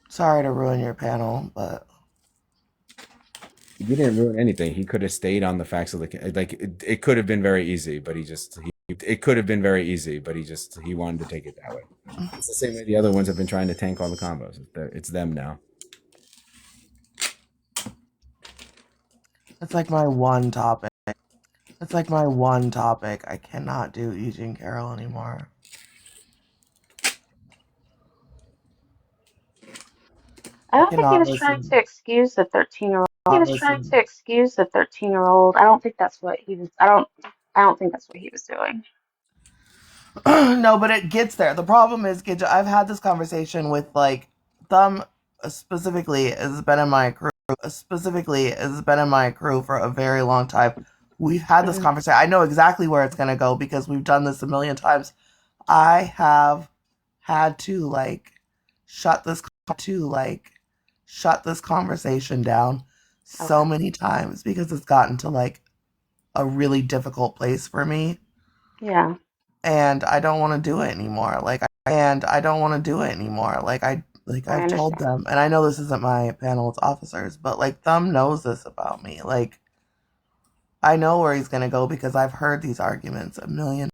Sorry to ruin your panel, but you didn't ruin anything. He could have stayed on the facts of the it could have been very easy, but he wanted to take it that way. It's the same way the other ones have been trying to tank all the combos. It's them now. It's like my one topic. I cannot do E. Jean Carroll anymore. I don't think he was trying to excuse the 13-year-old. I don't think that's what he was. I don't think that's what he was doing. No, but it gets there. The problem is, I've had this conversation with Thumb specifically has been in my crew for a very long time. We've had this conversation. I know exactly where it's gonna go because we've done this a million times. I have had to shut this conversation down so many times because it's gotten to a really difficult place for me. Yeah. And I don't want to do it anymore. I've told them, and I know this isn't my panel, it's officers, but Thumb knows this about me. I know where he's gonna go because I've heard these arguments a million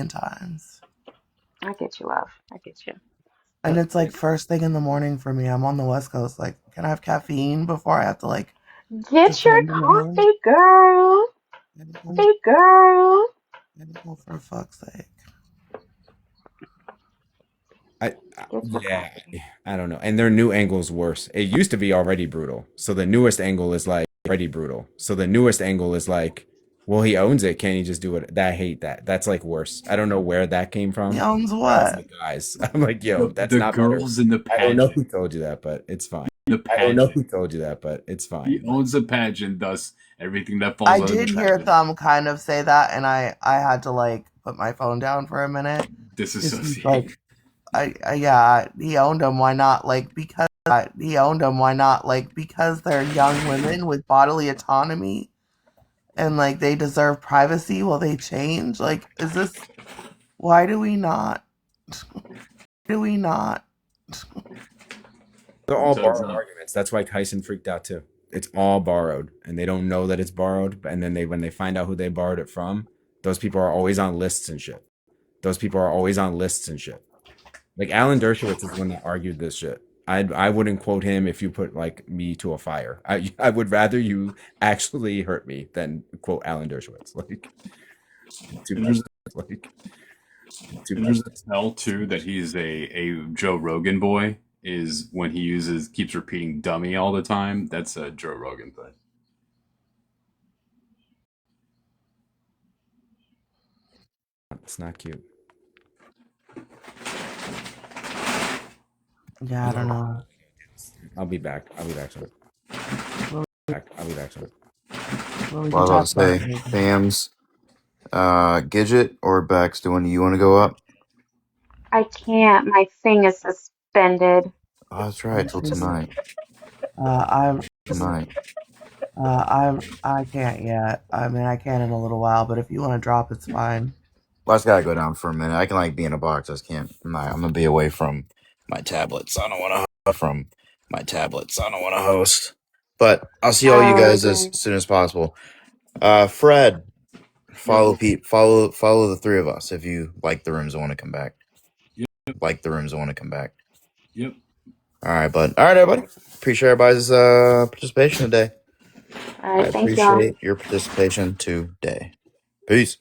times. I get you, love. I get you. And it's first thing in the morning for me. I'm on the West Coast. Can I have caffeine before I have to get your coffee, girl? Hey, girl. For fuck's sake. I don't know. And their new angle is worse. It used to be already brutal. So the newest angle is already brutal. Well, he owns it. Can't he just do it? I hate that. That's worse. I don't know where that came from. He owns what? The guys. I'm yo, that's the not girls better. in the pageant. I don't know who told you that, but it's fine. He owns the pageant, thus everything that falls I under the did hear pageant. Thumb kind of say that, and I had to put my phone down for a minute. Disassociate. He owned them. Why not? Because they're young women with bodily autonomy, and they deserve privacy while they change. Is this? Why do we not? They're all borrowed arguments. That's why Tyson freaked out too. It's all borrowed, and they don't know that it's borrowed. And then when they find out who they borrowed it from, those people are always on lists and shit. Alan Dershowitz is the one that argued this shit. I wouldn't quote him if you put like me to a fire. I would rather you actually hurt me than quote Alan Dershowitz. Like, too And much. there's Like, too and much. there's a tell too that he's a Joe Rogan boy is when he keeps repeating dummy all the time. That's a Joe Rogan thing. It's not cute. Yeah, I don't know. I'll be back. I'll be back to it. I'll be back to it. Well, we Well, can I was talk about about to say, it. Thams, Gidget or Bex, do you want to go up? I can't. My thing is suspended. Oh, that's right, till tonight. I Tonight. can't yet. I mean, I can in a little while, but if you want to drop, it's fine. Well, I just gotta go down for a minute. I can like be in a box. I just can't. I'm gonna be away from my tablets. I don't want to host. But I'll see all you guys as soon as possible. Fred, follow Pete. Follow the three of us if you like the rooms and want to come back. Yep. All right, bud. All right, everybody. Appreciate everybody's participation today. All right, I thank y'all. appreciate your participation today. Peace.